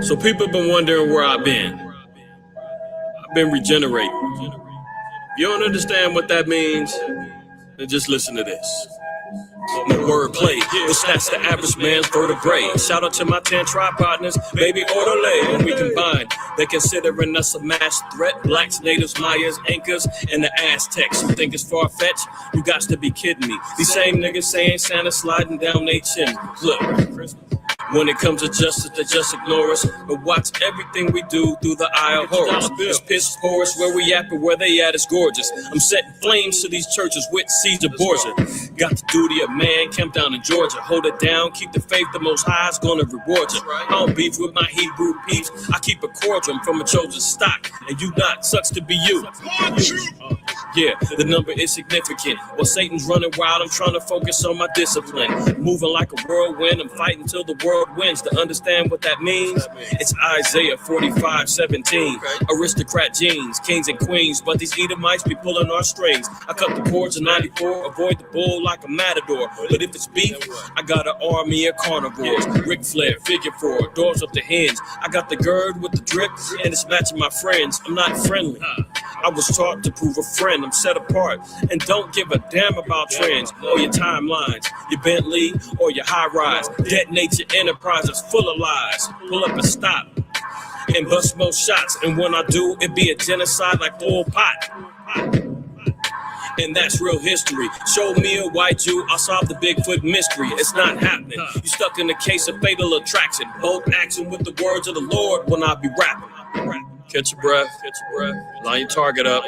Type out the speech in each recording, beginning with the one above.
So people have been wondering where I've been. I've been regenerating. If you don't understand what that means, then just listen to this. My wordplay will snatch the average man's vertebrae. Shout out to my 10 tribe partners, baby orderly. When we combine, they considering us a mass threat. Blacks, natives, Mayas, Incas, and the Aztecs. You think it's far-fetched? You got to be kidding me. These same niggas saying Santa sliding down they chin. Look, when it comes to justice, they just ignore us. But watch everything we do through the eye of horrors. It's piss porous where we at, but where they at is gorgeous. I'm setting flames to these churches with Caesar Borgia. Got the duty of man, camp down in Georgia. Hold it down, keep the faith, the Most High is gonna reward you. I don't beef with my Hebrew peeps. I keep a cordial from a chosen stock, and you not. Sucks to be you. Yeah, the number is significant. While Satan's running wild, I'm trying to focus on my discipline. Moving like a whirlwind, I'm fighting till the world wins. To understand what that means, it's Isaiah 45:17. Aristocrat genes, kings and queens, but these Edomites be pulling our strings. I cut the cords in 94, avoid the bull like a matador. But if it's beef, I got an army of carnivores. Ric Flair, figure four, doors up the hinge. I got the gird with the drip, and it's matching my friends. I'm not friendly. I was taught to prove a friend. I'm set apart and don't give a damn about trends or your timelines, your Bentley or your high rise. Detonate your enterprises full of lies. Pull up and stop and bust most shots. And when I do, it be a genocide like Pol Pot. And that's real history. Show me a white Jew, I'll solve the Bigfoot mystery. It's not happening. You stuck in the case of fatal attraction. Both action with the words of the Lord when I be rapping. Catch your breath. Line your target up.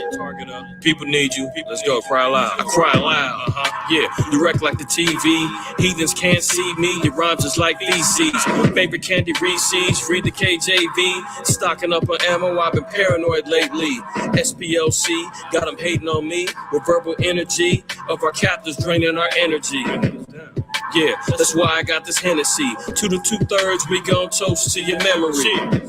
People need you. Let's go. Cry loud. I cry loud. Yeah, direct like the TV. Heathens can't see me. Your rhymes is like feces. Favorite candy Reese's. Read the KJV. Stocking up on ammo. I've been paranoid lately. Splc got them hating on me with verbal energy of our captors draining our energy. Yeah, that's why I got this Hennessy. 2 to 2/3, we gon' toast to your memory.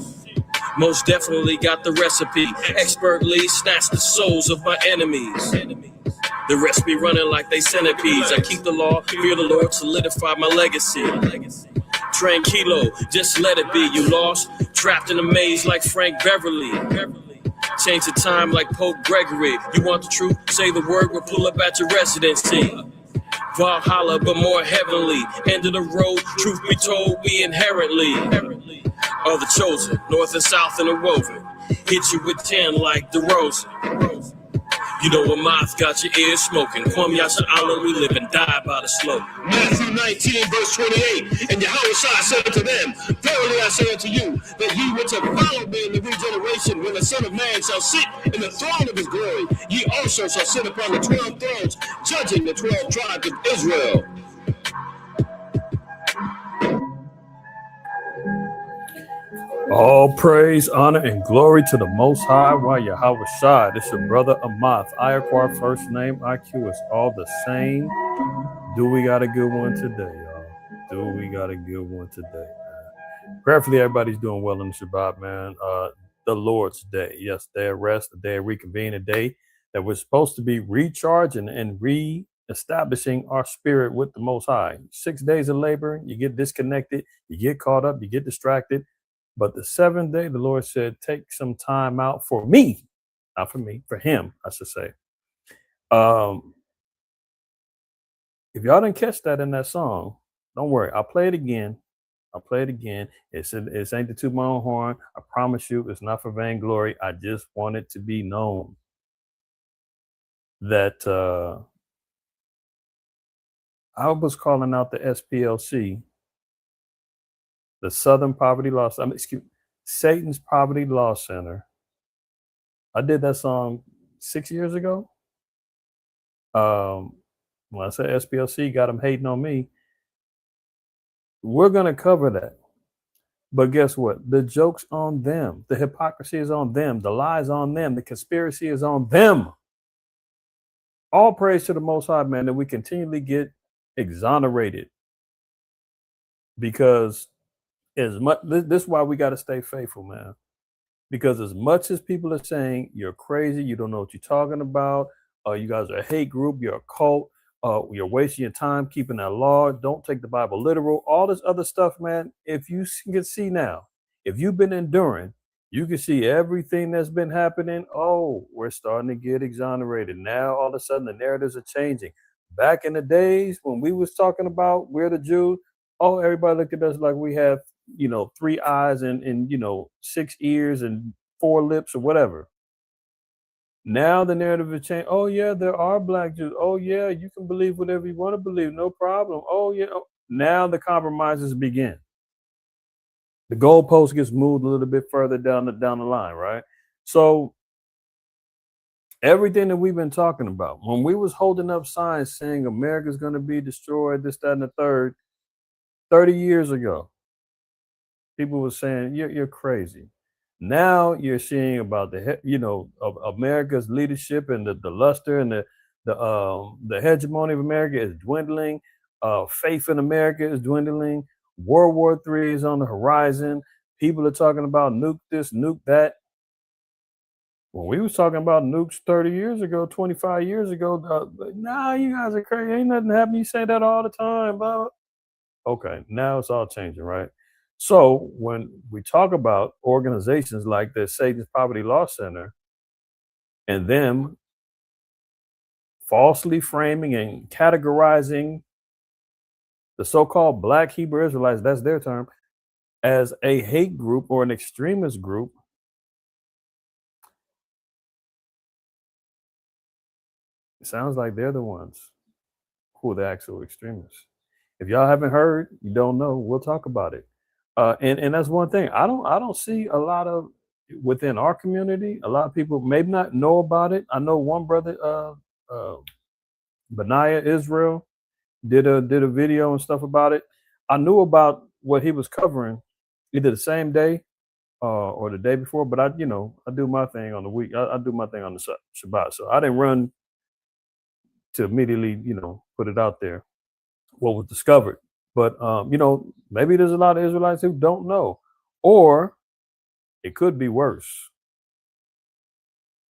Most definitely got the recipe. Expertly snatch the souls of my enemies. The rest be running like they centipedes. I keep the law, fear the Lord, solidify my legacy. Tranquilo, just let it be. You lost, trapped in a maze like Frank Beverly. Change the time like Pope Gregory. You want the truth? Say the word, we'll pull up at your residency. Valhalla, but more heavenly. End of the road, truth be told, we inherently are the chosen, north and south interwoven. Hit you with 10 like DeRozan. You know what mouth got your ears smoking. Kwame Yasha Island, we live and die by the slope. Matthew 19, verse 28. And Yahushua said to them, verily I say unto you, that ye which have followed me in the regeneration, when the Son of Man shall sit in the throne of his glory, ye also shall sit upon the 12 thrones, judging the 12 tribes of Israel. All praise, honor, and glory to the Most High. Why Yahweh Shai. This your brother Ahmath. IQAhmath, first name. IQ is all the same. Do we got a good one today, y'all? Do we got a good one today, man? Prayerfully, everybody's doing well in the Shabbat, man. The Lord's Day. Yes, day of rest, a day of reconvene, a day that we're supposed to be recharging and re-establishing our spirit with the Most High. 6 days of labor, you get disconnected, you get caught up, you get distracted. But the seventh day, the Lord said, take some time out for me, not for me, for him, I should say. If y'all didn't catch that in that song, don't worry. I'll play it again. It's ain't to toot my own horn. I promise you, it's not for vainglory. I just want it to be known that I was calling out the SPLC, the Southern Poverty Law, Satan's Poverty Law Center. I did that song 6 years ago. When I say SPLC got them hating on me, we're going to cover that. But guess what? The joke's on them. The hypocrisy is on them. The lies on them. The conspiracy is on them. All praise to the Most High, man, that we continually get exonerated. Because as much, this is why we got to stay faithful, man. Because as much as people are saying you're crazy, you don't know what you're talking about, you guys are a hate group, you're a cult, you're wasting your time keeping that law, don't take the Bible literal, all this other stuff, man. If you can see now, If you've been enduring, you can see everything that's been happening. Oh, we're starting to get exonerated. Now all of a sudden the narratives are changing. Back in the days when we was talking about we're the Jews, oh, everybody looked at us like we have, 3 eyes and 6 ears and 4 lips or whatever. Now the narrative has changed. Oh yeah, there are black Jews. Oh yeah, you can believe whatever you want to believe, no problem. Oh yeah. Now the compromises begin. The goalpost gets moved a little bit further down the line, right? So everything that we've been talking about, when we was holding up signs saying America's going to be destroyed, this, that, and the third, 30 years ago, people were saying you're crazy. Now you're seeing about of America's leadership and the luster and the hegemony of America is dwindling. Faith in America is dwindling. World War III is on the horizon. People are talking about nuke this, nuke that. When we was talking about nukes 30 years ago, 25 years ago, nah, you guys are crazy. Ain't nothing happening. You say that all the time. Blah. Okay, now it's all changing, right? So when we talk about organizations like the Satan's Poverty Law Center and them falsely framing and categorizing the so-called Black Hebrew Israelites, that's their term, as a hate group or an extremist group, it sounds like they're the ones who are the actual extremists. If y'all haven't heard, you don't know, we'll talk about it. And that's one thing. I don't see a lot of within our community. A lot of people maybe not know about it. I know one brother, Baaaad Israel, did a video and stuff about it. I knew about what he was covering either the same day or the day before, but I do my thing on the week. I do my thing on the Shabbat, so I didn't run to immediately put it out there what was discovered. But maybe there's a lot of Israelites who don't know, or it could be worse.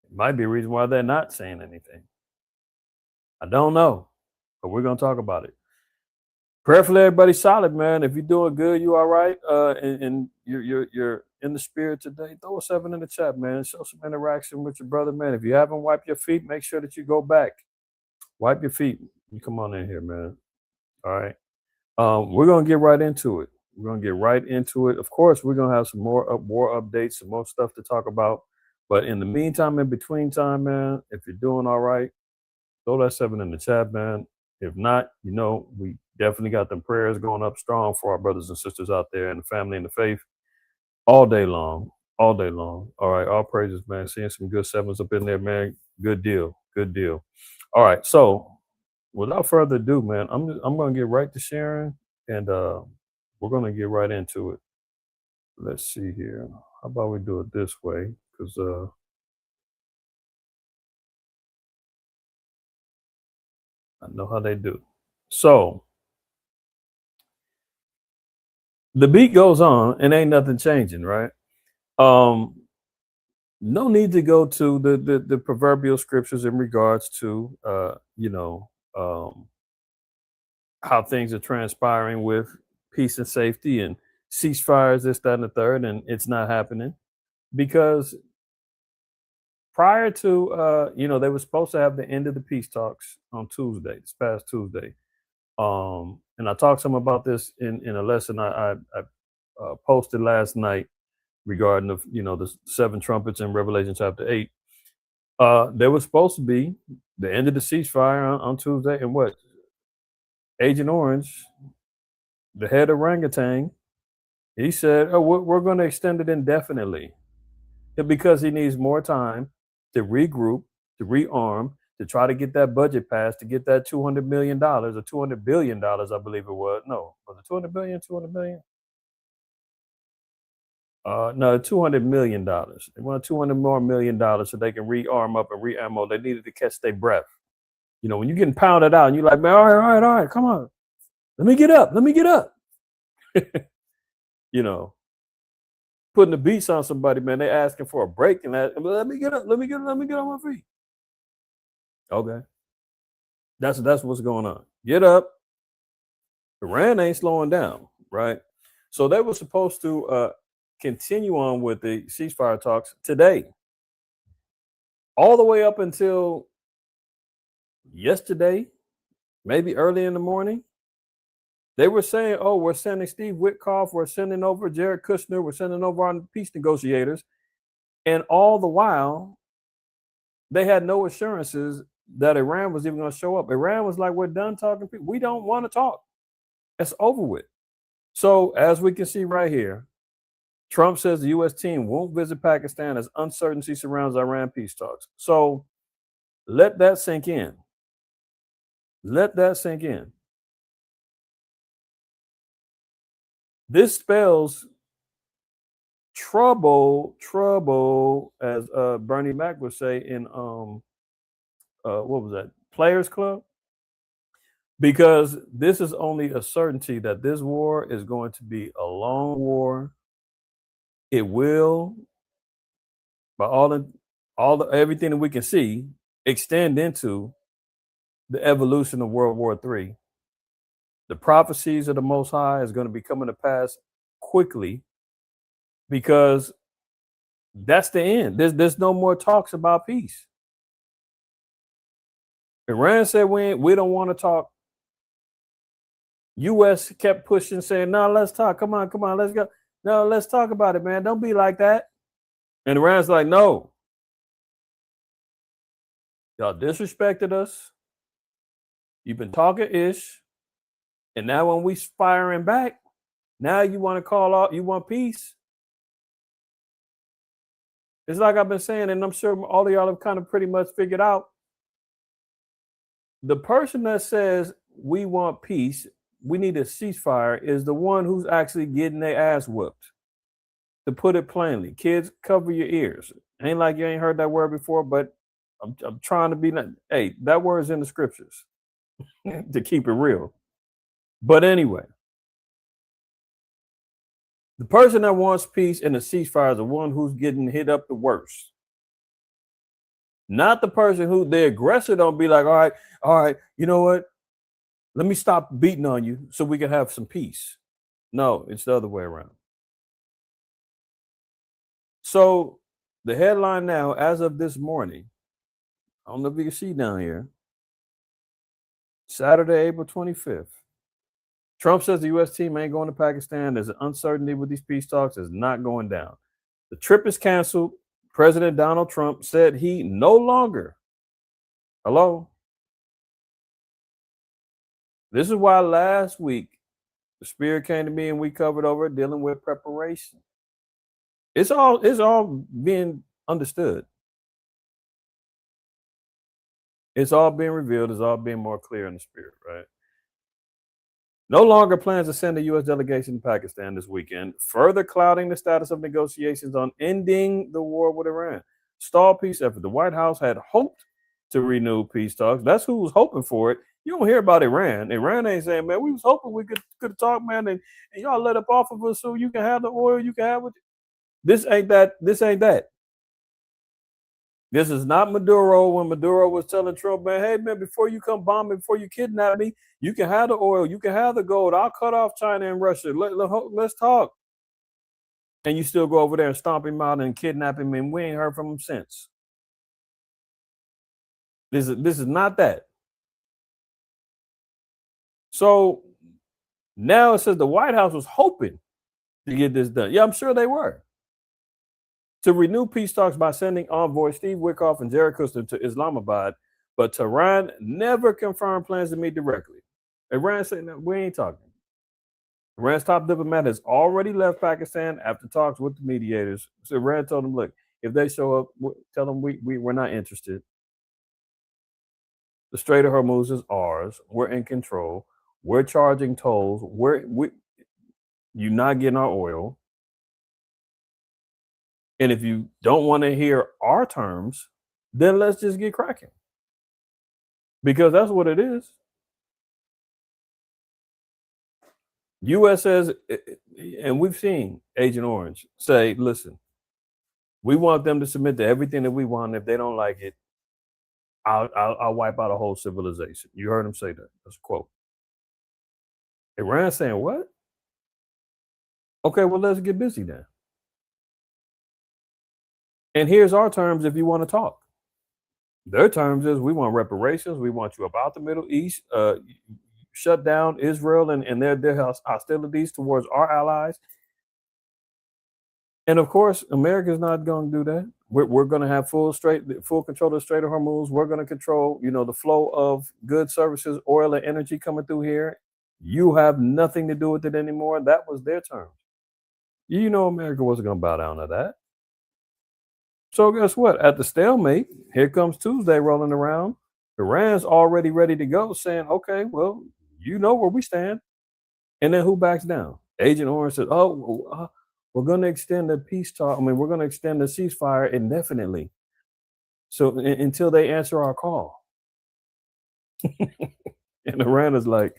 It might be a reason why they're not saying anything. I don't know, but we're gonna talk about it. Prayerfully, everybody's solid, man. If you're doing good, you all right, and you're in the spirit today, throw a 7 in the chat, man. Show some interaction with your brother, man. If you haven't wiped your feet, make sure that you go back. Wipe your feet. You come on in here, man. All right. We're gonna get right into it. We're gonna get right into it. Of course, we're gonna have some more updates, some more stuff to talk about. But in the meantime, in between time, man, if you're doing all right, throw that 7 in the chat, man. If not, we definitely got them prayers going up strong for our brothers and sisters out there and the family and the faith all day long, all day long. All right, all praises, man. Seeing some good 7s up in there, man. Good deal, good deal. All right, so without further ado, man, I'm gonna get right to sharing, and we're gonna get right into it. Let's see here. How about we do it this way? Because I know how they do. So the beat goes on, and ain't nothing changing, right? No need to go to the proverbial scriptures in regards to how things are transpiring with peace and safety and ceasefires, this, that, and the third, and it's not happening because prior to they were supposed to have the end of the peace talks on Tuesday, this past Tuesday. And I talked some about this in a lesson I posted last night regarding the 7 trumpets in Revelation chapter 8. There was supposed to be the end of the ceasefire on Tuesday, and what Agent Orange, the head orangutan, he said, "Oh, we're going to extend it indefinitely," because he needs more time to regroup, to rearm, to try to get that budget passed, to get that $200 million or $200 billion, I believe it was. No, was it 200 billion, 200 million? No, $200 million. They want $200 more million so they can rearm up and reammo. They needed to catch their breath. When you're getting pounded out and you're like, man, all right, come on. Let me get up. Putting the beats on somebody, man, they asking for a break and that. Let me get up. Let me get on my feet. Okay. That's what's going on. Get up. Iran ain't slowing down, right? So they were supposed to continue on with the ceasefire talks today. All the way up until yesterday, maybe early in the morning, they were saying, oh, we're sending Steve Witkoff, we're sending over Jared Kushner, we're sending over our peace negotiators. And all the while, they had no assurances that Iran was even going to show up. Iran was like, we're done talking. We don't want to talk. It's over with. So as we can see right here, Trump says the U.S. team won't visit Pakistan as uncertainty surrounds Iran peace talks. So let that sink in. Let that sink in. This spells trouble, as Bernie Mac would say in what was that, Players Club? Because this is only a certainty that this war is going to be a long war. It will, by everything that we can see, extend into the evolution of World War III. The prophecies of the Most High is going to be coming to pass quickly, because that's the end. There's no more talks about peace. Iran said we don't want to talk. U.S. kept pushing, saying, no, let's talk. Come on, let's go. No, let's talk about it, man. Don't be like that. And Iran's like, no. Y'all disrespected us. You've been talking ish. And now when we firing back, now you want to call out, you want peace. It's like I've been saying, and I'm sure all of y'all have kind of pretty much figured out. The person that says we want peace, we need a ceasefire, is the one who's actually getting their ass whooped. To put it plainly, kids, cover your ears. Ain't like you ain't heard that word before, but I'm trying to be not. Hey, that word's in the scriptures to keep it real. But anyway, the person that wants peace and the ceasefire is the one who's getting hit up the worst. Not the person who the aggressor don't be like, all right, you know what? Let me stop beating on you so we can have some peace. No, it's the other way around. So the headline now, as of this morning, I don't know if you can see down here, Saturday, April 25th. Trump says the U.S. team ain't going to Pakistan. There's an uncertainty with these peace talks. It's not going down. The trip is canceled. President Donald Trump said he no longer. Hello? This is why last week the Spirit came to me and we covered over dealing with preparation. It's all being understood. It's all being revealed. It's all being more clear in the Spirit, right? No longer plans to send a U.S. delegation to Pakistan this weekend, further clouding the status of negotiations on ending the war with Iran. Stall peace effort. The White House had hoped to renew peace talks. That's who was hoping for it. You don't hear about Iran. Iran ain't saying, man, we was hoping we could talk, man, and y'all let up off of us so you can have the oil you can have with it. This ain't that. This ain't that. This is not Maduro when Maduro was telling Trump, man, hey, man, before you come bomb me, before you kidnap me, you can have the oil, you can have the gold. I'll cut off China and Russia. Let's talk. And you still go over there and stomp him out and kidnap him, and we ain't heard from him since. This is not that. So now it says the White House was hoping to get this done. Yeah, I'm sure they were. To renew peace talks by sending envoys Steve Witkoff and Jared Kushner to Islamabad, but Tehran never confirmed plans to meet directly. Iran said, no, we ain't talking. Iran's top diplomat has already left Pakistan after talks with the mediators. So Iran told them, look, if they show up, tell them we're not interested. The Strait of Hormuz is ours. We're in control. We're charging tolls. You're not getting our oil. And if you don't want to hear our terms, then let's just get cracking. Because that's what it is. U.S. says, and we've seen Agent Orange say, listen, we want them to submit to everything that we want. If they don't like it, I'll wipe out a whole civilization. You heard him say that. That's a quote. Iran saying what? Okay, well, let's get busy then. And here's our terms if you want to talk. Their terms is we want reparations. We want you about the Middle East, shut down Israel and their hostilities towards our allies. And of course, America's not going to do that. We're going to have full control of the Strait of Hormuz. We're going to control, the flow of goods, services, oil, and energy coming through here. You have nothing to do with it anymore. That was their terms. America wasn't going to bow down to that. So guess what? At the stalemate, here comes Tuesday rolling around. Iran's already ready to go, saying, okay, well, you know where we stand. And then who backs down? Agent Orange said, we're going to extend the peace talk. We're going to extend the ceasefire indefinitely. So until they answer our call. And Iran is like,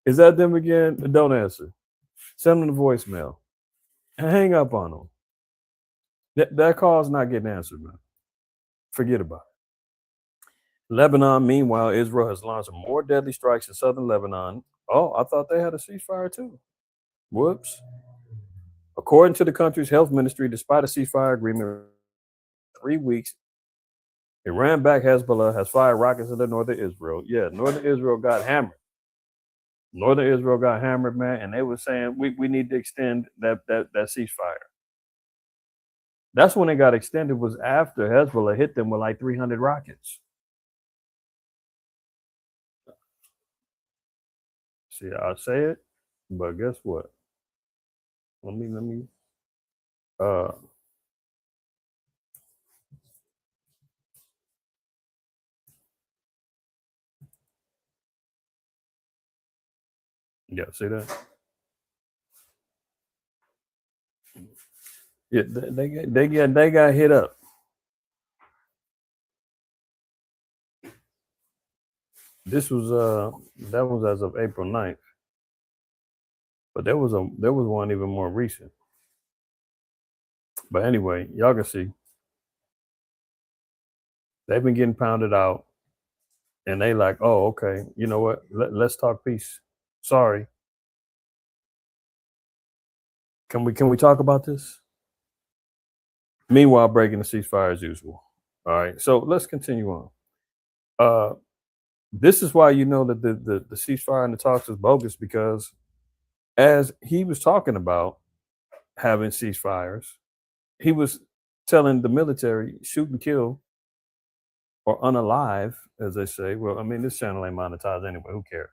is that them again? Don't answer. Send them the voicemail. And hang up on them. That call is not getting answered, man. Forget about it. Lebanon, meanwhile, Israel has launched more deadly strikes in southern Lebanon. Oh, I thought they had a ceasefire too. Whoops. According to the country's health ministry, despite a ceasefire agreement 3 weeks, Iran-backed Hezbollah has fired rockets into northern Israel. Yeah, northern Israel got hammered. Northern Israel got hammered, man, and they were saying we need to extend that ceasefire. That's when it got extended, was after Hezbollah hit them with like 300 rockets. See, I say it, but guess what? Let me. Yeah, see that? Yeah, they got hit up. This was that was as of April 9th. But there was one even more recent. But anyway, y'all can see they've been getting pounded out, and they like, oh, okay, you know what? Let's talk peace. Sorry. Can we talk about this? Meanwhile, breaking the ceasefire as usual. All right. So let's continue on. This is why you know that the ceasefire and the talks is bogus, because as he was talking about having ceasefires, he was telling the military, shoot and kill, or unalive, as they say. Well, this channel ain't monetized anyway. Who cares?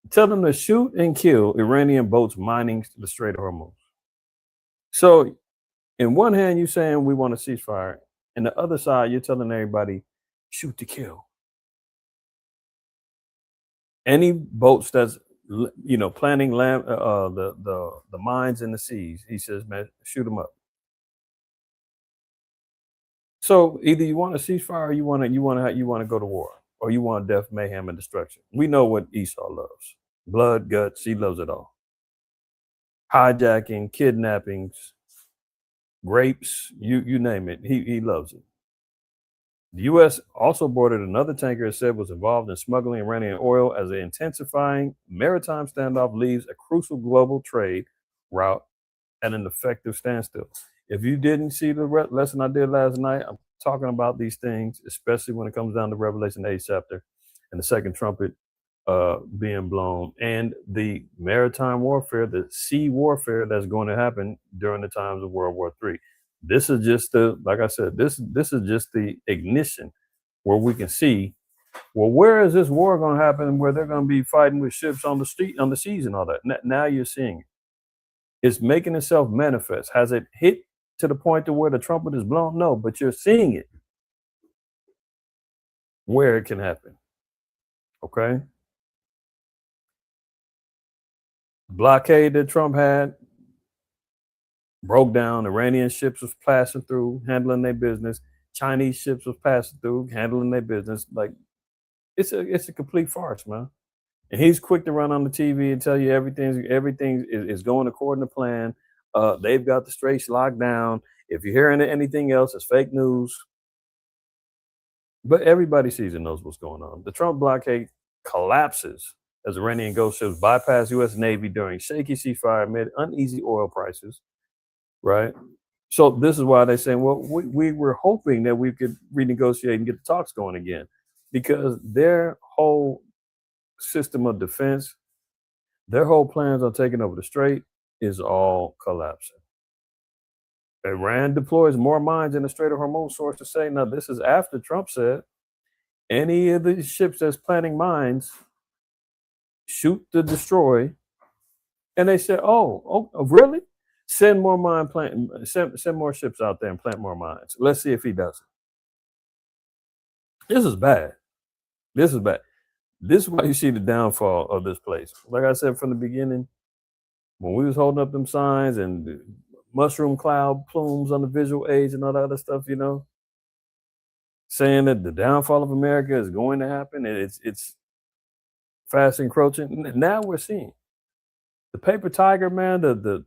Tell them to shoot and kill Iranian boats mining the Strait of Hormuz. So, in one hand, you're saying we want a ceasefire, and the other side, you're telling everybody, shoot to kill. Any boats that's planning the mines in the seas, he says, man, shoot them up. So either you want a ceasefire, or you want to go to war, or you want death, mayhem, and destruction. We know what Esau loves: blood, guts. He loves it all. Hijacking, kidnappings, rapes, you name it. He loves it. The U.S. also boarded another tanker it said was involved in smuggling Iranian oil, as the intensifying maritime standoff leaves a crucial global trade route at an effective standstill. If you didn't see the lesson I did last night, I'm talking about these things, especially when it comes down to Revelation 8th chapter and the second trumpet being blown, and the maritime warfare, the sea warfare that's going to happen during the times of World War III. This is just like I said, this is just the ignition where we can see, well, where is this war going to happen, where they're going to be fighting with ships on the seas and all that. Now you're seeing it. It's making itself manifest. Has it hit to the point to where the trumpet is blown? No, but you're seeing it where it can happen. Okay. Blockade that Trump had broke down. Iranian ships was passing through, handling their business. Chinese ships was passing through, handling their business. Like, it's a complete farce, man. And he's quick to run on the TV and tell you everything is going according to plan. They've got the straits locked down. If you're hearing anything else, it's fake news. But everybody sees and knows what's going on. The Trump blockade collapses as Iranian ghost ships bypass U.S. Navy during shaky ceasefire amid uneasy oil prices. Right? So this is why they're saying, well, we were hoping that we could renegotiate and get the talks going again, because their whole system of defense, their whole plans on taking over the strait is all collapsing. Iran deploys more mines in the Strait of Hormuz, sources say. Now, this is after Trump said any of the ships that's planting mines, shoot to destroy. And they said, oh, really? Send more send more ships out there and plant more mines. Let's see if he does it. This is bad. This is bad. This is why you see the downfall of this place. Like I said from the beginning, when we was holding up them signs and the mushroom cloud plumes on the visual aids and all that other stuff, saying that the downfall of America is going to happen and it's fast encroaching. Now we're seeing the paper tiger, man. The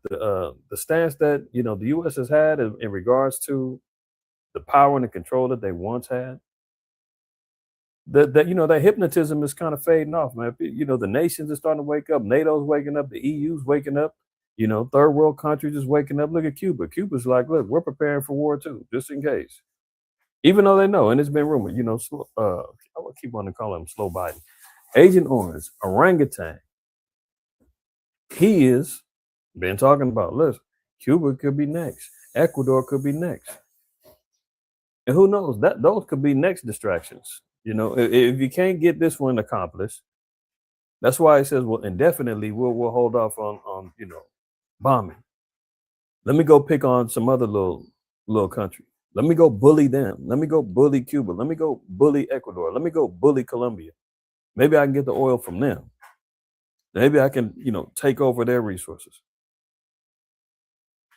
stance that the U.S. has had in regards to the power and the control that they once had. That hypnotism is kind of fading off, man. The nations are starting to wake up. NATO's waking up. The EU's waking up. Third world countries is waking up. Look at Cuba. Cuba's like, look, we're preparing for war too, just in case. Even though they know, and it's been rumored, I would keep on to call him Slow Biden. Agent Orange, orangutan. He is been talking about, listen, Cuba could be next. Ecuador could be next. And who knows, those could be next distractions. If you can't get this one accomplished, that's why it says, well, indefinitely we'll hold off on bombing. Let me go pick on some other little country. Let me go bully them. Let me go bully Cuba. Let me go bully Ecuador. Let me go bully Colombia. Maybe I can get the oil from them. Maybe I can, take over their resources.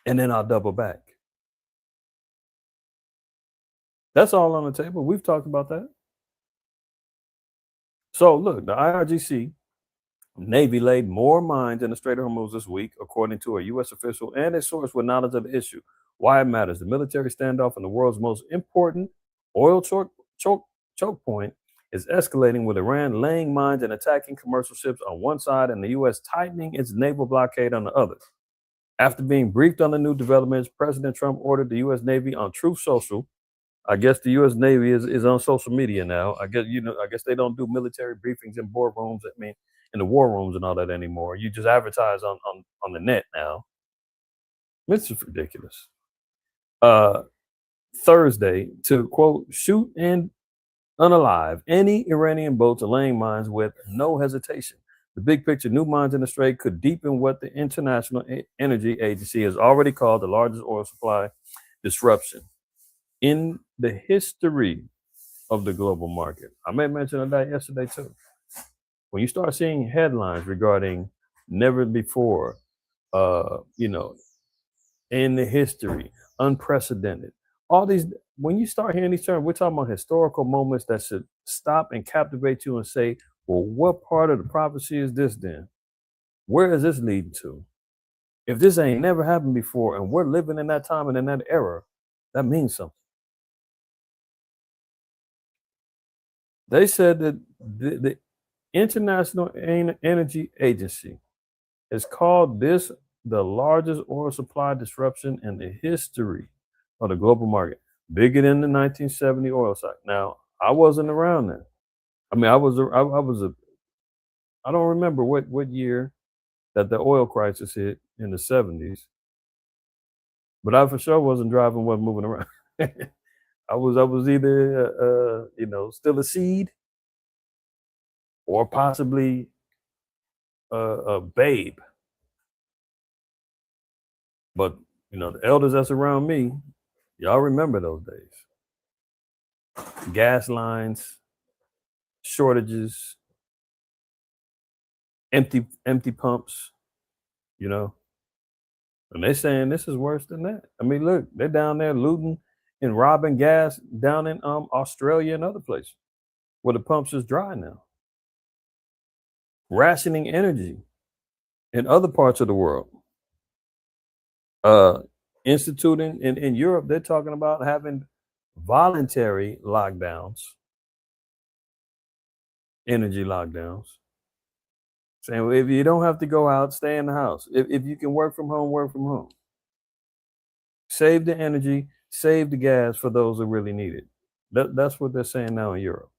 And then I'll double back. That's all on the table. We've talked about that. So look, the IRGC Navy laid more mines in the Strait of Hormuz this week, according to a U.S. official and a source with knowledge of the issue. Why it matters. The military standoff in the world's most important oil choke point is escalating, with Iran laying mines and attacking commercial ships on one side and the U.S. tightening its naval blockade on the other. After being briefed on the new developments, President Trump ordered the U.S. Navy on Truth Social. I guess the U.S. Navy is on social media now. I guess they don't do military briefings in boardrooms. In the war rooms and all that anymore. You just advertise on the net now. This is ridiculous. Thursday, to quote, shoot and unalive any Iranian boats laying mines with no hesitation. The big picture, new mines in the Strait could deepen what the International Energy Agency has already called the largest oil supply disruption in the history of the global market. I made mention of that yesterday too. When you start seeing headlines regarding never before, in the history, unprecedented, all these, when you start hearing these terms, we're talking about historical moments that should stop and captivate you and say, well, what part of the prophecy is this then? Where is this leading to? If this ain't never happened before and we're living in that time and in that era, that means something. They said that the International Energy Agency has called this the largest oil supply disruption in the history of the global market, bigger than the 1970 oil cycle. Now, I wasn't around then. I mean, I don't remember what year that the oil crisis hit in the 70s, but I for sure wasn't moving around. I was either still a seed or possibly a babe. But the elders that's around me, y'all remember those days. Gas lines, shortages, empty pumps, and they're saying this is worse than that. I mean, look, they're down there looting and robbing gas down in Australia and other places where the pumps is dry now. Rationing energy in other parts of the world. Instituting in Europe, they're talking about having voluntary lockdowns, energy lockdowns, saying, well, if you don't have to go out, stay in the house. If you can work from home, work from home. Save the energy, save the gas for those who really need it. That's what they're saying now in Europe.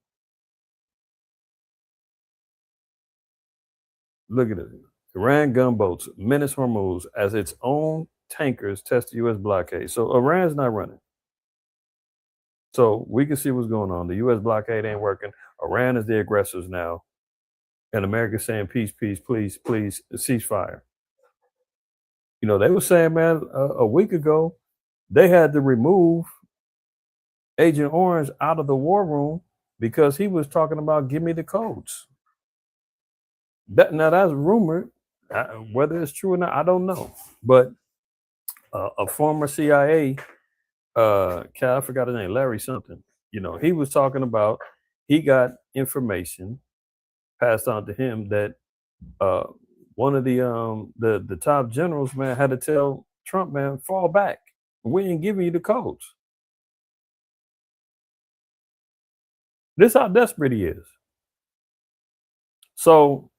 Look at it. Iran gunboats menace Hormuz as its own tankers test the U.S. blockade. So Iran's not running. So we can see what's going on. The U.S. blockade ain't working. Iran is the aggressors now. And America's saying, peace, peace, please, please, ceasefire. You know, they were saying, man, a week ago, they had to remove Agent Orange out of the war room because he was talking about give me the codes. Now that's rumored. Whether it's true or not, I don't know. But a former CIA, I forgot his name, Larry something. You know, he was talking about he got information passed on to him that one of the top generals, man, had to tell Trump, man, fall back. We ain't giving you the codes. This how desperate he is. So,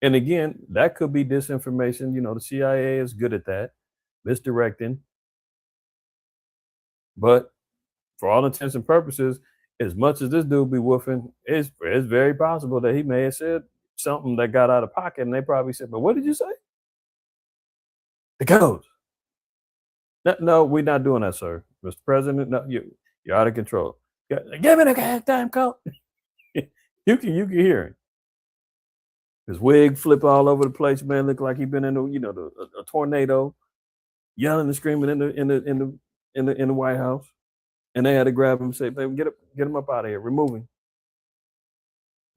and again, that could be disinformation. You know, the CIA is good at that, misdirecting. But for all intents and purposes, as much as this dude be woofing, it's very possible that he may have said something that got out of pocket, and they probably said, "But what did you say?" The codes. No, we're not doing that, sir, Mr. President. No, you're out of control. Give me the goddamn code. you can hear him. His wig flip all over the place, man. Look like he been in a tornado, yelling and screaming in the White House. And they had to grab him and say, "Baby, get him up out of here, remove him."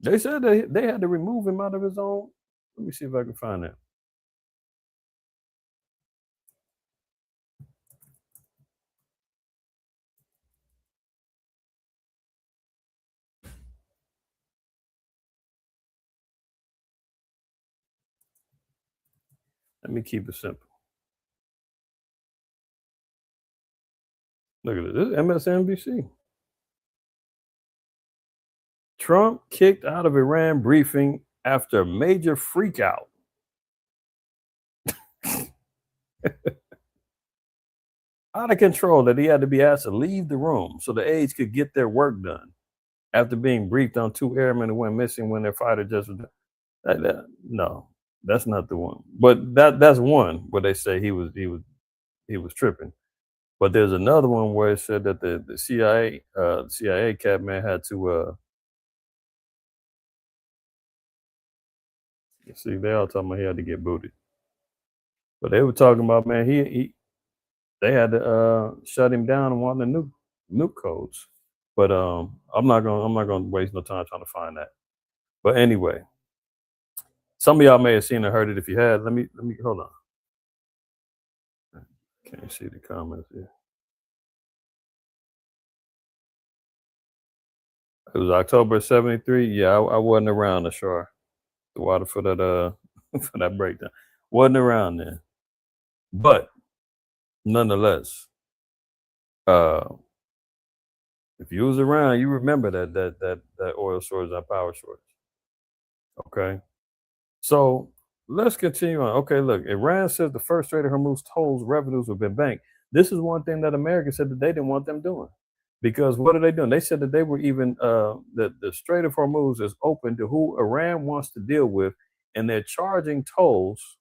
They said they had to remove him out of his own. Let me see if I can find that. Let me keep it simple. Look at this. This is MSNBC. Trump kicked out of Iran briefing after major freakout. Out of control that he had to be asked to leave the room so the aides could get their work done after being briefed on 2 airmen who went missing when their fighter jets were no, that's not the one. But that's one where they say he was tripping. But there's another one where it said that the CIA cabinet had to see, they all talking about he had to get booted. But they were talking about, man, they had to shut him down and want the nuke codes. But I'm not gonna waste no time trying to find that. But anyway, some of y'all may have seen or heard it. If you had, let me hold on. Can't see the comments here. It was October '73. Yeah, I wasn't around, Ashar. The water for that for that breakdown. Wasn't around then. But nonetheless, if you was around, you remember that oil shortage, that power shortage. Okay. So let's continue on. Okay, look, Iran says the first Strait of Hormuz tolls revenues have been banked. This is one thing that America said that they didn't want them doing. Because what are they doing? They said that they were even the Strait of Hormuz is open to who Iran wants to deal with, and they're charging tolls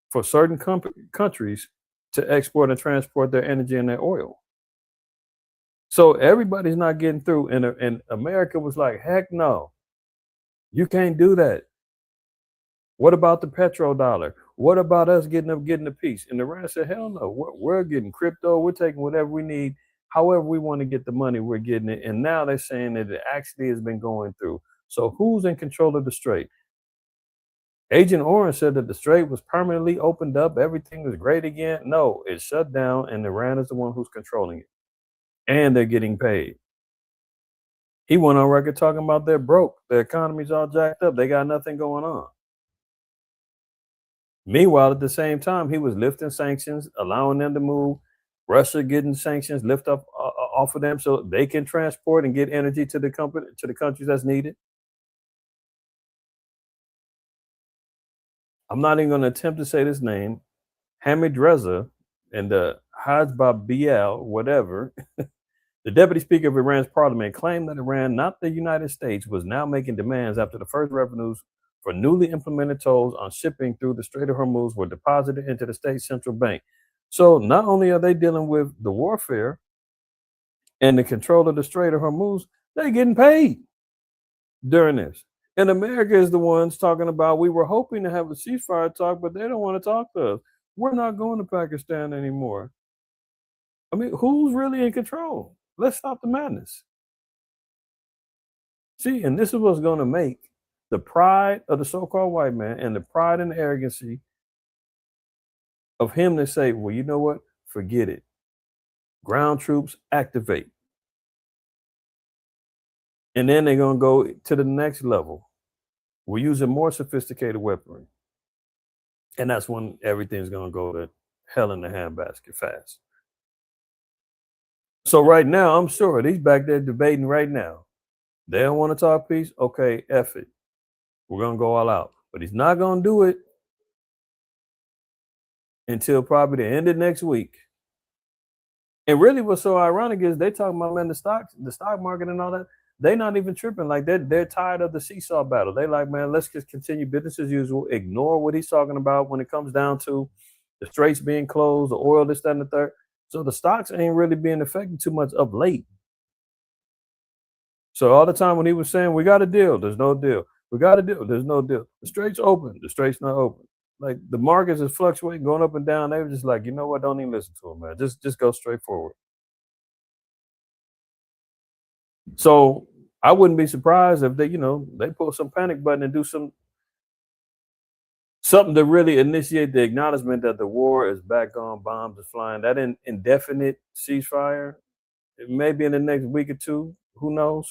for certain countries to export and transport their energy and their oil. So everybody's not getting through, and America was like, heck no, you can't do that. What about the petrodollar? What about us getting a piece? And Iran said, hell no, we're getting crypto. We're taking whatever we need. However we want to get the money, we're getting it. And now they're saying that it actually has been going through. So who's in control of the strait? Agent Orange said that the strait was permanently opened up. Everything was great again. No, it's shut down, and Iran is the one who's controlling it. And they're getting paid. He went on record talking about they're broke. The economy's all jacked up. They got nothing going on. Meanwhile, at the same time, he was lifting sanctions, allowing them to move. Russia getting sanctions lift up off of them so they can transport and get energy to the countries that's needed. I'm not even going to attempt to say this name. Hamid Reza, And the Baaaad, whatever, the deputy speaker of Iran's parliament claimed that Iran, not the United States, was now making demands after the first revenues for newly implemented tolls on shipping through the Strait of Hormuz were deposited into the state's central bank. So not only are they dealing with the warfare and the control of the Strait of Hormuz, they're getting paid during this. And America is the ones talking about, we were hoping to have a ceasefire talk, but they don't want to talk to us. We're not going to Pakistan anymore. I mean, who's really in control? Let's stop the madness. See, and this is what's going to make the pride of the so-called white man and the pride and the arrogancy of him to say, well, you know what? Forget it. Ground troops activate. And then they're going to go to the next level. We're using more sophisticated weaponry. And that's when everything's going to go to hell in the handbasket fast. So right now, I'm sure he's back there debating right now. They don't want to talk peace. Okay, F it. We're going to go all out. But he's not going to do it until probably the end of next week. And really what's so ironic is they talking about, man, the stock market and all that. They're not even tripping. Like they're tired of the seesaw battle. They like, man, let's just continue business as usual. Ignore what he's talking about when it comes down to the straits being closed, the oil, this, that, and the third. So the stocks ain't really being affected too much of late. So all the time when he was saying, we got a deal, there's no deal. We got a deal, there's no deal. The strait's open, the strait's not open. Like the markets is fluctuating, going up and down. They were just like, you know what, don't even listen to him, man. Just go straight forward. So I wouldn't be surprised if they pull some panic button and do something to really initiate the acknowledgement that the war is back on, bombs are flying. That indefinite ceasefire, maybe in the next week or two, who knows?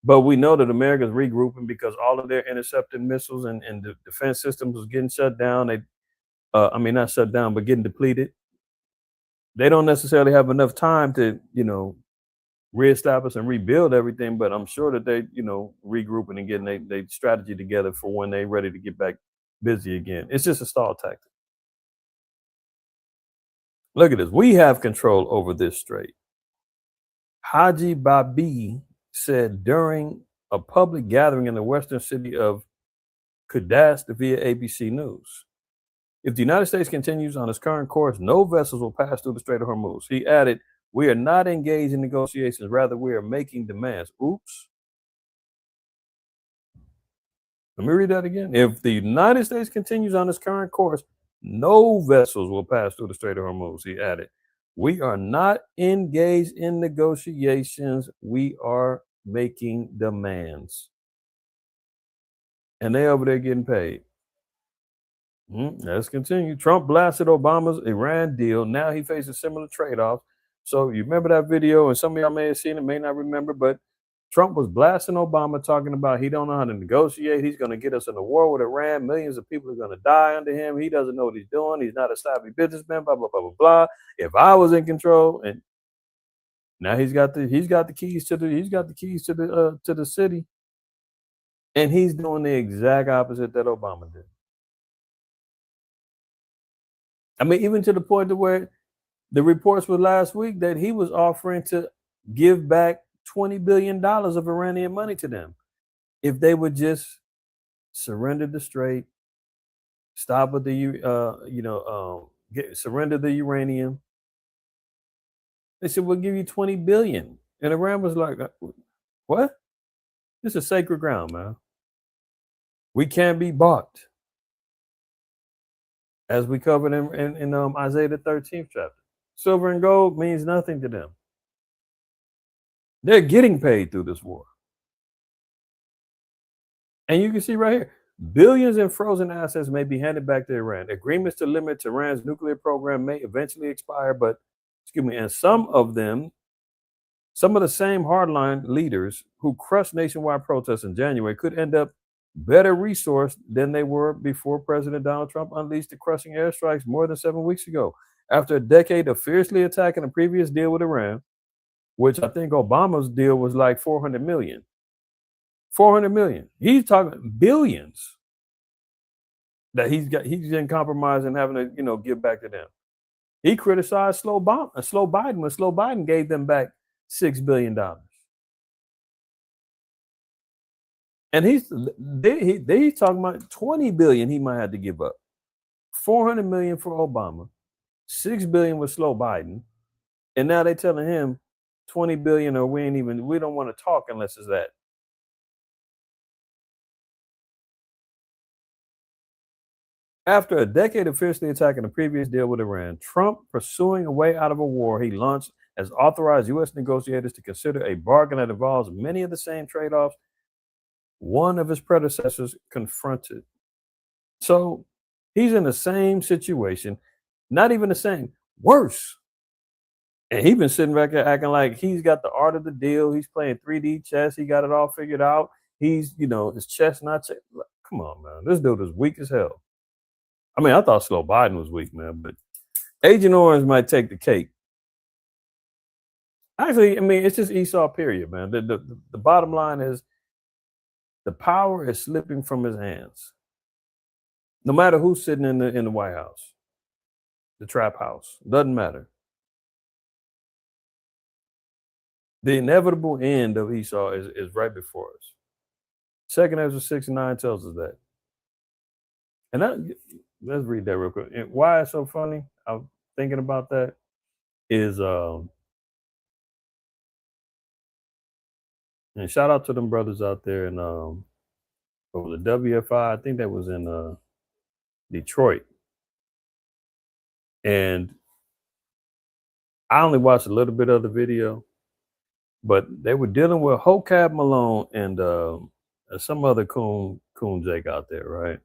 But we know that America's regrouping because all of their intercepted missiles and the defense systems was getting shut down. Not shut down, but getting depleted. They don't necessarily have enough time to, reestablish and rebuild everything, but I'm sure that they, regrouping and getting their strategy together for when they're ready to get back busy again. It's just a stall tactic. Look at this. We have control over this strait. Haji Baaaad said during a public gathering in the western city of Qudus via ABC News. If the United States continues on its current course, no vessels will pass through the Strait of Hormuz. He added, we are not engaged in negotiations. Rather, we are making demands. Oops. Let me read that again. If the United States continues on its current course, no vessels will pass through the Strait of Hormuz. He added, we are not engaged in negotiations. We are making demands. And they over there getting paid. Let's continue. Trump blasted Obama's Iran deal. Now he faces similar trade-offs. So you remember that video, and some of y'all may have seen it, may not remember, but Trump was blasting Obama, talking about he don't know how to negotiate. He's going to get us in a war with Iran. Millions of people are going to die under him. He doesn't know what he's doing. He's not a savvy businessman, blah, blah, blah, blah, blah. If I was in control, and now he's got the keys to the city. And he's doing the exact opposite that Obama did. I mean, even to the point to where the reports were last week that he was offering to give back $20 billion of Iranian money to them if they would just surrender the strait, stop with the surrender the uranium. They said, we'll give you $20 billion. And Iran was like, what? This is sacred ground, man. We can't be bought. As we covered in Isaiah the 13th chapter. Silver and gold means nothing to them. They're getting paid through this war. And you can see right here, billions in frozen assets may be handed back to Iran. Agreements to limit Tehran's nuclear program may eventually expire, and some of the same hardline leaders who crushed nationwide protests in January could end up better resourced than they were before President Donald Trump unleashed the crushing airstrikes more than 7 weeks ago. After a decade of fiercely attacking a previous deal with Iran, which I think Obama's deal was like 400 million. 400 million. He's talking billions that he's in compromise and having to, give back to them. He criticized Slow Biden when Slow Biden gave them back $6 billion. And he's talking about $20 billion he might have to give up. $400 million for Obama, $6 billion with Slow Biden, and now they're telling him $20 billion, or we don't want to talk unless it's that. After a decade of fiercely attacking the previous deal with Iran, Trump pursuing a way out of a war he launched has authorized U.S. negotiators to consider a bargain that involves many of the same trade-offs one of his predecessors confronted. So he's in the same situation, not even the same, worse. And he's been sitting back there acting like he's got the art of the deal. He's playing 3D chess. He got it all figured out. He's, his chess not chess. Come on, man. This dude is weak as hell. I mean, I thought Slow Biden was weak, man, but Agent Orange might take the cake. Actually, I mean, it's just Esau, period, man. The bottom line is the power is slipping from his hands. No matter who's sitting in the White House, the trap house, doesn't matter. The inevitable end of Esau is right before us. 2 Ezra 6:9 tells us that. And let's read that real quick. And why it's so funny, I'm thinking about that, is and shout out to them brothers out there in the WFI. I think that was in Detroit. And I only watched a little bit of the video, but they were dealing with Hocab Malone and some other coon Jake out there, right?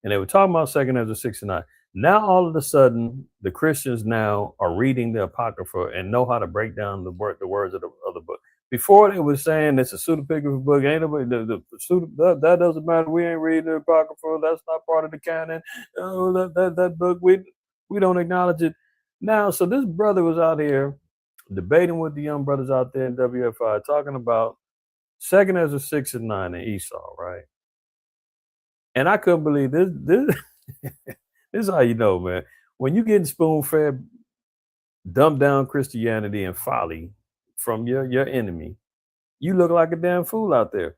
And they were talking about 2 Ezra 6:9. Now all of a sudden, the Christians now are reading the Apocrypha and know how to break down the words of the book. Before they were saying it's a pseudepigraphic book, ain't nobody that doesn't matter. We ain't reading the Apocrypha. That's not part of the canon. Oh, that book we don't acknowledge it. Now, so this brother was out here debating with the young brothers out there in WFI, talking about 2 Ezra 6:9 and Esau, right? And I couldn't believe this. This is how you know, man. When you getting spoon-fed, dumbed down Christianity and folly from your enemy, you look like a damn fool out there.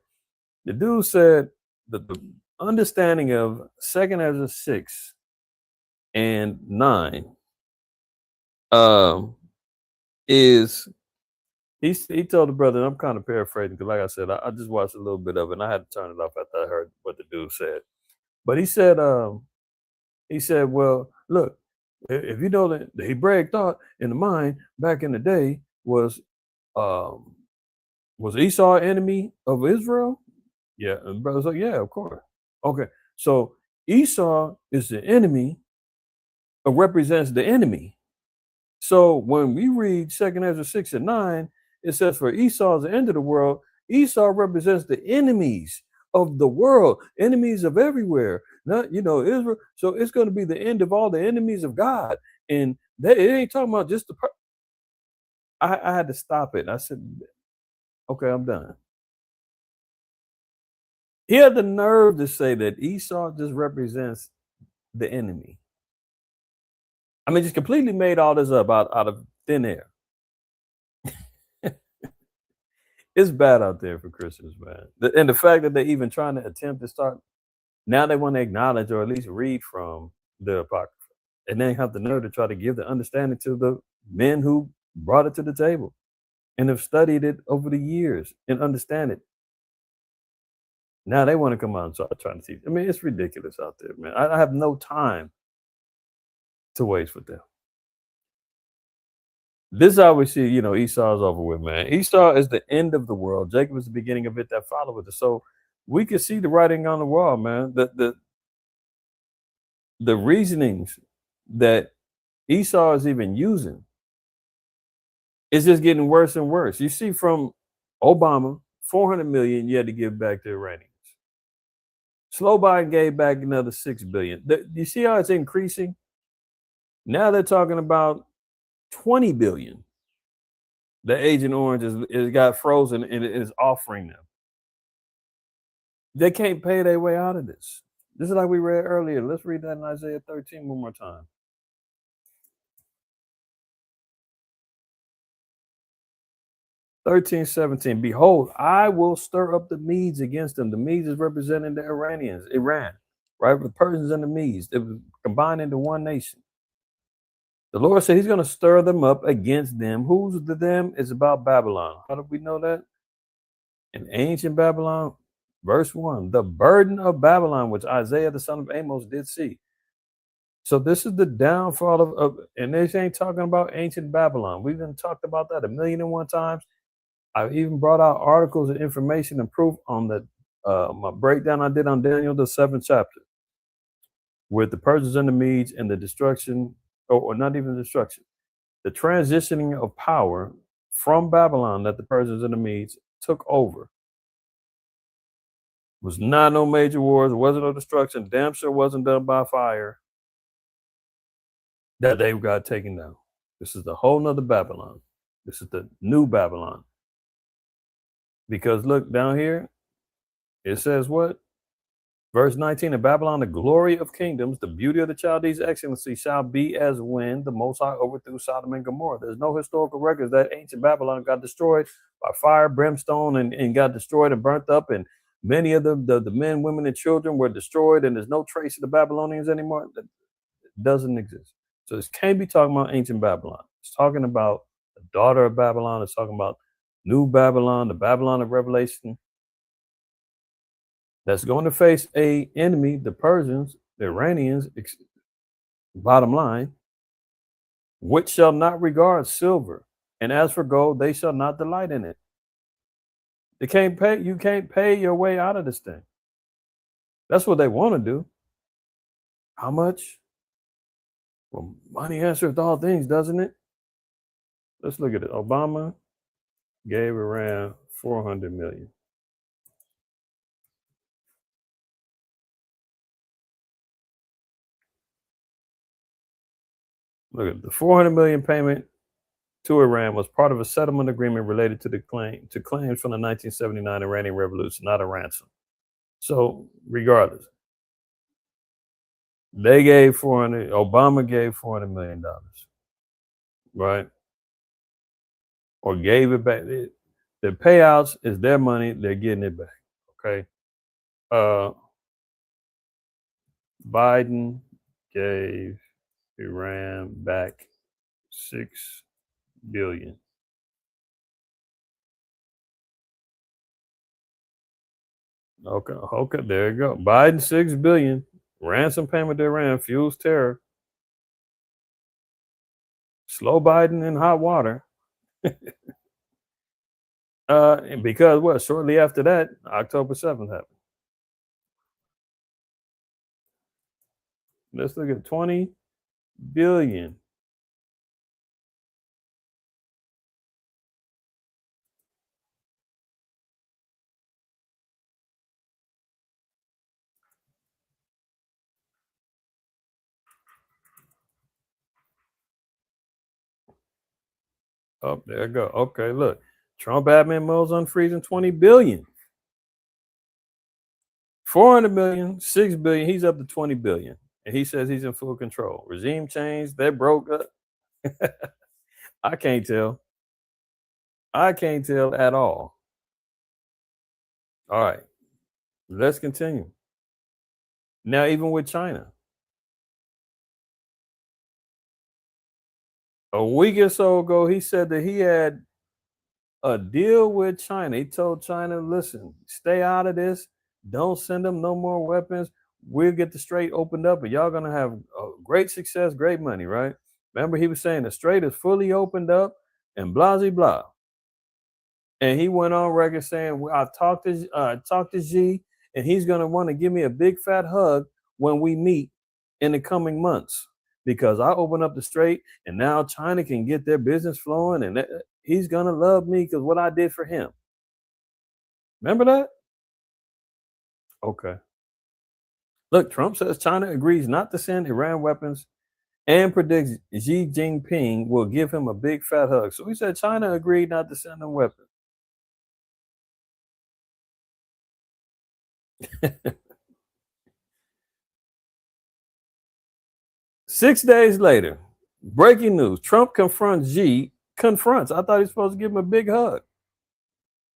The dude said that the understanding of 2 Ezra 6 and 9 is he told the brother, and I'm kind of paraphrasing because, like I said, I just watched a little bit of it and I had to turn it off after I heard what the dude said. But he said, well, look, if you know that the Hebraic thought in the mind back in the day was Esau an enemy of Israel? Yeah. And the brother's like, yeah, of course. Okay. So Esau is the enemy or represents the enemy. So when we read 2 Ezra 6 and 9, it says, for Esau is the end of the world. Esau represents the enemies of the world, enemies of everywhere, not, Israel. So it's going to be the end of all the enemies of God. And it ain't talking about just I had to stop it. I said, okay, I'm done. He had the nerve to say that Esau just represents the enemy. I mean, just completely made all this up out of thin air. It's bad out there for Christians, man. And the fact that they're even trying to attempt to start, now they want to acknowledge or at least read from the Apocrypha. And they have the nerve to try to give the understanding to the men who brought it to the table and have studied it over the years and understand it. Now they want to come out and start trying to teach. I mean, it's ridiculous out there, man. I have no time to waste with them. This is how we see, Esau's over with, man. Esau is the end of the world. Jacob is the beginning of it that followed with it. So we can see the writing on the wall, man. The reasonings that Esau is even using is just getting worse and worse. You see from Obama, 400 million you had to give back to Iranians. Slow Biden gave back another 6 billion. You see how it's increasing? Now they're talking about 20 billion. The Agent Orange is got frozen and it is offering them. They can't pay their way out of this. This is like we read earlier. Let's read that in Isaiah 13 one more time. 13:17. Behold, I will stir up the Medes against them. The Medes is representing the Iranians, Iran, right? The Persians and the Medes. They were combined into one nation. The Lord said he's going to stir them up against them. Who's the them? It's about Babylon. How do we know that? In ancient Babylon, verse 1, the burden of Babylon, which Isaiah the son of Amos did see. So this is the downfall of and this ain't talking about ancient Babylon. We've been talked about that 1,000,001 times. I've even brought out articles and information and proof on the my breakdown I did on Daniel, the 7th chapter, with the Persians and the Medes and the destruction, or not even destruction, the transitioning of power from Babylon that the Persians and the Medes took over. It was not no major wars. It wasn't no destruction. Damn sure wasn't done by fire that they got taken down. This is the whole nother Babylon. This is the new Babylon. Because look down here, it says what? Verse 19, in Babylon, the glory of kingdoms, the beauty of the Chaldees' excellency shall be as when the Most High overthrew Sodom and Gomorrah. There's no historical records that ancient Babylon got destroyed by fire, brimstone, and got destroyed and burnt up, and many of the men, women, and children were destroyed, and there's no trace of the Babylonians anymore. It doesn't exist. So this can't be talking about ancient Babylon. It's talking about the daughter of Babylon. It's talking about new Babylon, the Babylon of Revelation, that's going to face a enemy, the Persians, the Iranians, bottom line, which shall not regard silver, and as for gold, they shall not delight in it. They can't pay. You can't pay your way out of this thing. That's what they want to do. How much? Well, money answers all things, doesn't it? Let's look at it. Obama gave Iran $400 million. Look at the $400 million payment to Iran was part of a settlement agreement related to claims from the 1979 Iranian Revolution, not a ransom. So, regardless, they gave Obama gave $400 million, right? Or gave it back. The payouts is their money; they're getting it back. Okay. Biden gave Iran back $6 billion. Okay, there you go. Biden $6 billion. Ransom payment to Iran fuels terror. Slow Biden in hot water. And because what? Shortly after that, October 7th happened. Let's look at 20 billion. Oh, there you go. Okay, look. Trump admin moves on freezing 20 billion. 400 million, 6 billion. He's up to 20 billion. And he says he's in full control. Regime change, they're broke up. I can't tell. I can't tell at all. All right. Let's continue. Now, even with China, a week or so ago, he said that he had a deal with China. He told China, listen, stay out of this. Don't send them no more weapons. We'll get the strait opened up, and y'all going to have great success, great money, right? Remember, he was saying the strait is fully opened up and blah, blah, blah. And he went on record saying, well, I talked to Xi, and he's going to want to give me a big fat hug when we meet in the coming months, because I open up the strait and now China can get their business flowing, and he's going to love me because what I did for him. Remember that? Okay. Look, Trump says China agrees not to send Iran weapons and predicts Xi Jinping will give him a big fat hug. So he said China agreed not to send them weapons. 6 days later, breaking news, Trump confronts Xi. I thought he was supposed to give him a big hug.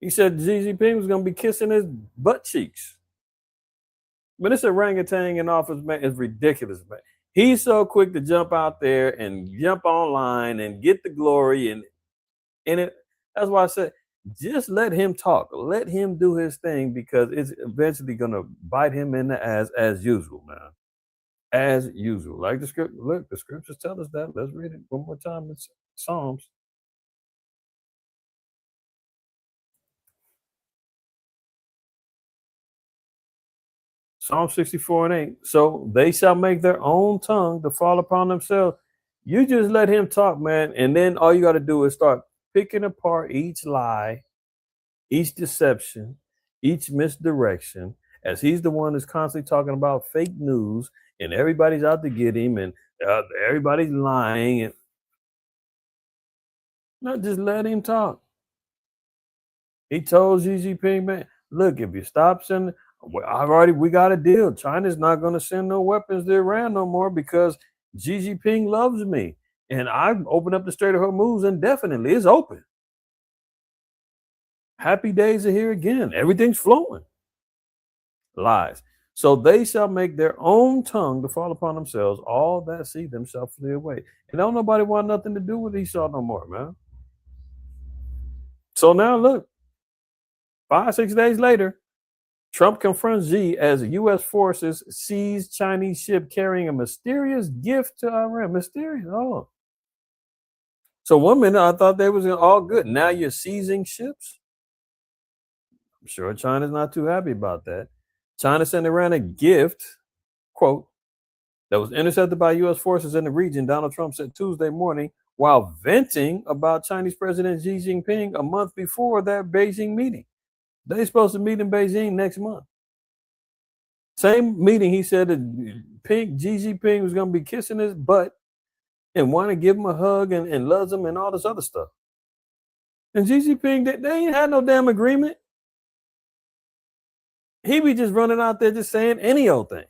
He said Xi Jinping was going to be kissing his butt cheeks. But this orangutan in office, man, is ridiculous, man. He's so quick to jump out there and jump online and get the glory, and it. That's why I said, just let him talk, let him do his thing, because it's eventually gonna bite him in the ass as usual, man. As usual, like the script. Look, the scriptures tell us that. Let's read it one more time. It's Psalms. Psalm 64:8. So they shall make their own tongue to fall upon themselves. You just let him talk, man. And then all you got to do is start picking apart each lie, each deception, each misdirection, as he's the one that's constantly talking about fake news and everybody's out to get him, and everybody's lying. And not just let him talk. He told Xi Jinping, man, look, if you stop sending, we got a deal. China's not going to send no weapons to Iran no more because Xi Jinping loves me. And I've opened up the Strait of Hormuz indefinitely. It's open. Happy days are here again. Everything's flowing. Lies. So they shall make their own tongue to fall upon themselves. All that see them shall flee away. And don't nobody want nothing to do with Esau no more, man. So now look, 5-6 days later, Trump confronts Xi as U.S. forces seize Chinese ship carrying a mysterious gift to Iran. Mysterious. Oh. So 1 minute I thought they was all good. Now you're seizing ships? I'm sure China's not too happy about that. China sent Iran a gift, quote, that was intercepted by U.S. forces in the region, Donald Trump said Tuesday morning, while venting about Chinese President Xi Jinping a month before that Beijing meeting. They're supposed to meet in Beijing next month. Same meeting, he said that Xi Jinping was going to be kissing his butt and want to give him a hug and loves him and all this other stuff. And Xi Jinping, they ain't had no damn agreement. He be just running out there just saying any old thing.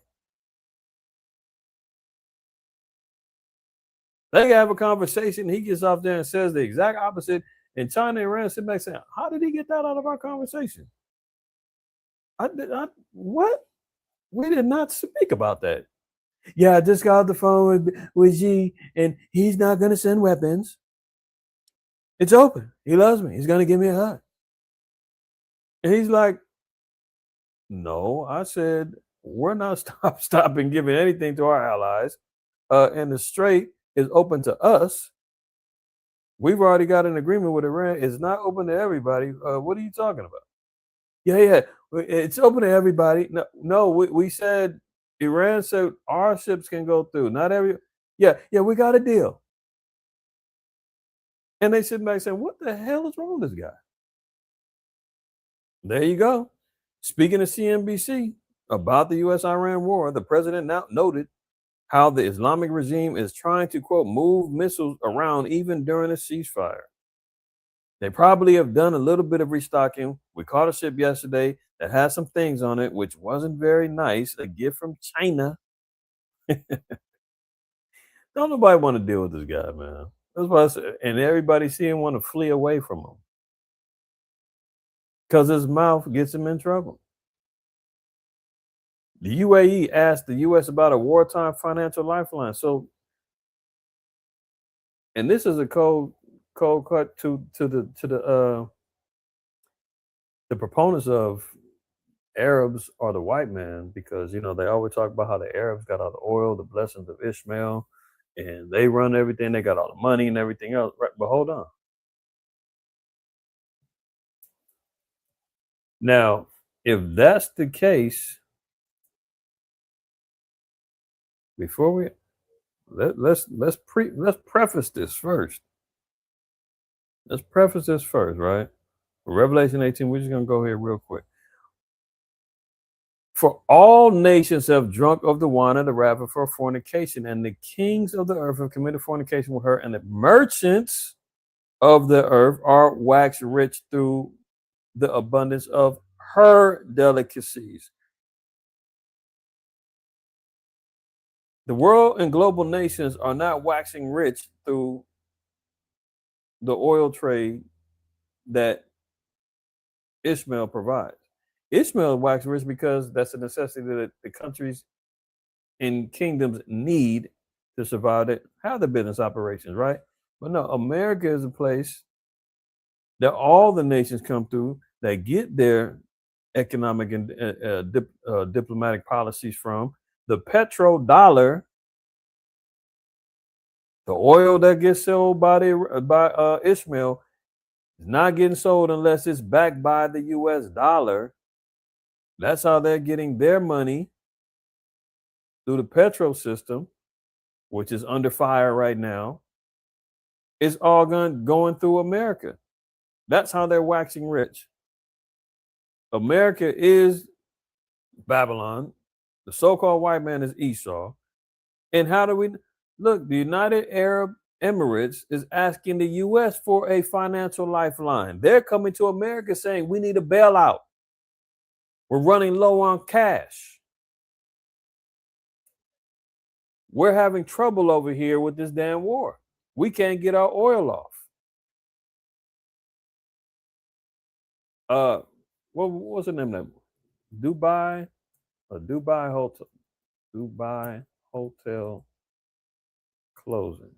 They have a conversation. He gets off there and says the exact opposite. And China and Iran sit back saying, how did he get that out of our conversation? What? We did not speak about that. Yeah, I just got off the phone with Xi, and he's not going to send weapons. It's open. He loves me. He's going to give me a hug. And he's like, no, I said, we're not stopping giving anything to our allies. And the strait is open to us. We've already got an agreement with Iran. It's not open to everybody. What are you talking about? Yeah. It's open to everybody. No, we said, Iran said our ships can go through. Not every. Yeah, we got a deal. And they sit back saying, what the hell is wrong with this guy? There you go. Speaking of CNBC about the U.S.-Iran war, the president now noted how the Islamic regime is trying to, quote, move missiles around even during a ceasefire. They probably have done a little bit of restocking. We caught a ship yesterday that had some things on it, which wasn't very nice. A gift from China. Don't nobody want to deal with this guy, man. That's why I said, and everybody see him want to flee away from him. Because his mouth gets him in trouble. The UAE asked the U.S. about a wartime financial lifeline. So, and this is a cold cut to the proponents of Arabs are the white man, because they always talk about how the Arabs got all the oil, the blessings of Ishmael, and they run everything. They got all the money and everything else. Right? But hold on. Now, if that's the case, before we let's preface this first. Let's preface this first, right? Revelation 18. We're just gonna go here real quick. For all nations have drunk of the wine of the wrath of her fornication, and the kings of the earth have committed fornication with her, and the merchants of the earth are waxed rich through the abundance of her delicacies. The world and global nations are not waxing rich through the oil trade that Ishmael provides. Ishmael waxed rich because that's a necessity that the countries and kingdoms need to survive, that have the business operations, right? But no, America is a place that all the nations come through that get their economic and diplomatic policies from. The petrodollar, the oil that gets sold by Ishmael, is not getting sold unless it's backed by the U.S. dollar. That's how they're getting their money, through the petro system, which is under fire right now. It's all going through America. That's how they're waxing rich. America is Babylon. The so-called white man is Esau. And how do we look? The United Arab Emirates is asking the U.S. for a financial lifeline. They're coming to America saying we need a bailout. We're running low on cash. We're having trouble over here with this damn war. We can't get our oil off. What's the name of that? Dubai Hotel closing.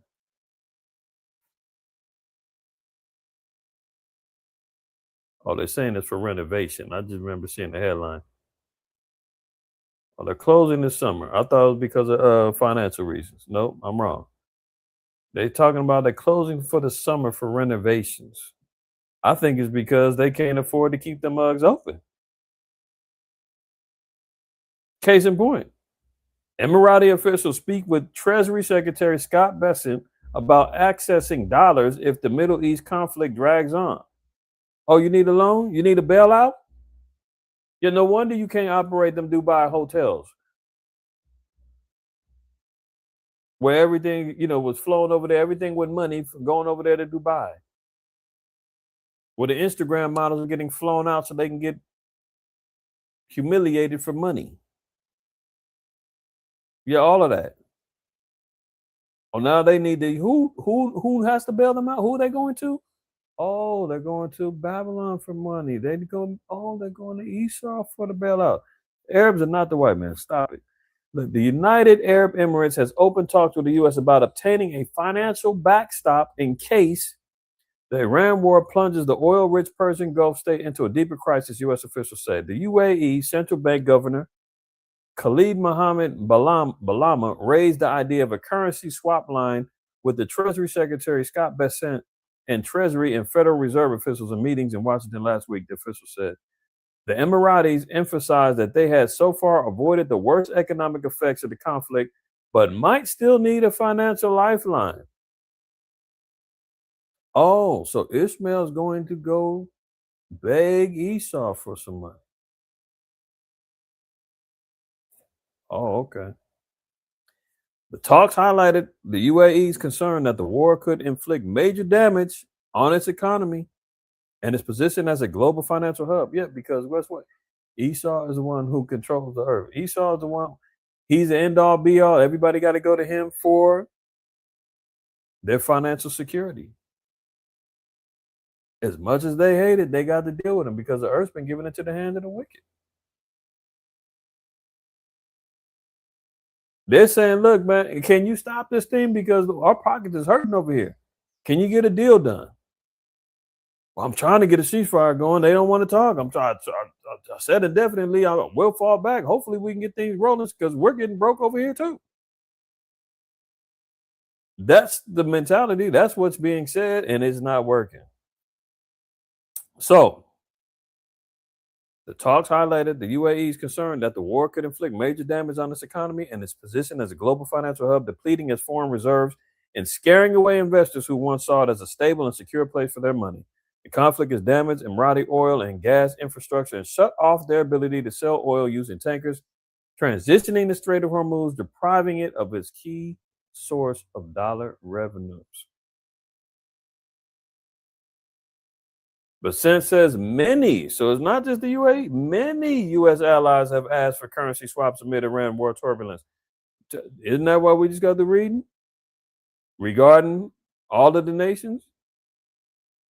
Oh, they're saying it's for renovation. I just remember seeing the headline. Oh, they're closing this summer. I thought it was because of financial reasons. Nope, I'm wrong. They're talking about they're closing for the summer for renovations. I think it's because they can't afford to keep the mugs open. Case in point, Emirati officials speak with Treasury Secretary Scott Bessent about accessing dollars if the Middle East conflict drags on. Oh, you need a loan? You need a bailout? Yeah, no wonder you can't operate them Dubai hotels where everything, was flowing over there, everything with money going over there to Dubai. Where the Instagram models are getting flown out so they can get humiliated for money. Yeah, all of that. Oh, now they need to, who has to bail them out? Who are they going to? Oh, they're going to Babylon for money. They're going to Esau for the bailout. Arabs are not the white man. Stop it. Look, the United Arab Emirates has opened talks with the U.S. about obtaining a financial backstop in case the Iran war plunges the oil-rich Persian Gulf state into a deeper crisis, U.S. officials said. The UAE Central Bank Governor Khalid Mohammed Balama raised the idea of a currency swap line with the Treasury Secretary Scott Bessent and Treasury and Federal Reserve officials in meetings in Washington last week, the official said. The Emiratis emphasized that they had so far avoided the worst economic effects of the conflict, but might still need a financial lifeline. Oh, so Ishmael's going to go beg Esau for some money. Oh, okay. The talks highlighted the UAE's concern that the war could inflict major damage on its economy and its position as a global financial hub. Yeah, because guess what? Esau is the one who controls the earth. Esau is the one. He's the end all be all. Everybody got to go to him for their financial security. As much as they hate it, they got to deal with him because the earth's been given into the hand of the wicked. They're saying, look, man, can you stop this thing? Because our pocket is hurting over here. Can you get a deal done? Well, I'm trying to get a ceasefire going. They don't want to talk. I said indefinitely, I will fall back. Hopefully we can get things rolling because we're getting broke over here too. That's the mentality. That's what's being said, and it's not working. So the talks highlighted the UAE's concern that the war could inflict major damage on its economy and its position as a global financial hub, depleting its foreign reserves and scaring away investors who once saw it as a stable and secure place for their money. The conflict has damaged Emirati oil and gas infrastructure and shut off their ability to sell oil using tankers, transitioning the Strait of Hormuz, depriving it of its key source of dollar revenues. But since says many, so it's not just the UAE, many U.S. allies have asked for currency swaps amid Iran war turbulence. Isn't that why we just got the reading? Regarding all of the nations?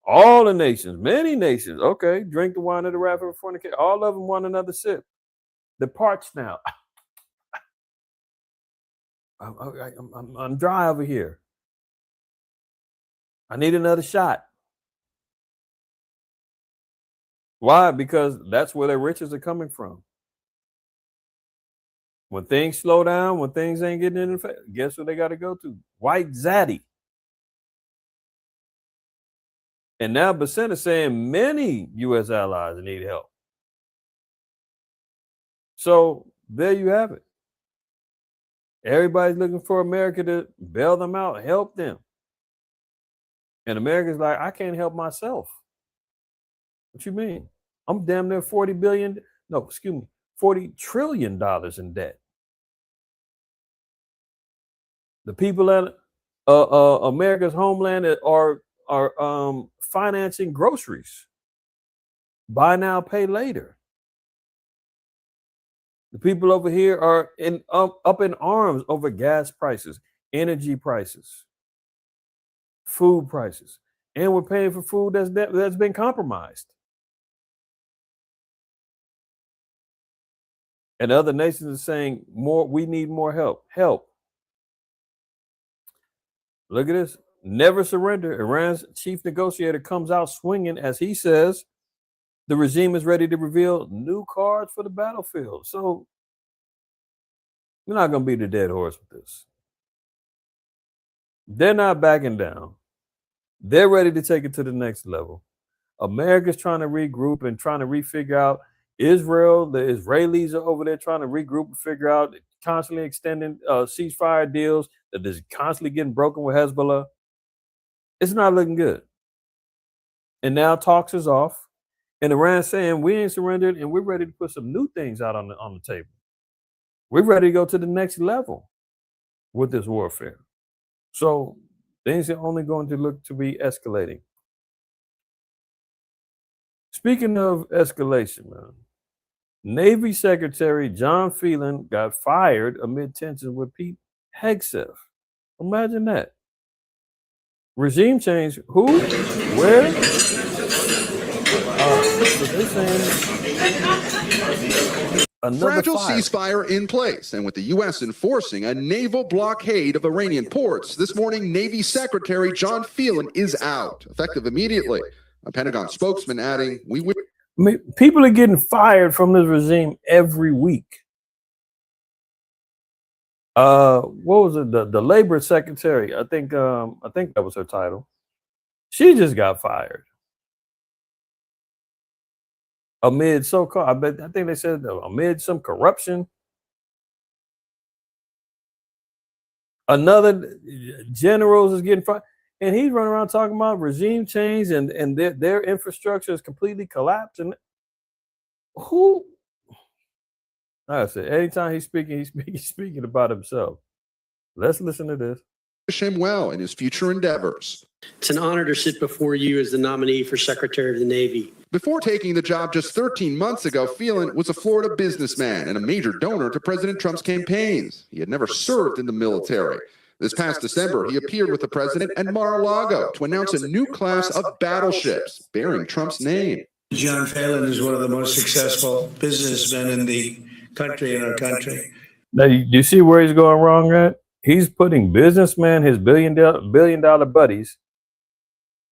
All the nations, many nations, okay, drink the wine of the wrath of fornication. All of them want another sip. The parts now. I'm dry over here. I need another shot. Why? Because that's where their riches are coming from. When things slow down, when things ain't getting in effect, guess what they got to go to? White Zaddy. And now Baaaad is saying many U.S. allies need help. So there you have it. Everybody's looking for America to bail them out, help them. And America's like, I can't help myself. What you mean? I'm damn near $40 trillion in debt. The people at America's homeland are financing groceries. Buy now, pay later. The people over here are up in arms over gas prices, energy prices, food prices, and we're paying for food that's been compromised. And other nations are saying we need more help. Look at this. Never surrender. Iran's chief negotiator comes out swinging as he says the regime is ready to reveal new cards for the battlefield. So we're not going to beat the dead horse with this. They're not backing down. They're ready to take it to the next level. America's trying to regroup and trying to refigure out Israel. The Israelis are over there trying to regroup and figure out, constantly extending ceasefire deals that is constantly getting broken with Hezbollah. It's not looking good. And now talks is off. And Iran's saying we ain't surrendered and we're ready to put some new things out on the table. We're ready to go to the next level with this warfare. So things are only going to look to be escalating. Speaking of escalation, man, Navy Secretary John Phelan got fired amid tensions with Pete Hegseth. Imagine that. Regime change. Who? Where? Fragile ceasefire in place, and with the U.S. enforcing a naval blockade of Iranian ports, this morning Navy Secretary John Phelan is out, effective immediately. A Pentagon spokesman adding, people are getting fired from this regime every week. What was it? The labor secretary, I think that was her title. She just got fired amid so-called, I think they said amid some corruption. Another generals is getting fired, and he's running around talking about regime change and their infrastructure is completely collapsed. And who? Like I said, anytime he's speaking about himself. Let's listen to this. Wish him well in his future endeavors. It's an honor to sit before you as the nominee for Secretary of the Navy. Before taking the job just 13 months ago, Phelan was a Florida businessman and a major donor to President Trump's campaigns. He had never served in the military. This past December, he appeared with the president at Mar-a-Lago to announce a new class of battleships bearing Trump's name. John Phelan is one of the most successful businessmen in the country, in our country. Now, you see where he's going wrong at? He's putting businessmen, his billion dollar buddies,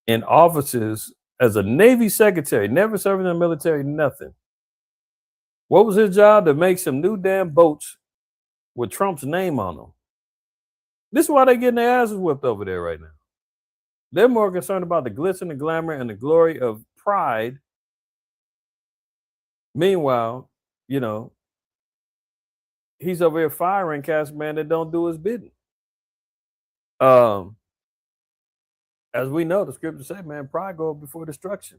in offices as a Navy secretary, never serving in the military, nothing. What was his job? To make some new damn boats with Trump's name on them. This is why they're getting their asses whipped over there right now. They're more concerned about the glitz and the glamour and the glory of pride. Meanwhile, he's over here firing cast man that don't do his bidding. As we know, the scripture say, man, pride goes before destruction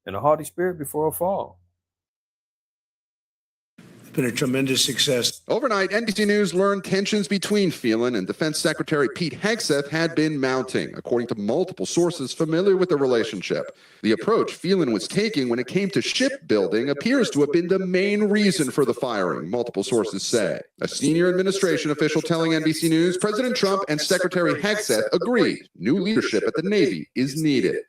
and a haughty spirit before a fall. It's been a tremendous success. Overnight, NBC News learned tensions between Phelan and Defense Secretary Pete Hegseth had been mounting, according to multiple sources familiar with the relationship. The approach Phelan was taking when it came to shipbuilding appears to have been the main reason for the firing, multiple sources say. A senior administration official telling NBC News President Trump and Secretary Hegseth agreed new leadership at the Navy is needed.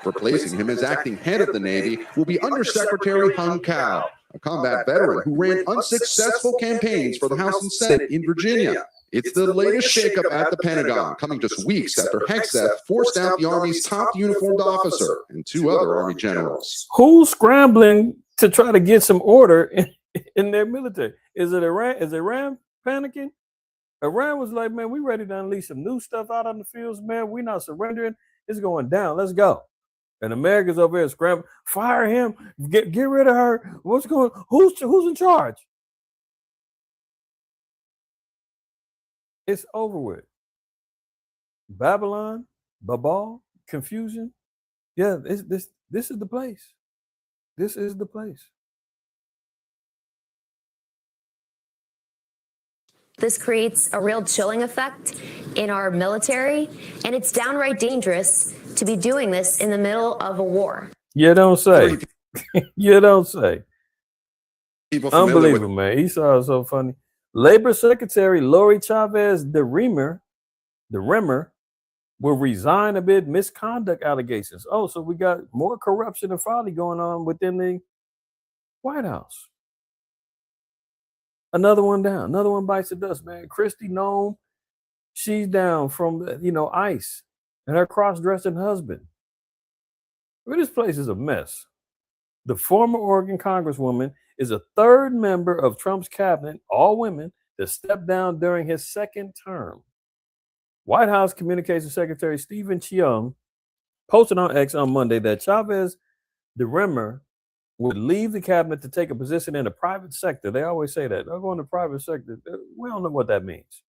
Replacing him as acting head of the Navy will be Undersecretary Hung Cao, a combat veteran who ran unsuccessful campaigns for the House and Senate in Virginia. It's the latest shakeup at the Pentagon, coming just weeks after Hegseth forced out the Army's top uniformed officer and 2 other Army generals. Who's scrambling to try to get some order in their military? Is it Iran? Is Iran panicking? Iran was like, man, we ready to unleash some new stuff out on the fields, man. We're not surrendering. It's going down. Let's go. And America's over here scrambling. Fire him. Get rid of her. What's going on? Who's in charge? It's over with. Babylon, Baaaad, confusion. Yeah, this is the place. This is the place. This creates a real chilling effect in our military, and it's downright dangerous to be doing this in the middle of a war. You don't say. You don't say. Unbelievable, man. Esau is so funny. Labor Secretary Lori Chavez de Remer will resign amid misconduct allegations. Oh, so we got more corruption and folly going on within the White House. Another one down. Another one bites the dust, man. Kristi Noem, she's down from, ICE and her cross-dressing husband. Well, this place is a mess. The former Oregon Congresswoman is a 3rd member of Trump's cabinet, all women, to step down during his 2nd term. White House Communications Secretary Stephen Cheung posted on X on Monday that Chavez de Remer would leave the cabinet to take a position in the private sector. They always say that. They'll go in the private sector. We don't know what that means.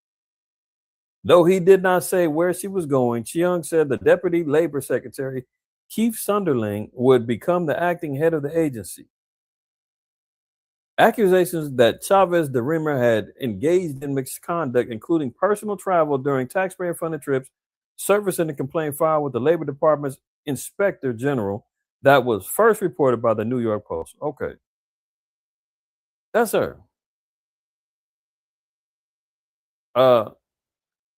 Though he did not say where she was going, Cheung said the Deputy Labor Secretary, Keith Sunderling, would become the acting head of the agency. Accusations that Chavez de Remer had engaged in misconduct, including personal travel during taxpayer-funded trips, servicing a complaint filed with the Labor Department's Inspector General that was first reported by the New York Post. Okay. That's her.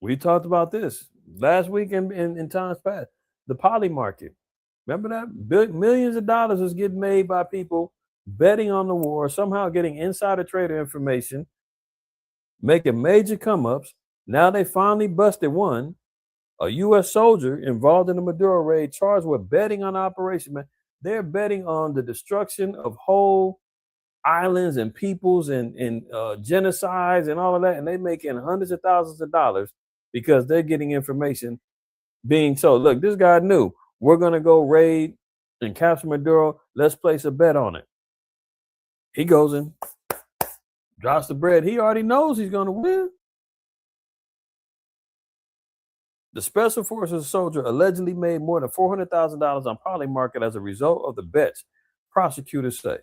We talked about this last week in times past. The poly market. Remember that? Millions of dollars is getting made by people betting on the war, somehow getting insider trader information, making major come-ups. Now they finally busted one, a U.S. soldier involved in the Maduro raid, charged with betting on the operation. Man, they're betting on the destruction of whole islands and peoples and genocides and all of that, and they're making hundreds of thousands of dollars because they're getting information being told, look, this guy knew we're going to go raid and capture Maduro. Let's place a bet on it. He goes and drops the bread. He already knows he's going to win. The Special Forces soldier allegedly made more than $400,000 on poly market as a result of the bets, prosecutors say.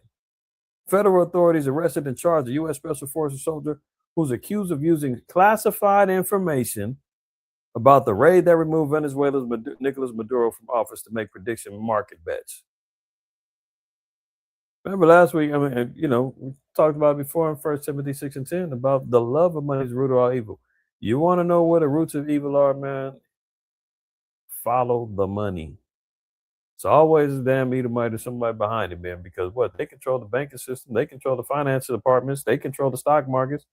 Federal authorities arrested and charged a U.S. Special Forces soldier who's accused of using classified information about the raid that removed Venezuela's Nicolas Maduro from office to make prediction market bets. Remember last week, we talked about it before in 1 Timothy 6:10 about the love of money is the root of all evil. You want to know where the roots of evil are, man? Follow the money. It's always a damn Edomite or somebody behind it, man, because what? They control the banking system, they control the finance departments, they control the stock markets.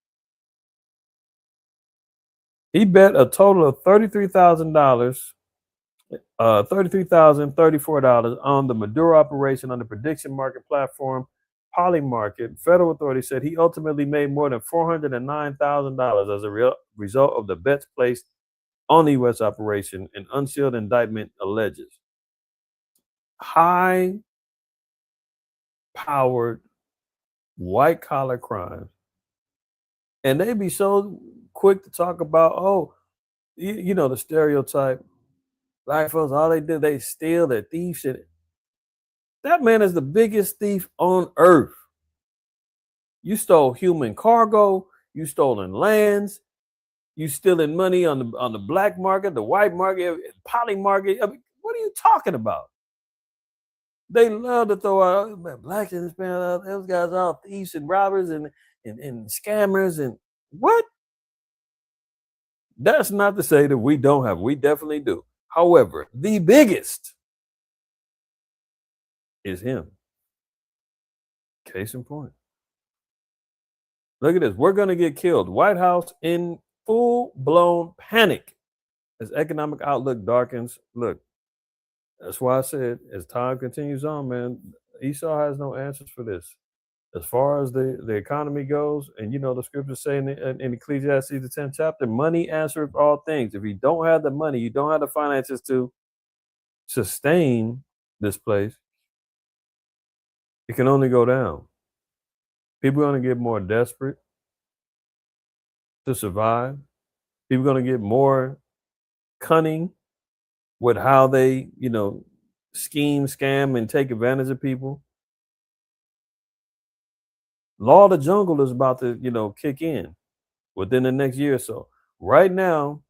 He bet a total of $33,034 on the Maduro operation on the prediction market platform Polymarket. Federal authorities said he ultimately made more than $409,000 as a result of the bets placed on the U.S. operation, an unsealed indictment alleges. High-powered, white-collar crimes. And they be so quick to talk about, the stereotype. Black folks, all they do, they steal, they're thieves. That man is the biggest thief on earth. You stole human cargo, you stolen lands, you stealing money on the black market, the white market, poly market. I mean, what are you talking about? They love to throw out, man, black and Hispanic, those guys are all thieves and robbers and scammers and what? That's not to say that we don't have, we definitely do. However, the biggest is him. Case in point. Look at this. We're going to get killed. White House in full-blown panic as economic outlook darkens. Look, that's why I said as time continues on, man, Esau has no answers for this. As far as the economy goes, and you know the scriptures say in Ecclesiastes, the 10th chapter, money answers all things. If you don't have the money, you don't have the finances to sustain this place, it can only go down. People are going to get more desperate to survive. People are going to get more cunning with how they, scheme, scam, and take advantage of people. Law of the jungle is about to, kick in within the next year or so. Right now,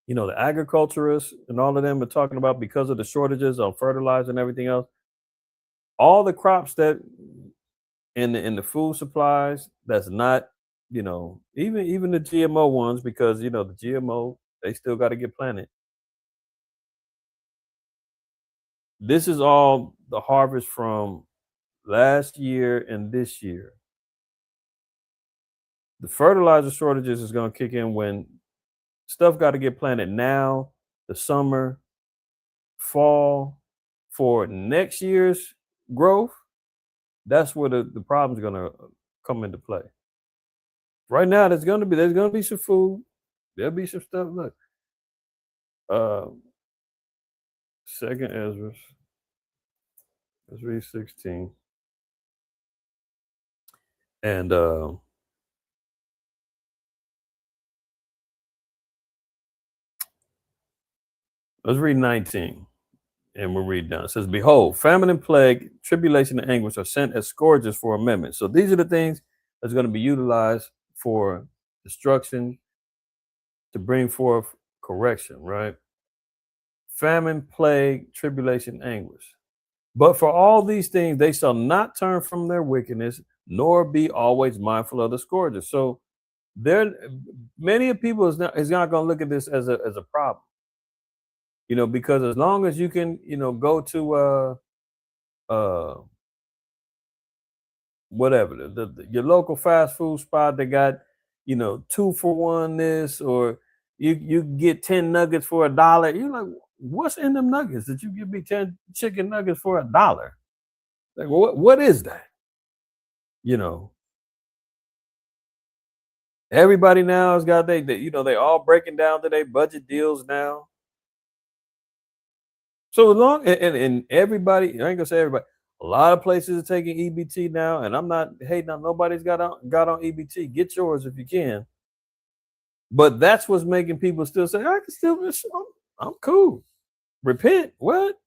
the agriculturists and all of them are talking about, because of the shortages of fertilizer and everything else, all the crops that in the food supplies that's not, even the GMO ones, because the GMO, they still got to get planted. This is all the harvest from last year and this year. The fertilizer shortages is going to kick in when stuff got to get planted now, the summer, fall, for next year's growth. That's where the problem's going to come into play. Right now, there's going to be some food. There'll be some stuff. Look, Second Ezra, let's read 16, and let's read 19, and we'll read down. It says, "Behold, famine and plague, tribulation and anguish are sent as scourges for amendment." So these are the things that's going to be utilized for destruction, to bring forth correction, right? Famine, plague, tribulation, anguish. But for all these things, they shall not turn from their wickedness, nor be always mindful of the scourges. So many of people is not going to look at this as a problem, because as long as you can, go to whatever your local fast food spot that got 2-for-1 this, or you get 10 nuggets for $1. You're like, what's in them nuggets that you give me 10 chicken nuggets for $1? Like, what is that? Everybody now has got they all breaking down to their budget deals now. So as long and everybody, I ain't gonna say everybody, a lot of places are taking EBT now, and I'm not hating on nobody's got on EBT. Get yours if you can. But that's what's making people still say, I can still, I'm cool. Repent, what?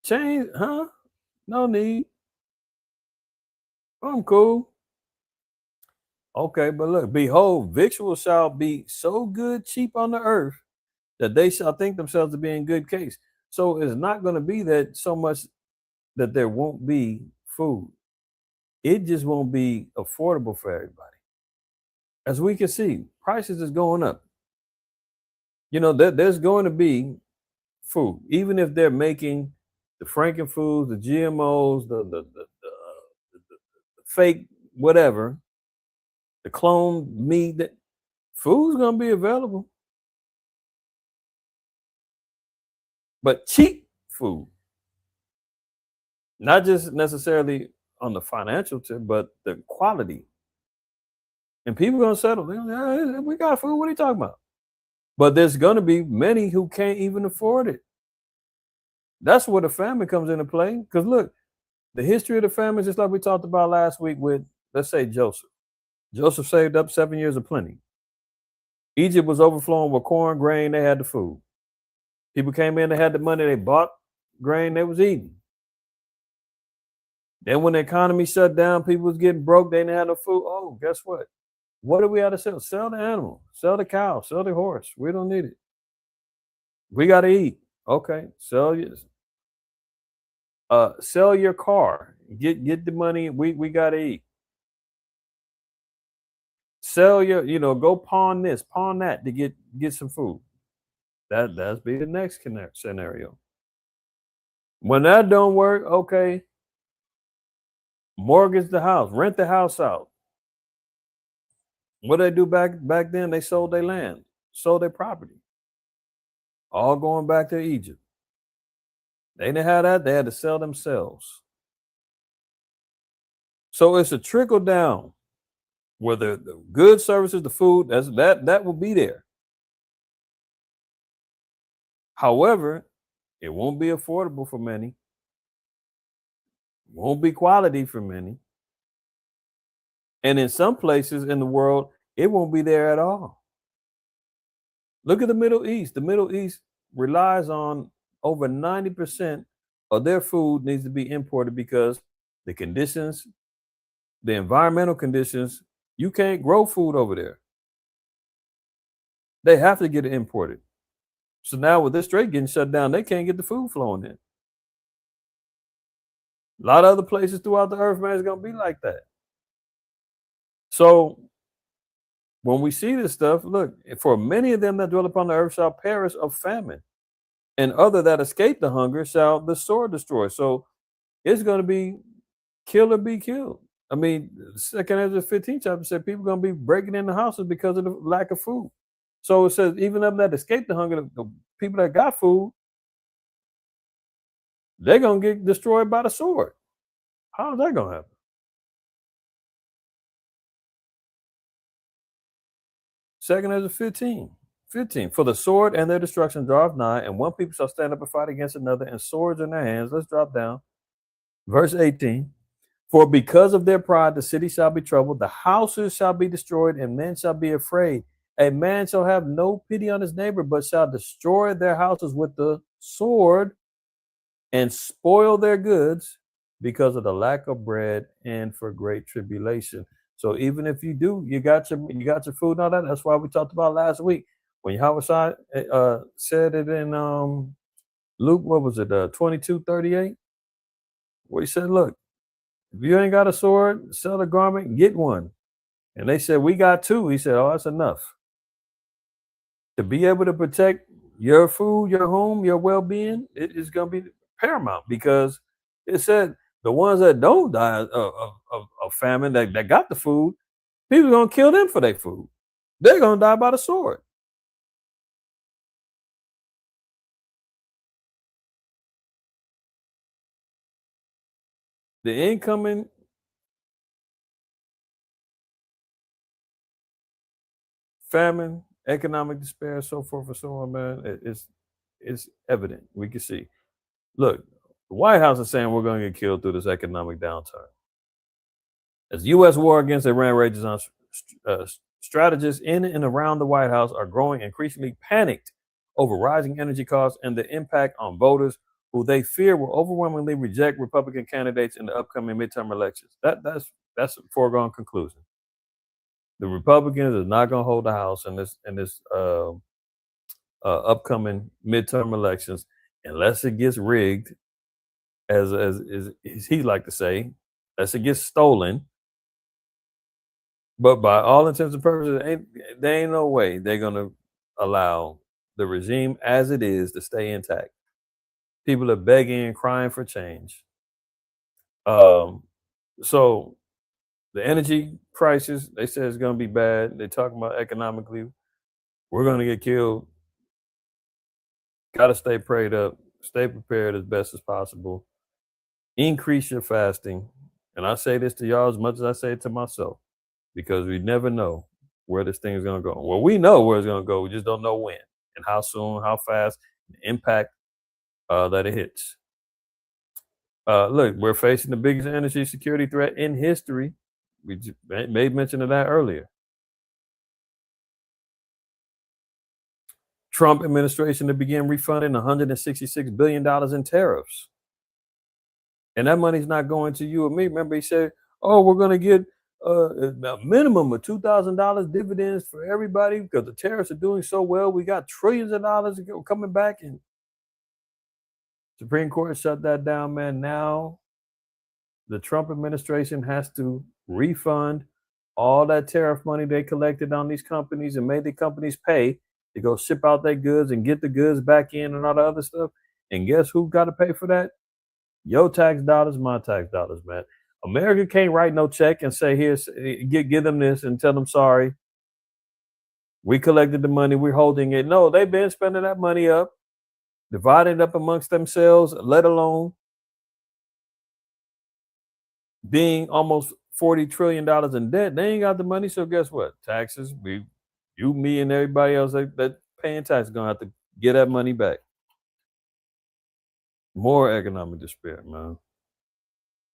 Change, huh? No need. I'm cool. Okay, but look, behold, victuals shall be so good, cheap on the earth, that they shall think themselves to be in good case. So it's not going to be that so much that there won't be food. It just won't be affordable for everybody. As we can see, prices is going up. There's going to be food, even if they're making the Frankenfoods, the GMOs, the fake whatever, the clone meat. That food's going to be available, but cheap food, not just necessarily on the financial tip, but the quality. And people are going to settle. We got food. What are you talking about? But there's going to be many who can't even afford it. That's where the famine comes into play. Because look, the history of the famine, just like we talked about last week with, let's say, Joseph. Joseph saved up 7 years of plenty. Egypt was overflowing with corn, grain. They had the food. People came in, they had the money, they bought grain, they was eating. Then when the economy shut down, people was getting broke, they didn't have no food. Oh, guess what? What do we have to sell? Sell the animal, sell the cow, sell the horse. We don't need it. We got to eat. Okay, sell your car. Get the money. We got to eat. Sell your, go pawn this, pawn that to get some food. That's be the next scenario. When that don't work, okay, mortgage the house, rent the house out. What they do back then? They sold their land, sold their property, all going back to Egypt. They didn't have that; they had to sell themselves. So it's a trickle down. Whether the goods, services, the food, that will be there. However, it won't be affordable for many. Won't be quality for many. And in some places in the world, it won't be there at all. Look at the Middle East. The Middle East relies on over 90% of their food needs to be imported because the conditions, the environmental conditions, you can't grow food over there. They have to get it imported. So now with this strait getting shut down, they can't get the food flowing in. A lot of other places throughout the earth, man, is going to be like that. So when we see this stuff, look, for many of them that dwell upon the earth shall perish of famine, and other that escape the hunger shall the sword destroy. So it's going to be kill or be killed. I mean, Second Ezra 15 chapter said people are going to be breaking into houses because of the lack of food. So it says even them that escape the hunger, the people that got food, they're going to get destroyed by the sword. How is that going to happen? Second Ezra 15. For the sword and their destruction draweth nigh, and one people shall stand up and fight against another, and swords in their hands. Let's drop down. Verse 18. For because of their pride, the city shall be troubled, the houses shall be destroyed, and men shall be afraid. A man shall have no pity on his neighbor, but shall destroy their houses with the sword and spoil their goods because of the lack of bread and for great tribulation. So even if you do, you got your food and all that. That's why we talked about last week when Yahweh said it in Luke, what was it, 22:38, where he said, look, if you ain't got a sword, sell a garment, get one. And they said, we got two. He said, oh, that's enough. To be able to protect your food, your home, your well-being, it is going to be paramount, because it said the ones that don't die of famine, that got the food, people are going to kill them for their food. They're going to die by the sword. The incoming famine, economic despair, so forth and so on, man, it's evident. We can see. Look, the White House is saying we're going to get killed through this economic downturn. As the U.S. war against Iran rages on, strategists in and around the White House are growing increasingly panicked over rising energy costs and the impact on voters who they fear will overwhelmingly reject Republican candidates in the upcoming midterm elections. That's a foregone conclusion. The Republicans are not going to hold the House in this upcoming midterm elections unless it gets rigged, as he like to say, unless it gets stolen. But by all intents and purposes, there ain't no way they're going to allow the regime as it is to stay intact. People are begging and crying for change. So the energy crisis, they say it's going to be bad. They're talking about economically, we're going to get killed. Got to stay prayed up, stay prepared as best as possible. Increase your fasting. And I say this to y'all as much as I say it to myself, because we never know where this thing is going to go. Well, we know where it's going to go. We just don't know when and how soon, how fast, the impact that it hits. Look, we're facing the biggest energy security threat in history. We just made mention of that earlier. Trump administration to begin refunding $166 billion in tariffs. And that money's not going to you or me. Remember, he said, oh, we're going to get a minimum of $2,000 dividends for everybody because the tariffs are doing so well. We got trillions of dollars coming back, and Supreme Court shut that down, man. Now the Trump administration has to refund all that tariff money they collected on these companies and made the companies pay to go ship out their goods and get the goods back in and all the other stuff. And guess who got to pay for that? Your tax dollars, my tax dollars, man. America can't write no check and say, here's, give them this and tell them sorry. We collected the money, we're holding it. No, they've been spending that money up, dividing it up amongst themselves, let alone being almost $40 trillion in debt. They ain't got the money, so guess what? Taxes, you, me, and everybody else that paying taxes gonna have to get that money back. More economic despair, man.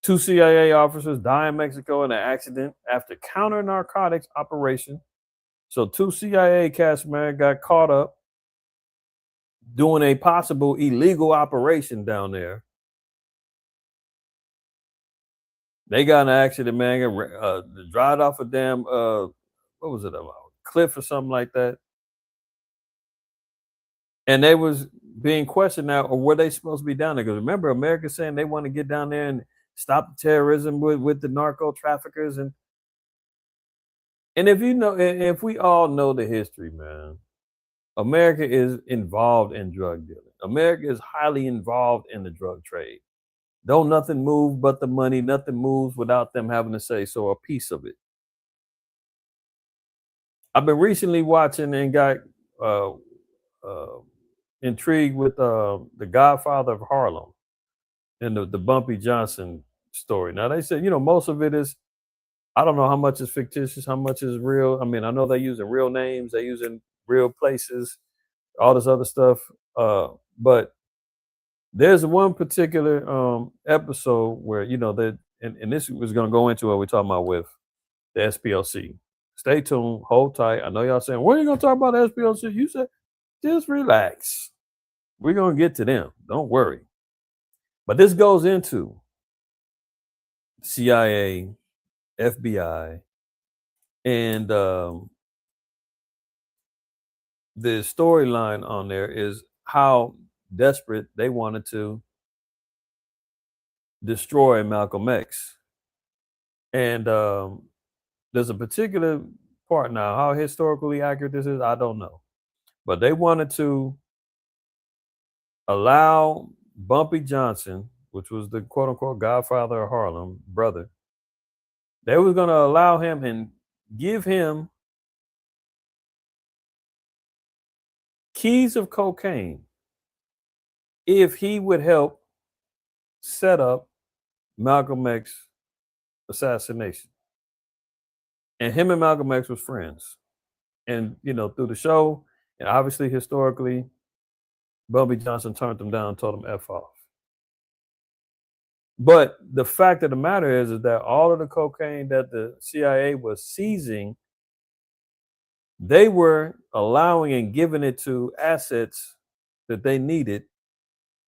2 CIA officers die in Mexico in an accident after counter-narcotics operation. So 2 CIA cast members got caught up doing a possible illegal operation down there. They got in an accident, man. Dried off a damn, what was it, a cliff or something like that. And they was being questioned now, or were they supposed to be down there? Because remember, America's saying they want to get down there and stop the terrorism with the narco traffickers. And if we all know the history, man, America is involved in drug dealing. America is highly involved in the drug trade. Don't nothing move but the money. Nothing moves without them having to say so, a piece of it. I've been recently watching and got intrigued with the Godfather of Harlem and the Bumpy Johnson story. Now they said, most of it is, I don't know how much is fictitious, how much is real. I mean, I know they're using real names, they're using real places, all this other stuff. But there's one particular episode where, that, and this was going to go into what we're talking about with the SPLC. Stay tuned, hold tight. I know y'all saying, when are you going to talk about the SPLC? You said, just relax. We're going to get to them. Don't worry. But this goes into CIA, FBI, and the storyline on there is how desperate they wanted to destroy Malcolm X. And there's a particular part now, how historically accurate this is, I don't know. But they wanted to allow Bumpy Johnson, which was the quote unquote Godfather of Harlem, brother, they was going to allow him and give him keys of cocaine if he would help set up Malcolm X assassination. And him and Malcolm X was friends. And, through the show, and obviously historically, Bumpy Johnson turned him down and told him F off. But the fact of the matter is that all of the cocaine that the CIA was seizing, they were allowing and giving it to assets that they needed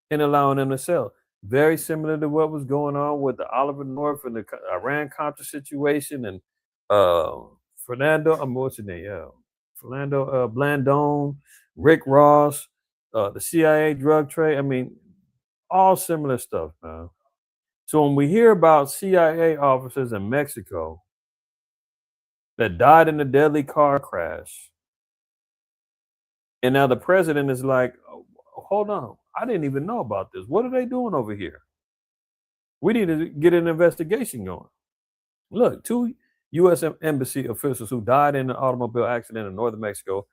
and allowing them to sell. Very similar to what was going on with the Oliver North and the Iran-Contra situation and Fernando, what's his name? Yeah, Fernando Blandone, Rick Ross, the CIA drug trade. I mean, all similar stuff, man. So when we hear about CIA officers in Mexico that died in a deadly car crash, and now the president is like, oh, hold on, I didn't even know about this. What are they doing over here? We need to get an investigation going. Look, 2 U.S. embassy officials who died in an automobile accident in northern Mexico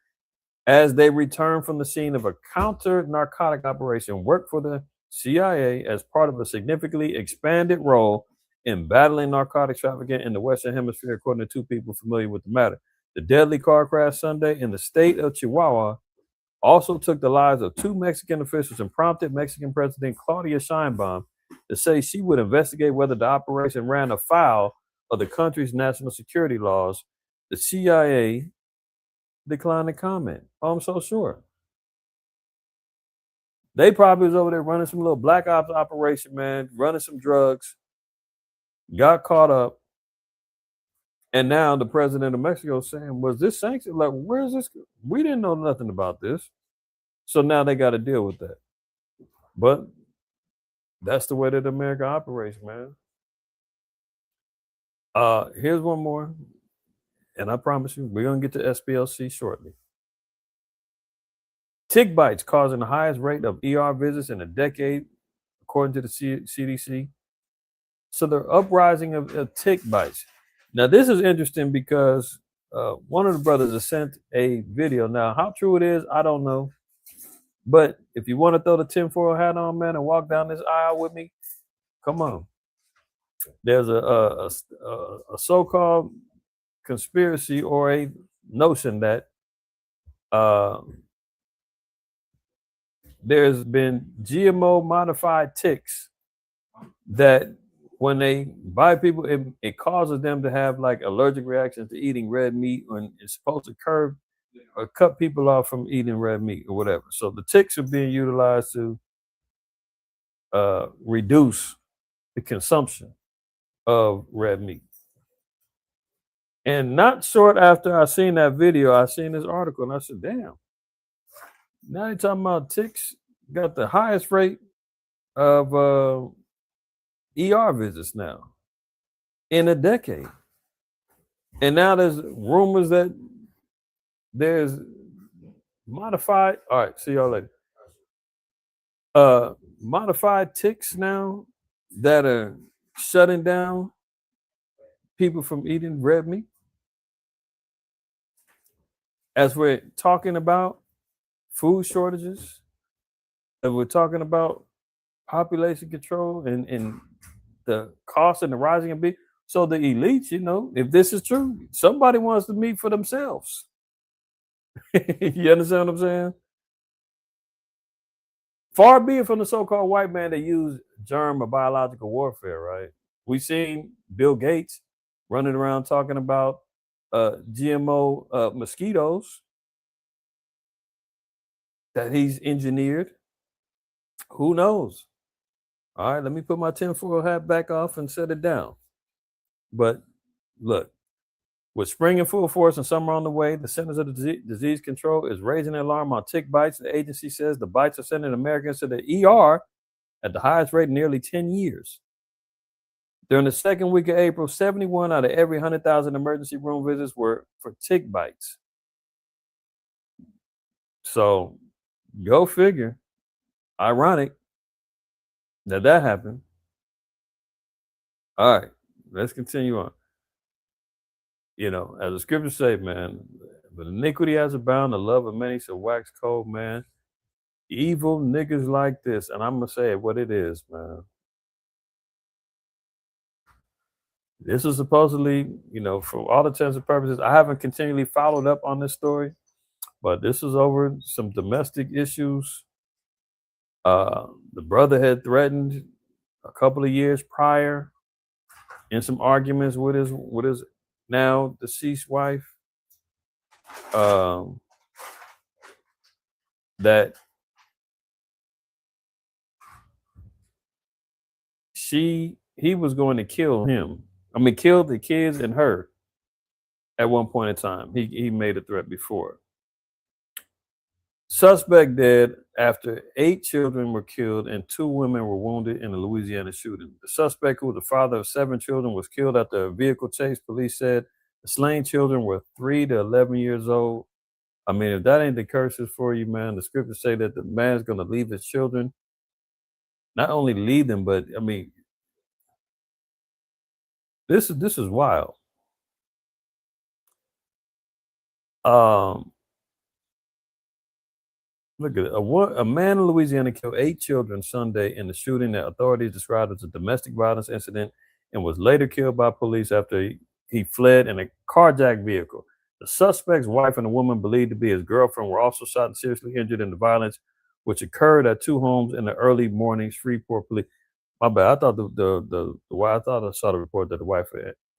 as they returned from the scene of a counter-narcotic operation worked for the CIA as part of a significantly expanded role in battling narcotics trafficking in the Western Hemisphere, according to 2 people familiar with the matter. The deadly car crash Sunday in the state of Chihuahua also took the lives of 2 Mexican officials and prompted Mexican President Claudia Sheinbaum to say she would investigate whether the operation ran afoul of the country's national security laws. The CIA declined to comment. Oh, I'm so sure. They probably was over there running some little black ops operation, man, running some drugs, got caught up. And now the president of Mexico is saying, was this sanctioned? Like, where's this? We didn't know nothing about this. So now they got to deal with that. But that's the way that America operates, man. Here's one more. And I promise you, we're going to get to SPLC shortly. Tick bites causing the highest rate of ER visits in a decade, according to the CDC. So the uprising of tick bites. Now, this is interesting because one of the brothers has sent a video. Now, how true it is, I don't know. But if you want to throw the tinfoil hat on, man, and walk down this aisle with me, come on. There's a so-called conspiracy or a notion that there's been GMO modified ticks that when they bite people, it causes them to have like allergic reactions to eating red meat, and it's supposed to curb or cut people off from eating red meat or whatever. So the ticks are being utilized to reduce the consumption of red meat. And not short after I seen that video, I seen this article and I said, damn, now you're talking about ticks got the highest rate of ER visits now in a decade. And now there's rumors that there's modified, all right, see y'all later. Modified ticks now that are shutting down people from eating red meat. As we're talking about food shortages, as we're talking about population control and the cost and the rising of beef. So the elites, you know, if this is true, somebody wants the meat for themselves. You understand what I'm saying? Far be it from the so-called white man that use germ or biological warfare, right? We've seen Bill Gates running around talking about GMO mosquitoes that he's engineered. Who knows? All right, let me put my tinfoil hat back off and set it down. But look, with spring in full force and summer on the way, the Centers of Disease Control is raising the alarm on tick bites. The agency says the bites are sending Americans to the ER at the highest rate in nearly 10 years. During the second week of April, 71 out of every 100,000 emergency room visits were for tick bites. So go figure. Ironic that happened. All right, let's continue on. You know, as the scriptures say, man, but iniquity has abound, the love of many shall wax cold, man. Evil niggas like this, and I'm gonna say it what it is, man. This is supposedly, you know, for all intents and purposes, I haven't continually followed up on this story, but this is over some domestic issues. The brother had threatened a couple of years prior in some arguments with his now deceased wife, that he was going to kill him. I mean, kill the kids and her at one point in time. He made a threat before. Suspect dead after 8 children were killed and 2 women were wounded in a Louisiana shooting. The suspect, who was the father of 7 children, was killed after a vehicle chase. Police said the slain children were 3 to 11 years old. I mean, if that ain't the curses for you, man, the scriptures say that the man's going to leave his children. Not only leave them, but I mean, this is wild. Look at it. A man in Louisiana killed 8 children Sunday in the shooting that authorities described as a domestic violence incident and was later killed by police after he fled in a carjacked vehicle. The suspect's wife and a woman believed to be his girlfriend were also shot and seriously injured in the violence, which occurred at 2 homes in the early morning. Shreveport police. My bad. I thought the wife. I thought I saw the report that the wife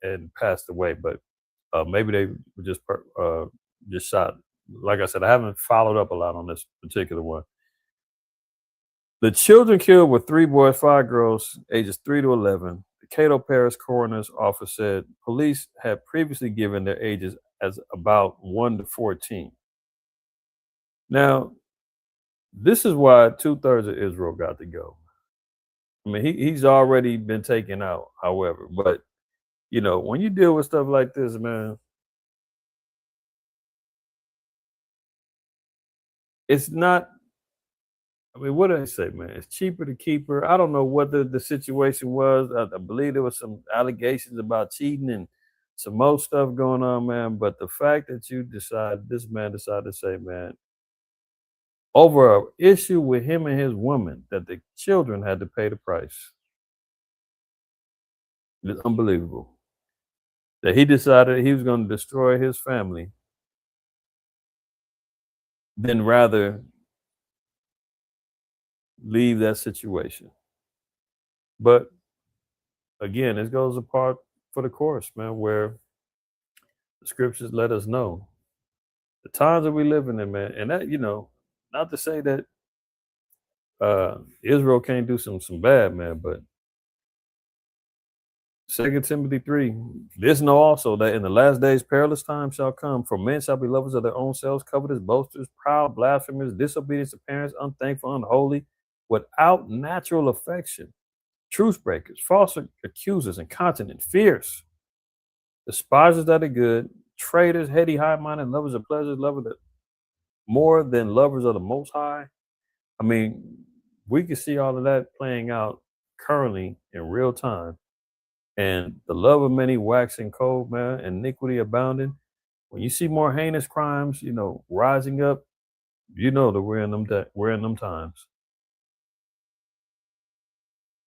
had passed away, but maybe they were just shot. Like I said, I haven't followed up a lot on this particular one. The children killed were 3 boys, 5 girls, ages 3 to 11. The Cato Parish Coroner's Office said police had previously given their ages as about 1 to 14. Now, this is why 2/3 of Israel got to go. I mean, he's already been taken out, however. But, you know, when you deal with stuff like this, man, it's not I mean, what did I say, man? It's cheaper to keep her. I don't know what the situation was. I believe there was some allegations about cheating and some more stuff going on, man. But the fact that this man decided to say, man, over an issue with him and his woman, that the children had to pay the price. It's unbelievable. That he decided he was going to destroy his family, than rather leave that situation. But again, this goes apart for the course, man, where the scriptures let us know the times that we live in, man. And that, not to say that Israel can't do some bad, man, but 2 Timothy 3, this know also that in the last days perilous times shall come, for men shall be lovers of their own selves, covetous, boasters, proud, blasphemers, disobedient to parents, unthankful, unholy, without natural affection, truce breakers, false accusers, incontinent, fierce, despisers that are good, traitors, heady, high-minded, lovers of pleasures, lovers of more than lovers of the Most High. I mean, we can see all of that playing out currently in real time. And the love of many waxing cold, man, iniquity abounding. When you see more heinous crimes, rising up, that we're in them times.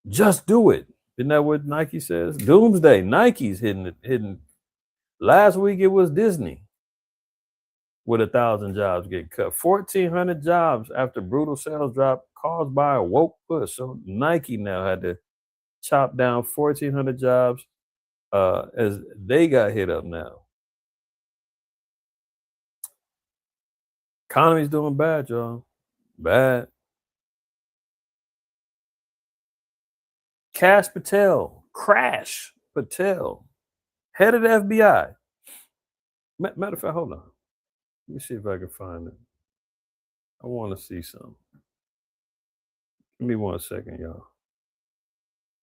Just do it. Isn't that what Nike says? Doomsday. Nike's hitting. Last week it was Disney with 1,000 jobs getting cut. 1,400 jobs after brutal sales drop caused by a woke push. So Nike now had to chop down 1,400 jobs as they got hit up now. Economy's doing bad, y'all. Bad. Crash Patel, head of the FBI. Matter of fact, hold on. Let me see if I can find it. I want to see something. Give me 1 second, y'all.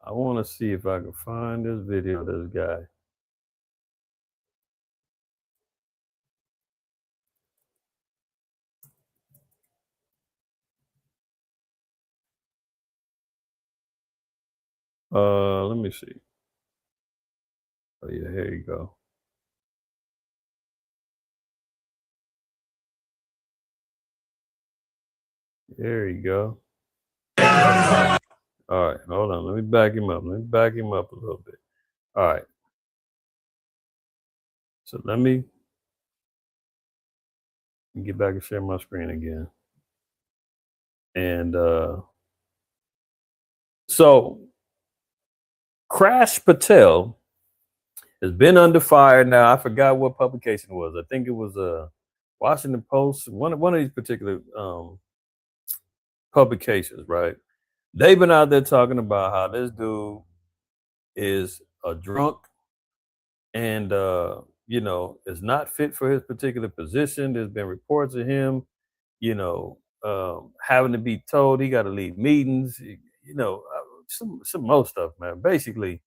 I want to see if I can find this video of this guy. Let me see. Oh yeah, here you go. There you go. All right, hold on. Let me back him up. Let me back him up a little bit. All right. So let me get back and share my screen again. And so Crash Patel has been under fire now. I forgot what publication it was. I think it was Washington Post, one of these particular publications, right? They've been out there talking about how this dude is a drunk and is not fit for his particular position. There's been reports of him, having to be told he got to leave meetings, some more stuff, man. Basically,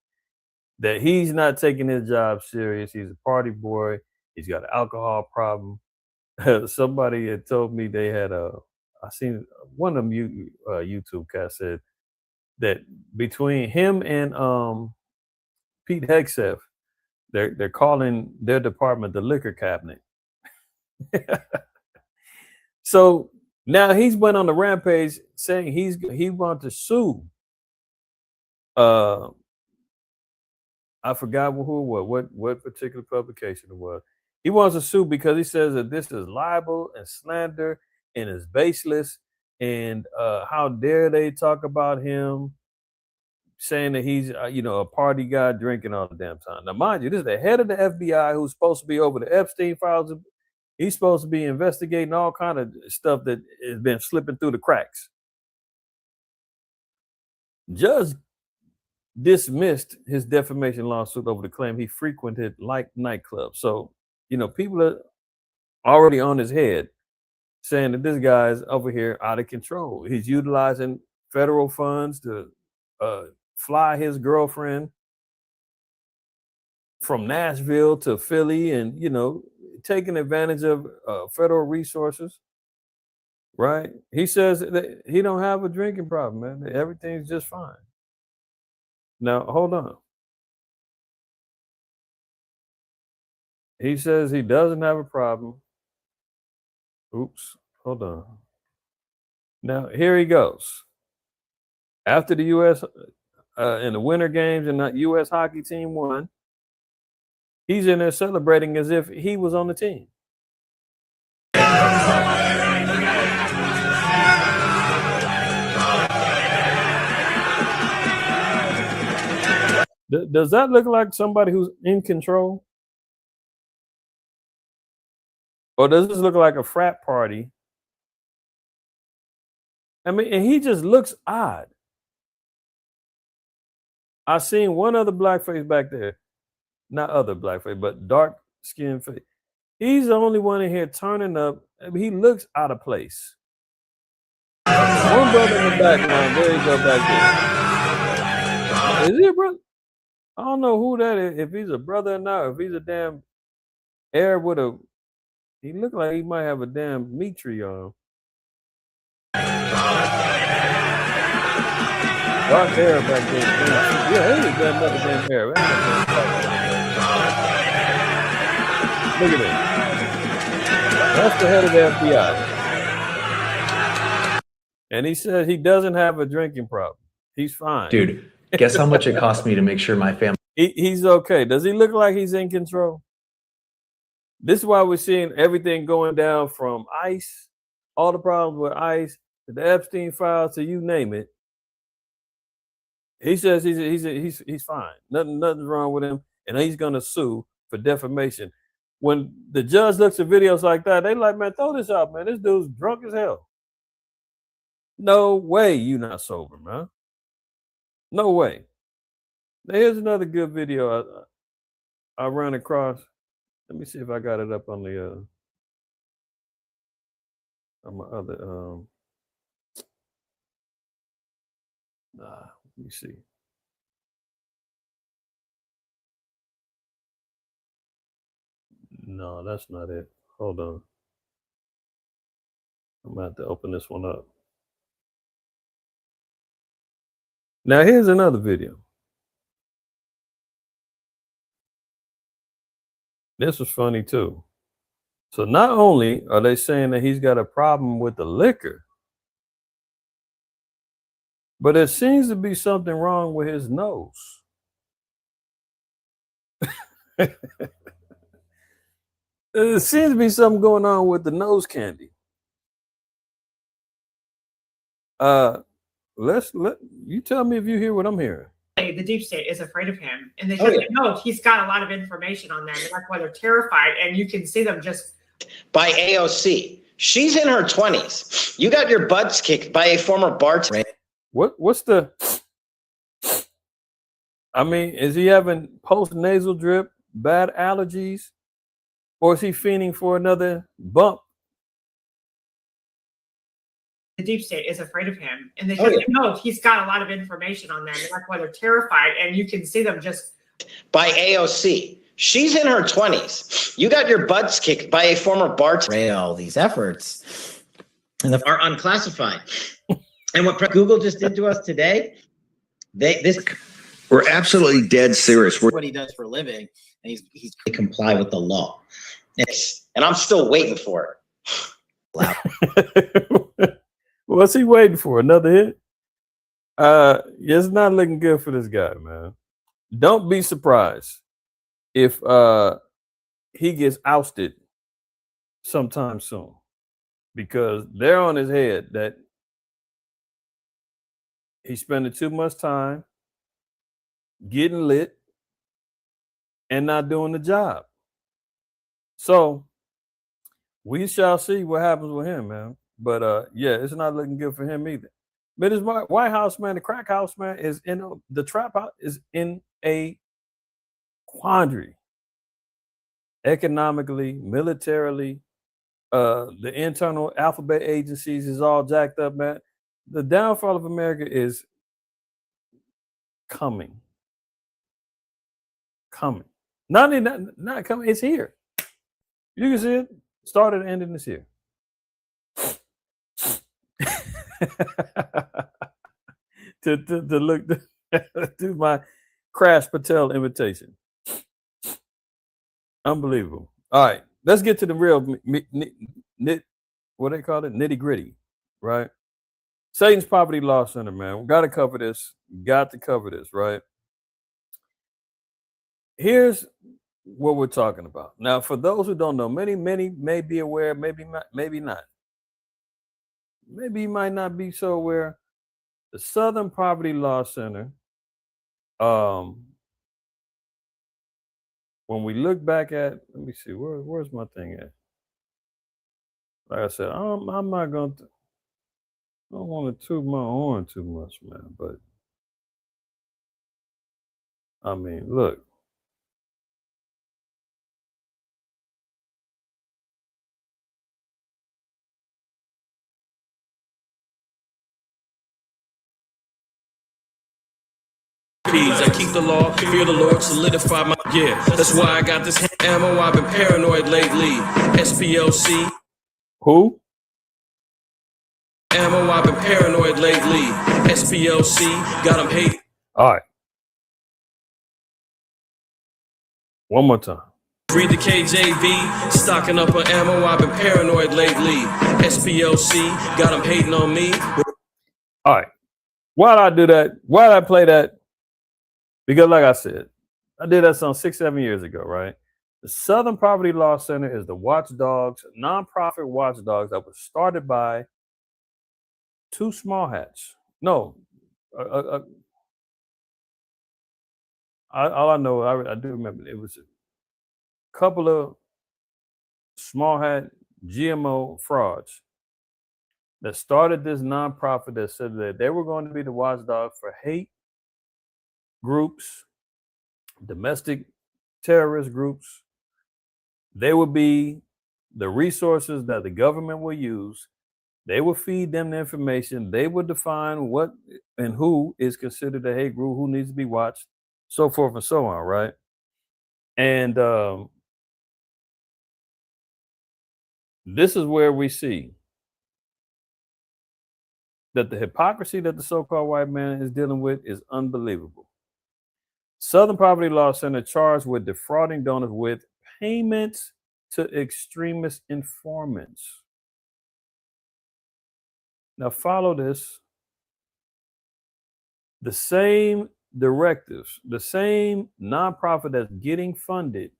that he's not taking his job serious. He's a party boy. He's got an alcohol problem. Somebody had told me they had I seen one of them YouTube cats said that between him and Pete Hegseth, they're calling their department the liquor cabinet. So now he's went on the rampage saying he wants to sue. I forgot who it was, what particular publication it was. He wants to sue because he says that this is libel and slander and is baseless. And how dare they talk about him, saying that he's a party guy drinking all the damn time. Now, mind you, this is the head of the FBI who's supposed to be over the Epstein files. He's supposed to be investigating all kind of stuff that has been slipping through the cracks. Judge dismissed his defamation lawsuit over the claim he frequented like nightclubs. So, people are already on his head saying that this guy's over here out of control. He's utilizing federal funds to fly his girlfriend from Nashville to Philly and, taking advantage of federal resources. right? He says that he don't have a drinking problem, man. Everything's just fine. Now, hold on. He says he doesn't have a problem. Oops, hold on. Now, here he goes. After the U.S. In the Winter Games and the U.S. hockey team won, he's in there celebrating as if he was on the team. Does that look like somebody who's in control? Or does this look like a frat party? I mean, and he just looks odd. I seen one other blackface back there. Not other blackface, but dark skinned face. He's the only one in here turning up. I mean, he looks out of place. One brother in the background. There you go back there. Is he a brother? I don't know who that is. If he's a brother or not. If he's a damn Arab with a, he look like he might have a damn meat tree on. Dark hair back there. Yeah, he is that another damn hair. Look at that. That's the head of the FBI. And he says he doesn't have a drinking problem. He's fine. Dude, guess how much it cost me to make sure my family... He's okay. Does he look like he's in control? This is why we're seeing everything going down from ICE, all the problems with ICE, to the Epstein files, to you name it. He says he's fine. Nothing's wrong with him, and he's gonna sue for defamation. When the judge looks at videos like that, they like, man, throw this out, man. This dude's drunk as hell. No way you not sober, man. No way. Now, here's another good video I ran across. Let me see if I got it up on the on my other let me see. No, that's not it. Hold on. I'm gonna have to open this one up. Now here's another video. This was funny too. So not only are they saying that he's got a problem with the liquor, but there seems to be something wrong with his nose. There seems to be something going on with the nose candy. Let you tell me if you hear what I'm hearing. The deep state is afraid of him, and they just know he's got a lot of information on them, and that's why they're terrified. And you can see them just by AOC. She's in her 20s. You got your butts kicked by a former bartender. What's the? I mean, is he having post-nasal drip, bad allergies, or is he fiending for another bump? the deep state is afraid of him, and they just know he's got a lot of information on them, and that's why they're terrified. And you can see them just by AOC. She's in her 20s. You got your butts kicked by a former bartender. All these efforts and are unclassified. And what Google just did to us today, we're absolutely dead serious. What he does for a living, and he's they comply with the law. And I'm still waiting for it. What's he waiting for? Another hit? It's not looking good for this guy, man. Don't be surprised if he gets ousted sometime soon, because they're on his head that he's spending too much time getting lit and not doing the job. So we shall see what happens with him, man. But yeah, it's not looking good for him either. But his White House, man, the crack house, man, is in the trap house is in a quandary. Economically, militarily, the internal alphabet agencies is all jacked up, man. The downfall of America is coming. Not coming, it's here. You can see it. Started and ending this year. to look to my Crash Patel invitation. Unbelievable. All right, let's get to the real what they call it, nitty gritty, right? Satan's Poverty Law Center, man. We got to cover this. Got to cover this, right? Here's what we're talking about. Now, for those who don't know, many may be aware, maybe not. Maybe you might not be so aware. The Southern Poverty Law Center, when we look back at, let me see, where's my thing at? Like I said, I'm not going to, I don't want to toot my horn too much, man, but I mean, look. I keep the law, fear the Lord, solidify my, yeah. That's why I got this ammo, I've been paranoid lately. Splc. Who? Ammo, I've been paranoid lately. Splc, got them hate. All right. One more time. Read the KJV, stocking up on ammo, I've been paranoid lately. Splc, got them hating on me. All right. Why'd I do that? Why'd I play that? Because like I said, I did that some 6-7 years ago, right? The Southern Poverty Law Center is the watchdogs, nonprofit watchdogs that was started by two small hats. No, all I know, I do remember it was a couple of small hat GMO frauds that started this nonprofit that said that they were going to be the watchdog for hate groups, domestic terrorist groups. They would be the resources that the government will use. They will feed them the information. They would define what and who is considered a hate group, who needs to be watched, so forth and so on, right? And this is where we see that the hypocrisy that the so-called white man is dealing with is unbelievable. Southern Poverty Law Center charged with defrauding donors with payments to extremist informants. Now follow this. The same directives, the same nonprofit that's getting funded,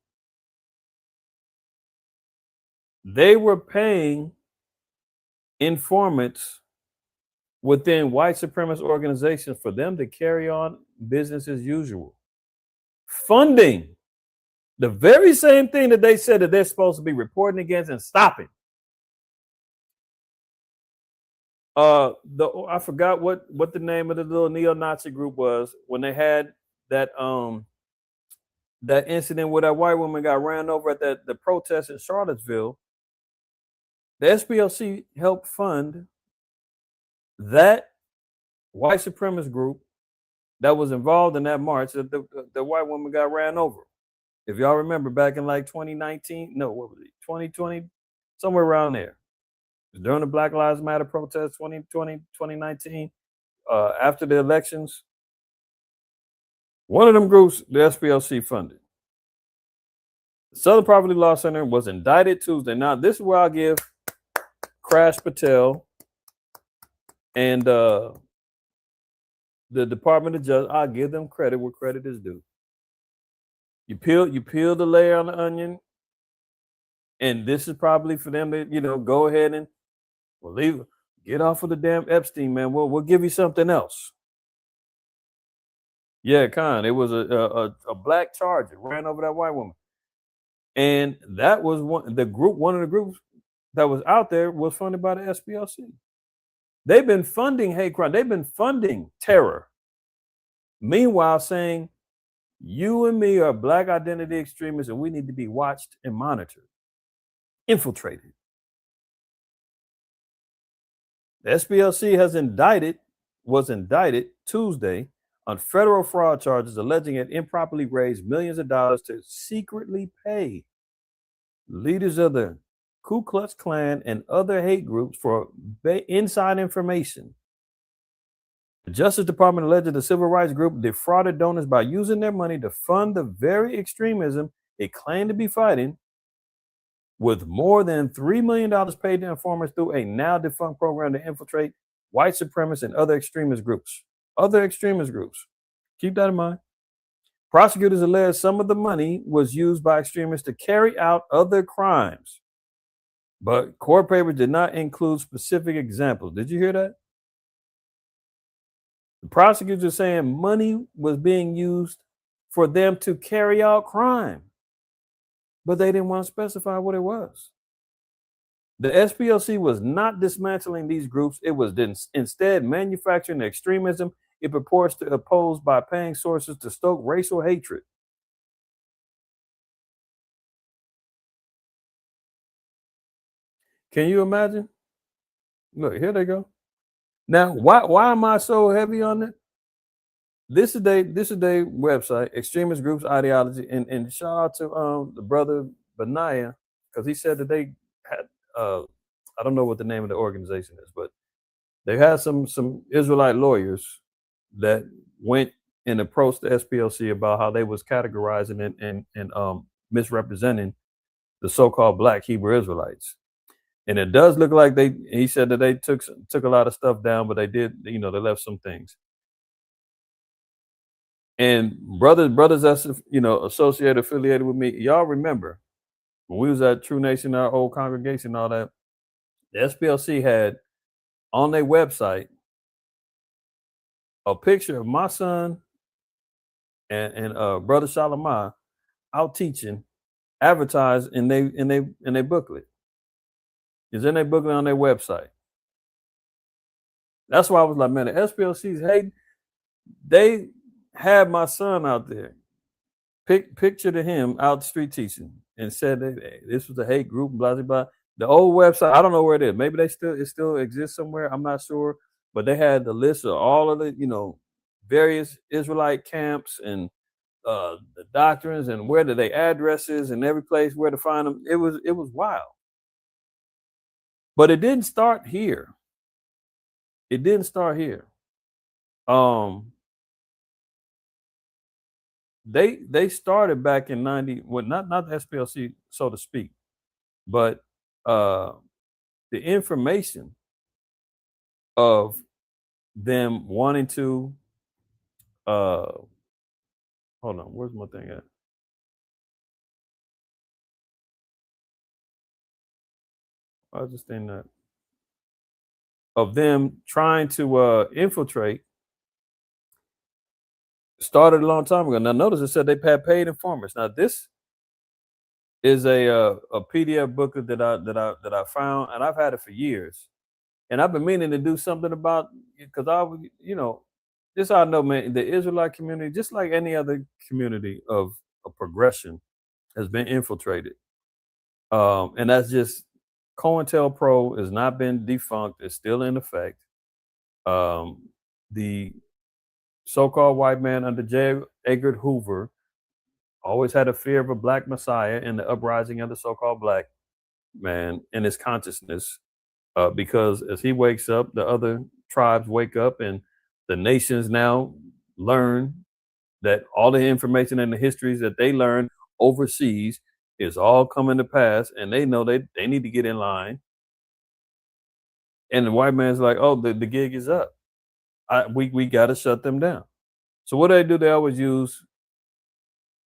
they were paying informants within white supremacist organizations for them to carry on business as usual. Funding the very same thing that they said that they're supposed to be reporting against and stopping. I forgot what the name of the little neo-Nazi group was when they had that that incident where that white woman got ran over at the protest in Charlottesville. The SPLC helped fund that white supremacist group that was involved in that march that the white woman got ran over. If y'all remember back in like 2019, no, what was it, 2020, somewhere around there. During the Black Lives Matter protest 2019, after the elections, one of them groups, the SPLC funded. The Southern Poverty Law Center was indicted Tuesday. Now, this is where I'll give Crash Patel and the Department of Justice, I'll give them credit where credit is due. You peel the layer on the onion, and this is probably for them to, go ahead and get off of the damn Epstein, man. We'll give you something else. Yeah, Con. It was a black Charger ran over that white woman, and that was one of the groups that was out there was funded by the SPLC. They've been funding hate crime. They've been funding terror. Meanwhile, saying you and me are black identity extremists, and we need to be watched and monitored, infiltrated. The SPLC was indicted Tuesday on federal fraud charges alleging it improperly raised millions of dollars to secretly pay leaders of the Ku Klux Klan and other hate groups for inside information. The Justice Department alleged the civil rights group defrauded donors by using their money to fund the very extremism it claimed to be fighting, with more than $3 million paid to informers through a now defunct program to infiltrate white supremacists and other extremist groups. Keep that in mind. Prosecutors allege some of the money was used by extremists to carry out other crimes, but court papers did not include specific examples. Did you hear that? The prosecutors are saying money was being used for them to carry out crime, but they didn't want to specify what it was. The SPLC was not dismantling these groups. It was instead manufacturing the extremism it purports to oppose by paying sources to stoke racial hatred. Can you imagine? Look, here they go. Now, why am I so heavy on it? This is their website, extremist groups ideology, and shout out to the brother Benaiah, because he said that they had I don't know what the name of the organization is, but they had some Israelite lawyers that went and approached the SPLC about how they was categorizing and misrepresenting the so-called Black Hebrew Israelites. And it does look like he said that they took a lot of stuff down, but they did, they left some things. And brothers that's associated, affiliated with me, y'all remember when we was at True Nation, our old congregation, all that, the SPLC had on their website a picture of my son and brother Shalimah out teaching, advertised in their booklet. It's in their booklet on their website. That's why I was like, man, the SPLC's hate. They had my son out there, picture to him out the street teaching, and said that this was a hate group, blah blah blah. The old website, I don't know where it is. Maybe it still exists somewhere. I'm not sure. But they had the list of all of the, various Israelite camps and the doctrines and where did they addresses and every place where to find them. It was wild. But it didn't start here. They started back in 90, well, not the SPLC, so to speak, but the information of them wanting to hold on, where's my thing at? I was just saying that of them trying to infiltrate started a long time ago. Now notice it said they had paid informers. Now this is a PDF booklet that I found, and I've had it for years, and I've been meaning to do something about it because just how I know, man, the Israelite community, just like any other community of progression, has been infiltrated, and that's just COINTELPRO has not been defunct; it's still in effect. The so-called white man under J. Edgar Hoover always had a fear of a black messiah in the uprising of the so-called black man in his consciousness, because as he wakes up, the other tribes wake up, and the nations now learn that all the information and the histories that they learned overseas is all coming to pass, and they know they need to get in line. And the white man's like, oh, the gig is up. We got to shut them down. So what do? They always use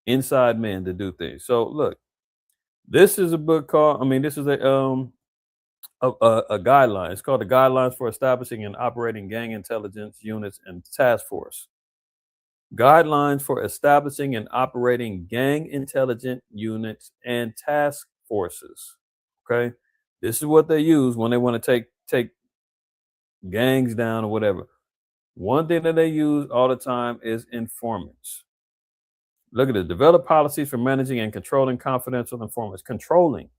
inside men to do things. So look, this is a book called, this is a guideline. It's called the Guidelines for Establishing and Operating Gang Intelligence Units and Task Force. Guidelines for Establishing and Operating Gang Intelligence Units and Task Forces. Okay, this is what they use when they want to take gangs down or whatever. One thing that they use all the time is informants. Look at it. Develop policies for managing and controlling confidential informants. Controlling.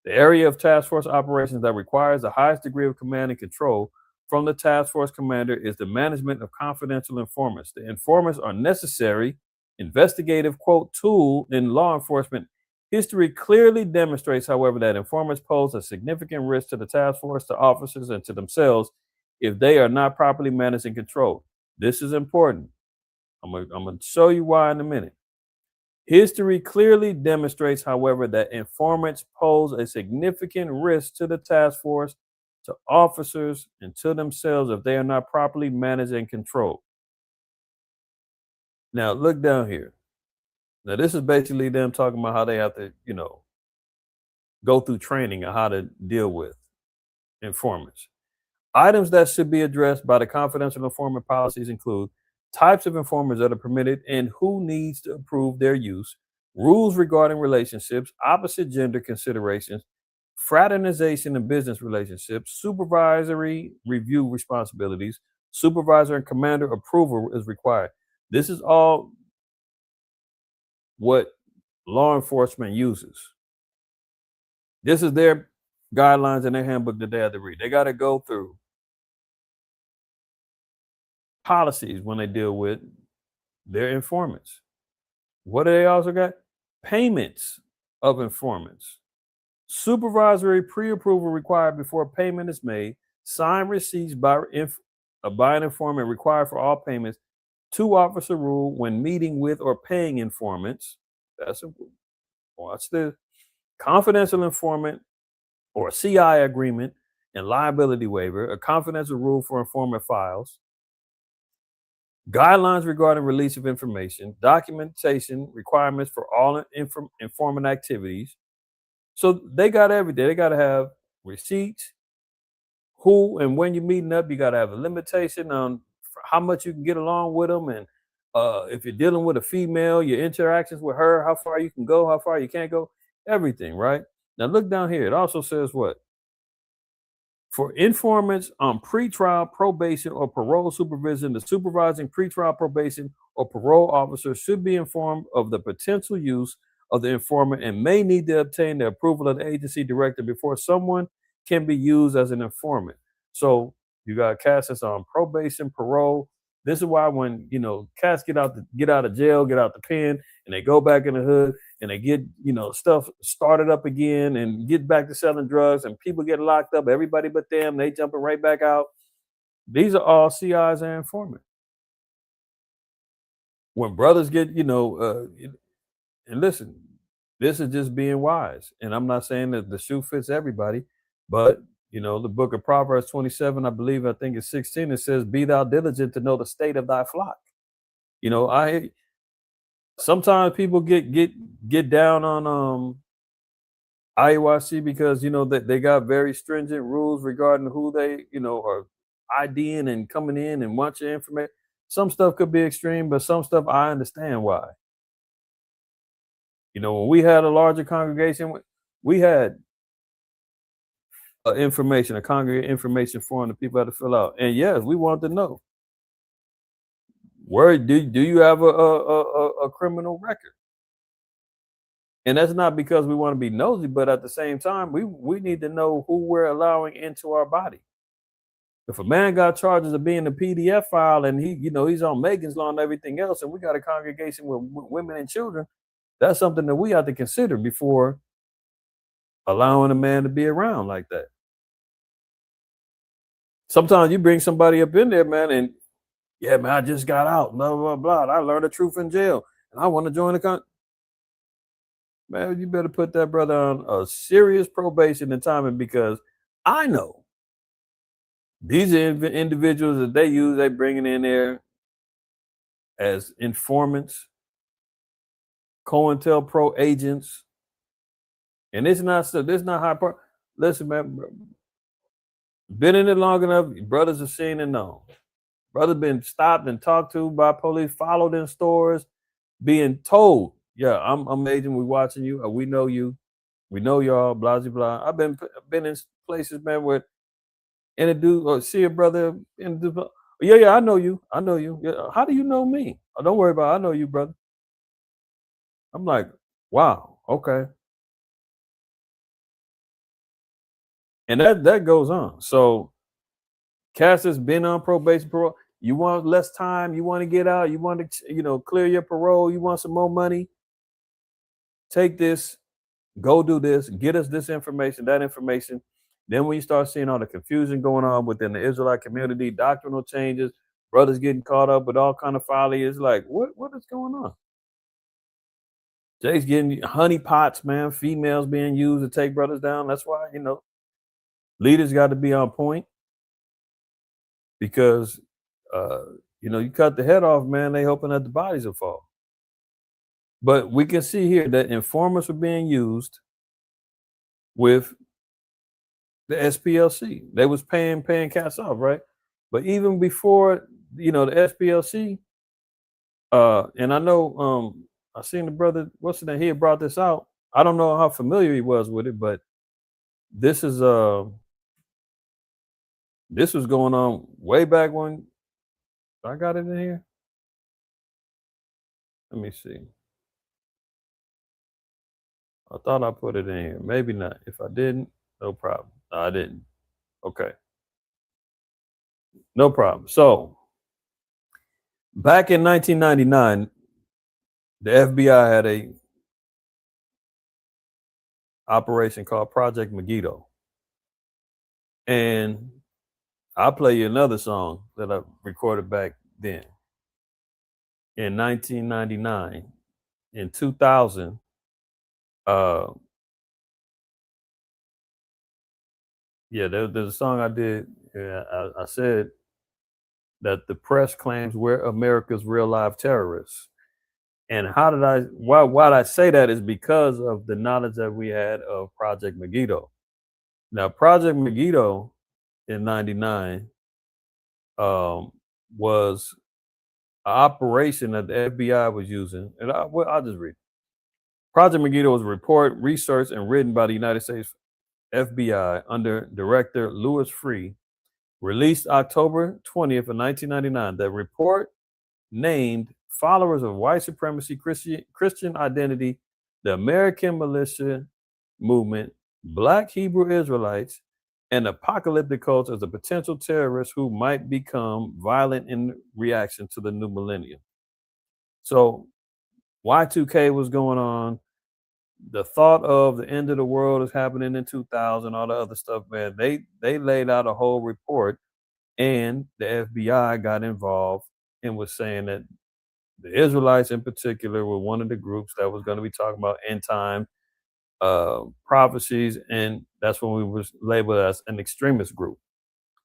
The area of task force operations that requires the highest degree of command and control from the task force commander is the management of confidential informants. The informants are necessary investigative, quote, tool in law enforcement History clearly demonstrates, however, that informants pose a significant risk to the task force, to officers, and to themselves if they are not properly managed and controlled. This is important. I'm going to show you why in a minute. History clearly demonstrates, however, that informants pose a significant risk to the task force, to officers, and to themselves if they are not properly managed and controlled. Now, look down here. Now, this is basically them talking about how they have to, go through training on how to deal with informants. Items that should be addressed by the confidential informant policies include types of informants that are permitted and who needs to approve their use, rules regarding relationships, opposite gender considerations, fraternization in business relationships, supervisory review responsibilities, supervisor and commander approval is required. This is all what law enforcement uses. This is their guidelines in their handbook that they have to read. They got to go through policies when they deal with their informants. What do they also got? Payments of informants. Supervisory pre-approval required before payment is made. Signed receipts by an informant required for all payments. 2-officer rule when meeting with or paying informants. That's important. Watch this. Confidential informant or CI agreement and liability waiver. A confidential rule for informant files. Guidelines regarding release of information, documentation requirements for all informant activities. So they got everything. They got to have receipts, who and when you're meeting up. You got to have a limitation on how much you can get along with them. And if you're dealing with a female, your interactions with her, how far you can go, how far you can't go, everything, right? Now look down here. It also says what? For informants on pretrial probation or parole supervision, the supervising pretrial probation or parole officer should be informed of the potential use of the informant and may need to obtain the approval of the agency director before someone can be used as an informant. So you got cats that's on probation, parole. This is why when cats get out of jail, get out the pen, and they go back in the hood and they get stuff started up again and get back to selling drugs, and people get locked up, everybody but them, they jumping right back out. These are all CIs and informants. When brothers get and listen, this is just being wise, and I'm not saying that the shoe fits everybody, but the book of Proverbs 27, I think it's 16, it says, be thou diligent to know the state of thy flock. Sometimes people get down on IUIC because they got very stringent rules regarding who they are IDing and coming in and want your information. Some stuff could be extreme, but some stuff I understand why. When we had a larger congregation, we had a congregate information form that people had to fill out. And yes, we wanted to know, where do you have a criminal record? And that's not because we want to be nosy, but at the same time, we need to know who we're allowing into our body. If a man got charges of being a PDF file and he's on Megan's Law and everything else, and we got a congregation with women and children, that's something that we have to consider before allowing a man to be around like that. Sometimes you bring somebody up in there, man, and yeah, man, I just got out, blah, blah, blah. I learned the truth in jail, and I want to join the man, you better put that brother on a serious probation and timing, because I know these are individuals that they bringing in there as informants, COINTELPRO agents, and it's not high part. Listen, man, been in it long enough. Brothers have seen and known. Brothers been stopped and talked to by police, followed in stores, being told, yeah, I'm agent, we watching you, or we know you, we know y'all, blah, blah, blah. I've been in places, man, where introduce or see a brother, yeah, I know you. Yeah, how do you know me? Oh, don't worry about it. I know you, brother. I'm like, wow, okay. And that goes on. So Cass has been on probation, parole. You want less time, you want to get out, you want to clear your parole, you want some more money. Take this Go do this, get us this information, that information. Then when you start seeing all the confusion going on within the Israelite community, doctrinal changes, brothers getting caught up with all kind of folly, it's like, what is going on? Jay's getting honey pots, man, females being used to take brothers down. That's why, leaders got to be on point, because you cut the head off, man, they hoping that the bodies will fall. But we can see here that informers were being used with the SPLC. They was paying cats off, right? But even before, the SPLC, and I know I seen the brother, what's the name? He had brought this out. I don't know how familiar he was with it, but this was going on way back when I got it in here. Let me see. I thought I put it in here. Maybe not. If I didn't, no problem. No, I didn't. Okay. No problem. So back in 1999, the FBI had a operation called Project Megiddo. And I'll play you another song that I recorded back then. In 1999, in 2000, there's a song I did. I said that the press claims we're America's real live terrorists. And why did I say that is because of the knowledge that we had of Project Megiddo. Now, Project Megiddo in 99 was an operation that the FBI was using. And I'll just read. Project Megiddo was a report, researched, and written by the United States FBI under Director Louis Freeh, released October 20th of 1999. The report named followers of white supremacy, Christian identity, the American militia movement, Black Hebrew Israelites, and apocalyptic cults as the potential terrorists who might become violent in reaction to the new millennium. So Y2K was going on. The thought of the end of the world is happening in 2000, all the other stuff, man. They laid out a whole report, and the FBI got involved and was saying that the Israelites in particular were one of the groups that was going to be talking about end time prophecies, and that's when we was labeled as an extremist group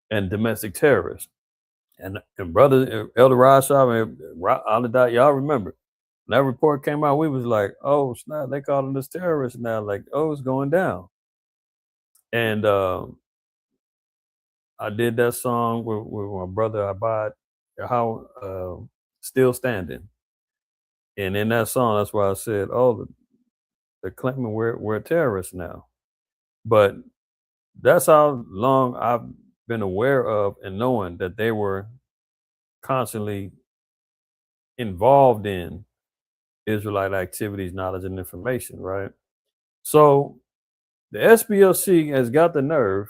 and domestic terrorists. And brother Elder Rashab and Aladat, y'all remember when that report came out, we was like, oh snap, they calling us terrorists now, like, oh, it's going down. And I did that song with my brother Baaaad, how Still Standing. And in that song, that's why I said, oh, they're claiming we're terrorists now. But that's how long I've been aware of and knowing that they were constantly involved in Israelite activities, knowledge, and information, right? So the SPLC has got the nerve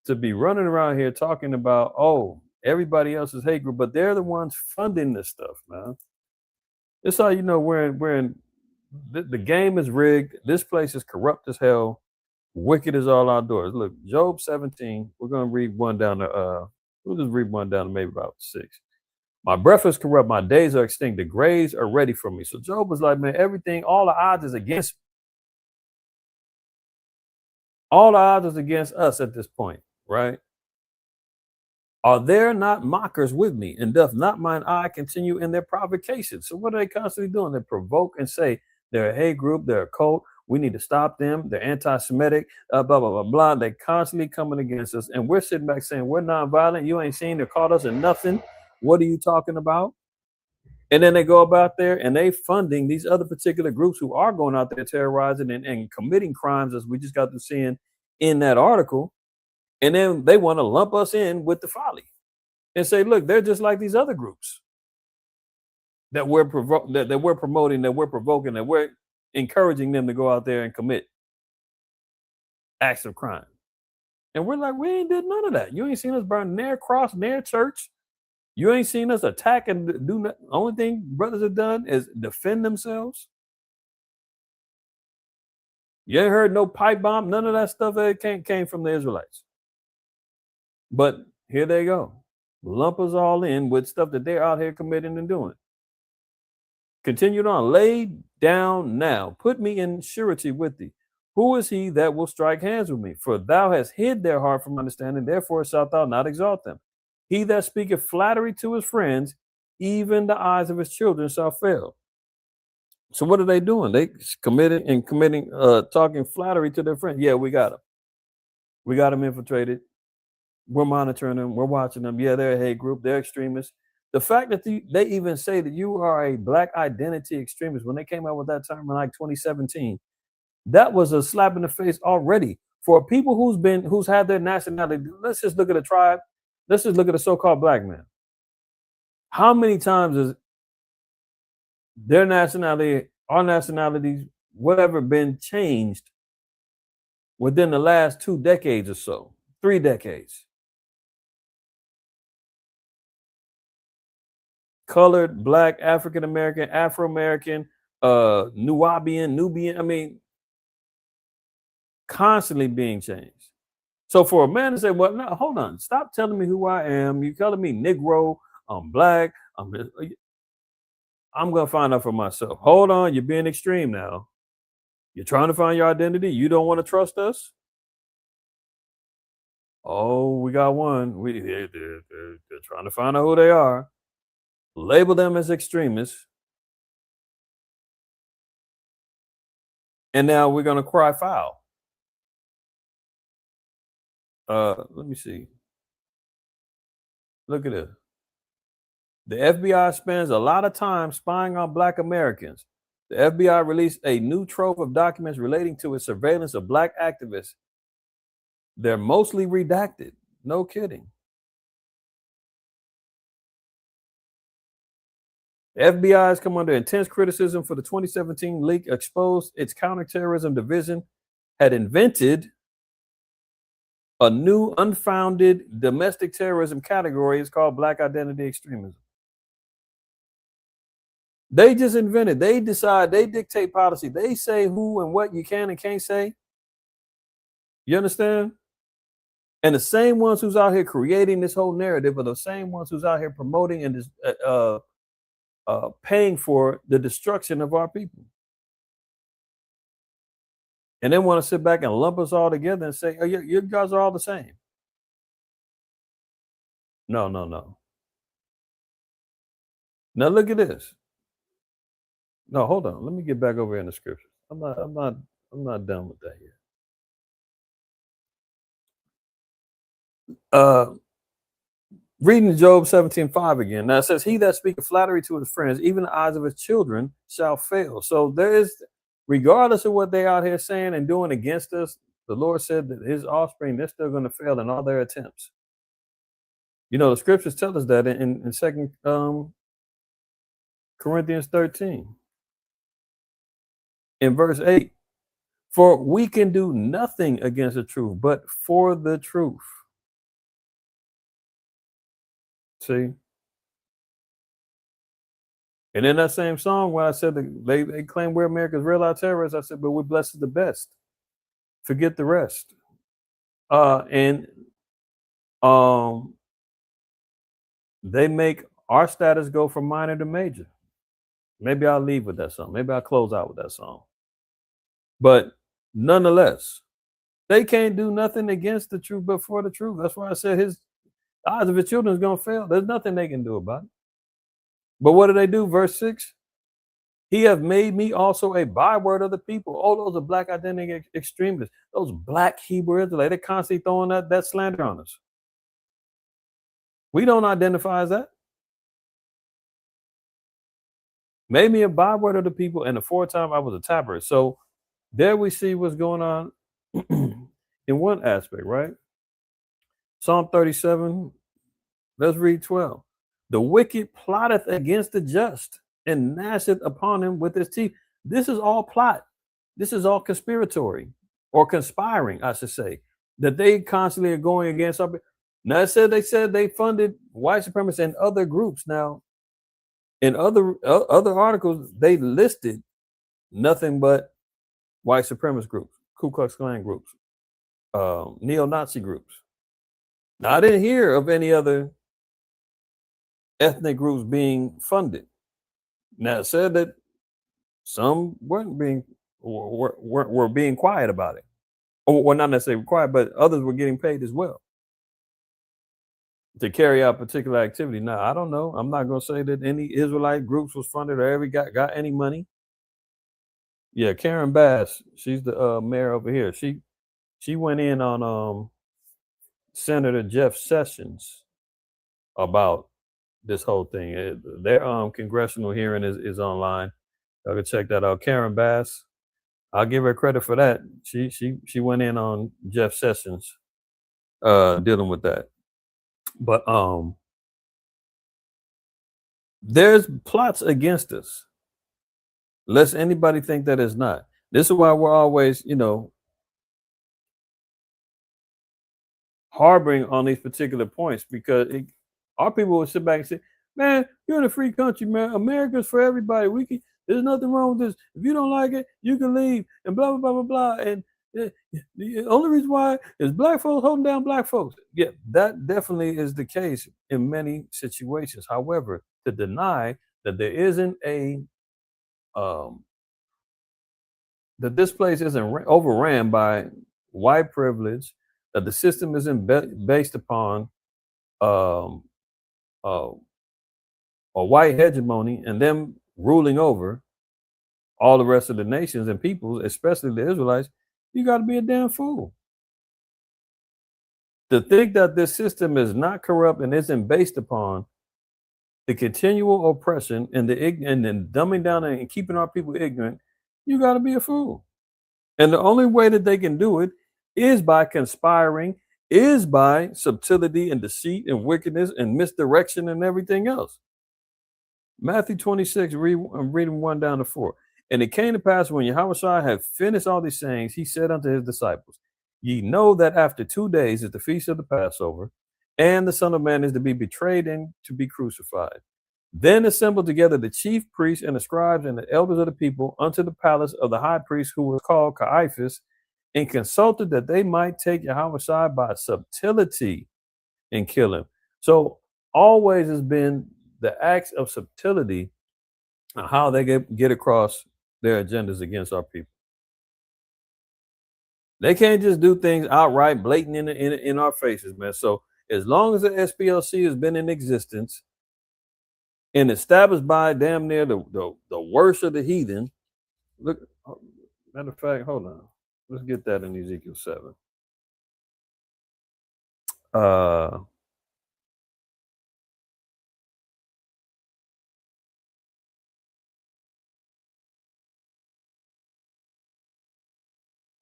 to be running around here talking about, oh, everybody else's hate group, but they're the ones funding this stuff, man. That's how you know the game is rigged. This place is corrupt as hell. Wicked is all outdoors. Look, Job 17. We're gonna read one down to we'll just read one down to maybe about 6. My breath is corrupt, my days are extinct, the graves are ready for me. So Job was like, man, everything, all the odds is against me. All the odds is against us at this point, right? Are there not mockers with me, and doth not mine eye continue in their provocation? So what are they constantly doing? They provoke and say they're a hate group, they're a cult, we need to stop them, they're anti-Semitic, blah, blah, blah, blah. They're constantly coming against us, and we're sitting back saying, we're nonviolent, you ain't seen, they caught us in nothing. What are you talking about? And then they go about there and they funding these other particular groups who are going out there terrorizing and committing crimes, as we just got to seeing in that article. And then they want to lump us in with the folly and say, look, they're just like these other groups that we're promoting, that we're provoking, that we're encouraging them to go out there and commit acts of crime. And we're like, we ain't did none of that. You ain't seen us burn near cross, near church. You ain't seen us attack and do nothing. Only thing brothers have done is defend themselves. You ain't heard no pipe bomb, none of that stuff that came from the Israelites. But here they go. Lump us all in with stuff that they're out here committing and doing. Continued on. Lay down now. Put me in surety with thee. Who is he that will strike hands with me? For thou hast hid their heart from understanding, therefore shalt thou not exalt them. He that speaketh flattery to his friends, even the eyes of his children shall fail. So what are they doing? They committing, talking flattery to their friends. Yeah, we got them. We got them infiltrated. We're monitoring them. We're watching them. Yeah, they're a hate group. They're extremists. The fact that they even say that you are a black identity extremist, when they came out with that term in like 2017, that was a slap in the face already for people who's had their nationality. Let's just look at a tribe. Let's just look at a so-called black man. How many times has their nationality, our nationalities, whatever, been changed within the last 2 decades or so, 3 decades? Colored, black, African American, Afro American, Nubian. I mean, constantly being changed. So for a man to say, well, no, hold on, stop telling me who I am. You're telling me Negro, I'm black, I'm gonna find out for myself. Hold on, you're being extreme now. You're trying to find your identity. You don't want to trust us? Oh, we got one. They're trying to find out who they are. Label them as extremists. And now we're gonna cry foul. Let me see. Look at this. The FBI spends a lot of time spying on black Americans. The FBI released a new trove of documents relating to its surveillance of black activists. They're mostly redacted. No kidding. The FBI has come under intense criticism for the 2017 leak exposed its counterterrorism division had invented a new unfounded domestic terrorism category. It's called black identity extremism. They just invented, they decide, they dictate policy. They say who and what you can and can't say. You understand? And the same ones who's out here creating this whole narrative are the same ones who's out here promoting and paying for the destruction of our people. And then want to sit back and lump us all together and say, oh, you guys are all the same. No. Now look at this. No, hold on. Let me get back over here in the scriptures. I'm not done with that yet. Reading Job 17:5 again. Now it says, he that speaketh flattery to his friends, even the eyes of his children shall fail. So there is, regardless of what they out here saying and doing against us, the Lord said that his offspring, they're still going to fail in all their attempts. You know, the scriptures tell us that in 2 Corinthians 13. In verse 8, for we can do nothing against the truth, but for the truth. See? And in that same song, when I said that they claim we're America's real life terrorists, I said, but we're blessed with the best. Forget the rest. They make our status go from minor to major. Maybe I'll leave with that song. Maybe I'll close out with that song. But nonetheless, they can't do nothing against the truth but for the truth. That's why I said his eyes of his children is going to fail. There's nothing they can do about it. But what do? Verse 6. He have made me also a byword of the people. Oh, those are black identity extremists. Those black Hebrew Israelites, they're constantly throwing that slander on us. We don't identify as that. Made me a byword of the people, and the fourth time I was a tapper. So there we see what's going on in one aspect, right? Psalm 37, let's read 12. The wicked plotteth against the just and gnasheth upon him with his teeth. This is all plot. This is all conspiratory or conspiring, I should say, that they constantly are going against. Now they said they funded white supremacists and other groups. Now, in other articles, they listed nothing but white supremacist groups. Ku Klux Klan groups, neo-Nazi groups. Now, I didn't hear of any other ethnic groups being funded. Now, it said that some weren't being were being quiet about it, or not necessarily quiet, but others were getting paid as well to carry out particular activity. Now, I don't know. I'm not going to say that any Israelite groups was funded or ever got any money. Yeah, Karen Bass, she's the mayor over here. She went in on Senator Jeff Sessions about this whole thing. Their congressional hearing is online. I can check that out. Karen Bass, I'll give her credit for that. She went in on Jeff Sessions dealing with that. But there's plots against us. Lest anybody think that it's not. This is why we're always, harboring on these particular points, because our people will sit back and say, man, you're in a free country, man. America's for everybody. There's nothing wrong with this. If you don't like it, you can leave, and blah, blah, blah, blah, blah. And the only reason why is black folks holding down black folks. Yeah, that definitely is the case in many situations. However, to deny that there isn't that this place isn't overran by white privilege, that the system isn't based upon a white hegemony and them ruling over all the rest of the nations and peoples, especially the Israelites, you got to be a damn fool. To think that this system is not corrupt and isn't based upon the continual oppression and then dumbing down and keeping our people ignorant, you got to be a fool. And the only way that they can do it is by conspiring, is by subtlety and deceit and wickedness and misdirection and everything else. Matthew 26, I'm reading 1 down to 4. And it came to pass when Yahushua had finished all these sayings, he said unto his disciples, ye know that after 2 days is the feast of the Passover, and the Son of Man is to be betrayed and to be crucified. Then assembled together the chief priests and the scribes and the elders of the people unto the palace of the high priest, who was called Caiaphas, and consulted that they might take Yahushua by subtlety and kill him. So always has been the acts of subtlety and how they get across their agendas against our people. They can't just do things outright, blatant in our faces, man. So as long as the SPLC has been in existence and established by damn near the worst of the heathen, look, matter of fact, hold on. Let's get that in Ezekiel 7.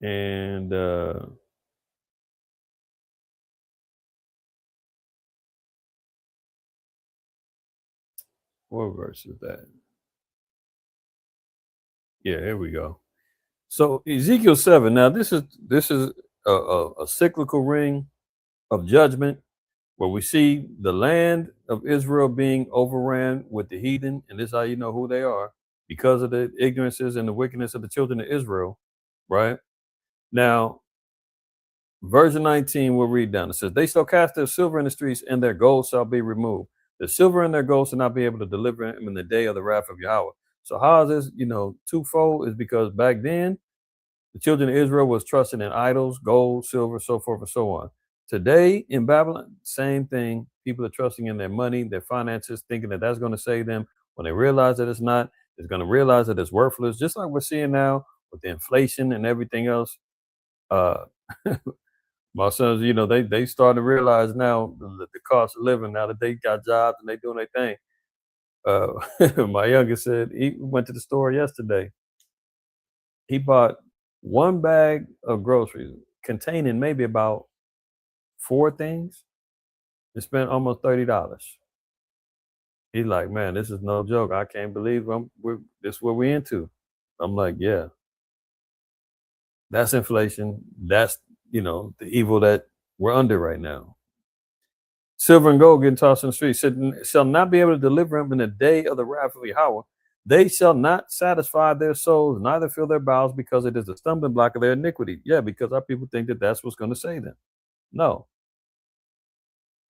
And what verse is that? Yeah, here we go. So Ezekiel 7. Now this is a cyclical ring of judgment where we see the land of Israel being overran with the heathen, and this is how you know who they are, because of the ignorances and the wickedness of the children of Israel, right? Now, verse 19, we'll read down. It says, they shall cast their silver in the streets, and their gold shall be removed. The silver and their gold shall not be able to deliver them in the day of the wrath of Yahweh. So how is this, twofold? Is because back then, the children of Israel was trusting in idols, gold, silver, so forth and so on. Today in Babylon, same thing. People are trusting in their money, their finances, thinking that that's going to save them. When they realize that it's not, they're going to realize that it's worthless, just like we're seeing now with the inflation and everything else. My sons, they starting to realize now the cost of living, now that they got jobs and they doing their thing. My youngest said he went to the store yesterday. He bought one bag of groceries containing maybe about 4 things and spent almost $30. He's like, man, this is no joke. I can't believe this is what we're into. I'm like, yeah, that's inflation. That's, the evil that we're under right now. Silver and gold getting tossed in the street shall not be able to deliver him in the day of the wrath of Yahweh. They shall not satisfy their souls, neither fill their bowels, because it is a stumbling block of their iniquity. Yeah, because our people think that that's what's going to save them. No.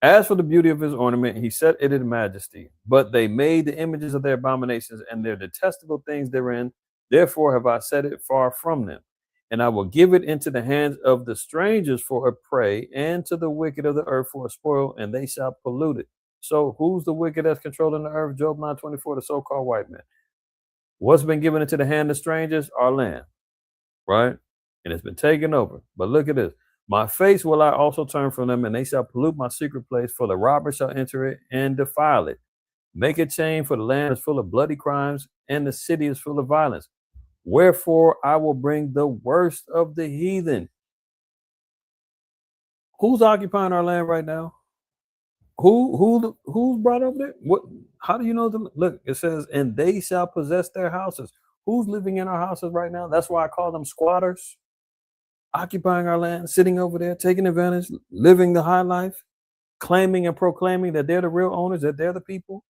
As for the beauty of his ornament, he set it in majesty. But they made the images of their abominations and their detestable things therein. Therefore have I set it far from them. And I will give it into the hands of the strangers for a prey, and to the wicked of the earth for a spoil, and they shall pollute it. So who's the wicked that's controlling the earth? Job 9:24, the so-called white man. What's been given into the hand of strangers? Our land, right? And it's been taken over. But look at this. My face will I also turn from them, and they shall pollute my secret place, for the robber shall enter it and defile it. Make a chain, for the land is full of bloody crimes, and the city is full of violence. Wherefore I will bring the worst of the heathen. Who's occupying our land right now? Who's brought up there? What? How do you know them? Look, it says, and they shall possess their houses. Who's living in our houses right now? That's why I call them squatters. Occupying our land, sitting over there, taking advantage, living the high life, claiming and proclaiming that they're the real owners, that they're the people.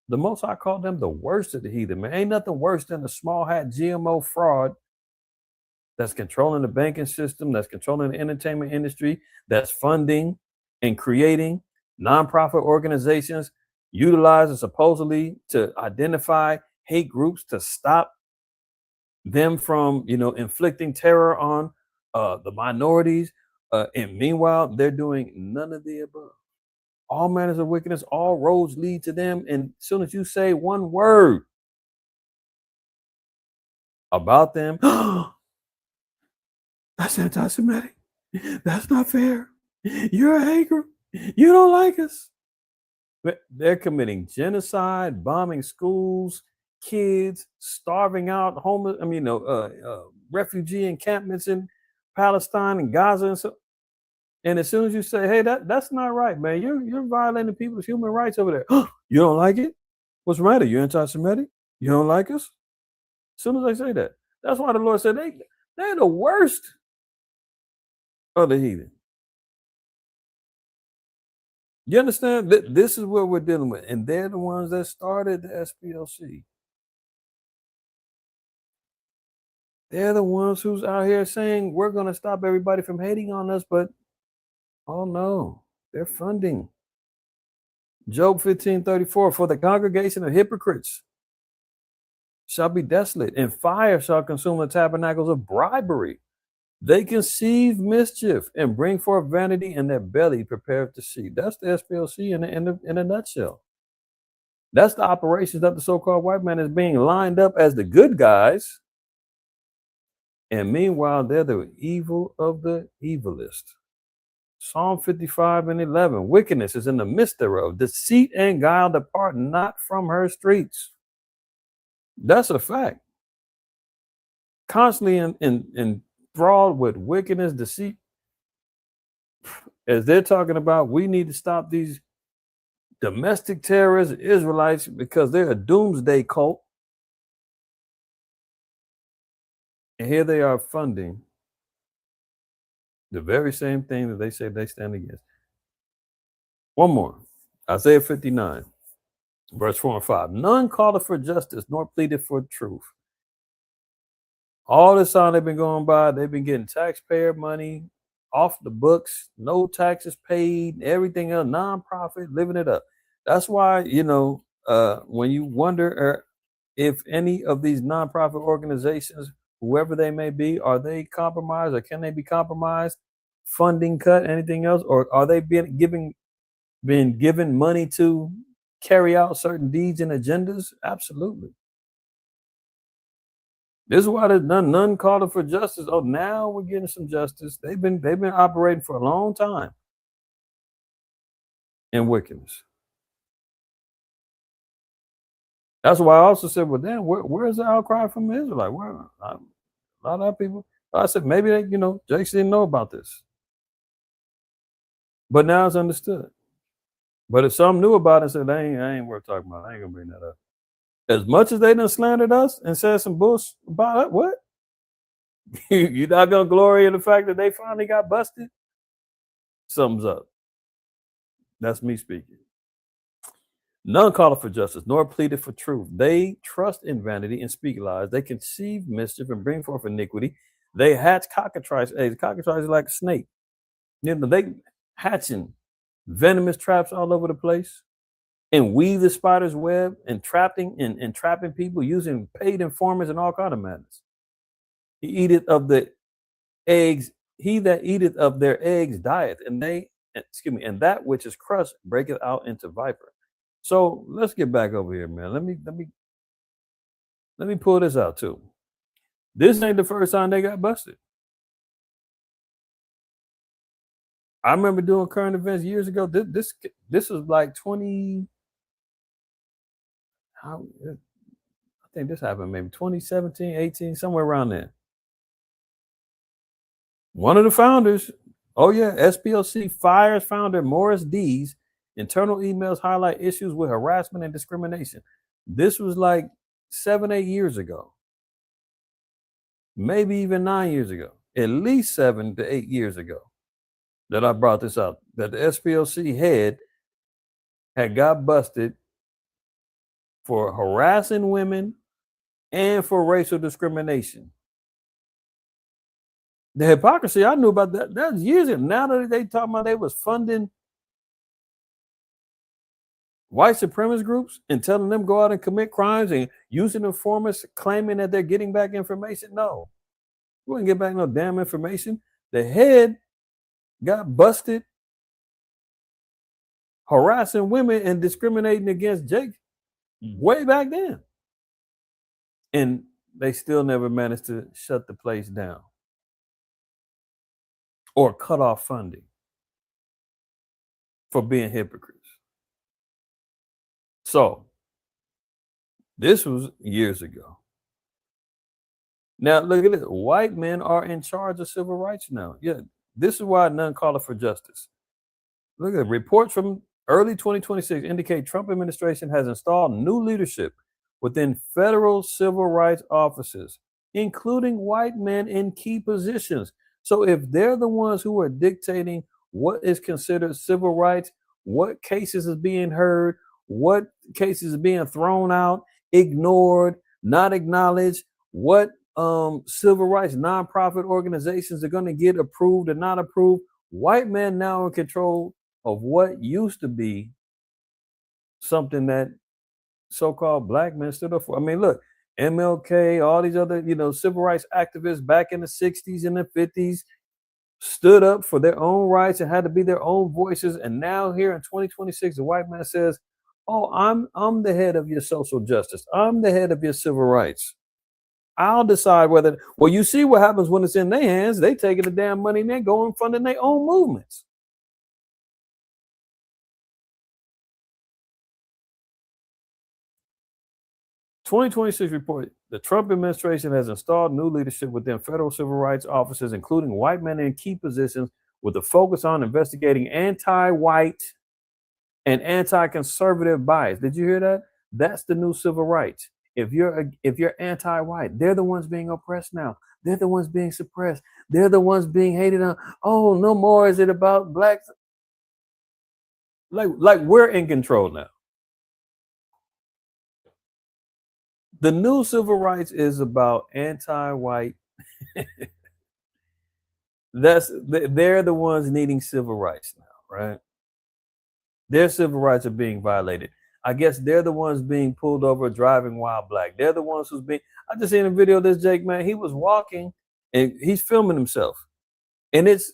The Most High called them the worst of the heathen, man. Ain't nothing worse than a small hat GMO fraud that's controlling the banking system, that's controlling the entertainment industry, that's funding and creating nonprofit organizations, utilizing supposedly to identify hate groups to stop them from, inflicting terror on the minorities. And meanwhile, they're doing none of the above. All manners of wickedness, all roads lead to them. And as soon as you say one word about them, that's anti-Semitic. That's not fair. You're a hater. You don't like us. But they're committing genocide, bombing schools, kids, starving out homeless. Refugee encampments in Palestine and Gaza and so. And as soon as you say, "Hey, that's not right, man. You're violating people's human rights over there." You don't like it? What's the matter? You anti-Semitic? You don't like us? As soon as I say that, that's why the Lord said they're the worst of the heathen. You understand? This is what we're dealing with, and they're the ones that started the Splc. They're the ones who's out here saying we're going to stop everybody from hating on us, but oh no, they're funding. Job 15:34, for the congregation of hypocrites shall be desolate, and fire shall consume the tabernacles of bribery. They conceive mischief and bring forth vanity, and their belly prepareth to see. That's the SPLC in a nutshell. That's the operations that the so-called white man is being lined up as the good guys. And meanwhile, they're the evil of the evilest. Psalm 55:11, wickedness is in the midst thereof. Deceit and guile depart not from her streets. That's a fact. Constantly enthralled with wickedness, deceit. As they're talking about, we need to stop these domestic terrorists, Israelites, because they're a doomsday cult. And here they are funding the very same thing that they say they stand against. One more. Isaiah 59, verse 4 and 5. None calleth for justice, nor pleaded for truth. All this time they've been going by, they've been getting taxpayer money off the books, no taxes paid, everything else, nonprofit, living it up. That's why, when you wonder if any of these nonprofit organizations, whoever they may be, are they compromised, or can they be compromised, funding cut, anything else, or are they being given money to carry out certain deeds and agendas? Absolutely. This is why there's none calling for justice. Oh, now we're getting some justice. They've been operating for a long time in wickedness. That's why I also said, well, damn, where's the outcry from the Israelites? Where a lot of people. I said maybe they, Jakes didn't know about this, but now it's understood. But if some knew about it and said, I ain't worth talking about, I ain't gonna bring that up. As much as they done slandered us and said some bullshit about it, what? You're not gonna glory in the fact that they finally got busted? Something's up. That's me speaking. None called for justice, nor pleaded for truth. They trust in vanity and speak lies. They conceive mischief and bring forth iniquity. They hatch cockatrice eggs. Cockatrice is like a snake. You know, they hatching venomous traps all over the place and weave the spider's web and trapping and trapping people using paid informers and all kind of madness. He eateth of the eggs, he that eateth of their eggs dieth, and and that which is crushed breaketh out into viper. So let's get back over here, man. Let me pull this out too. This ain't the first time they got busted. I remember doing current events years ago. This was like 20. I think this happened maybe 2017, 18, somewhere around there. One of the founders, Splc fires founder Morris D's. Internal emails highlight issues with harassment and discrimination. This was like 7, 8 years ago. Maybe even 9 years ago. At least 7 to 8 years ago that I brought this up. That the SPLC head had got busted for harassing women and for racial discrimination. The hypocrisy, I knew about that. That was years ago. Now that they talking about they was funding white supremacist groups and telling them go out and commit crimes and using informers claiming that they're getting back information. No, we wouldn't get back no damn information. The head got busted harassing women and discriminating against Jake way back then. And they still never managed to shut the place down or cut off funding for being hypocrites. So this was years ago. Now look at this. White men are in charge of civil rights now. Yeah, this is why none call for justice. Look at it. Reports from early 2026 indicate Trump administration has installed new leadership within federal civil rights offices, including white men in key positions. So if they're the ones who are dictating what is considered civil rights, what cases is being heard, what cases are being thrown out, ignored, not acknowledged, what civil rights nonprofit organizations are going to get approved and not approved, white men now in control of what used to be something that so-called black men stood up for. I mean, look, MLK, all these other, civil rights activists back in the 60s and the 50s stood up for their own rights and had to be their own voices. And now here in 2026, the white man says, oh, I'm the head of your social justice. I'm the head of your civil rights. I'll decide whether, well, you see what happens when it's in their hands. They taking the damn money and they're going funding their own movements. "2026 report, the Trump administration has installed new leadership within federal civil rights offices, including white men in key positions, with a focus on investigating anti-white and anti-conservative bias." Did you hear that? That's the new civil rights. If you're anti-white, they're the ones being oppressed now. They're the ones being suppressed. They're the ones being hated on. Oh, no more is it about blacks. Like we're in control now. The new civil rights is about anti-white. They're the ones needing civil rights now, right? Their civil rights are being violated. I guess they're the ones being pulled over driving while black. They're the ones who's being. I just seen a video of this Jake, man. He was walking and he's filming himself, and it's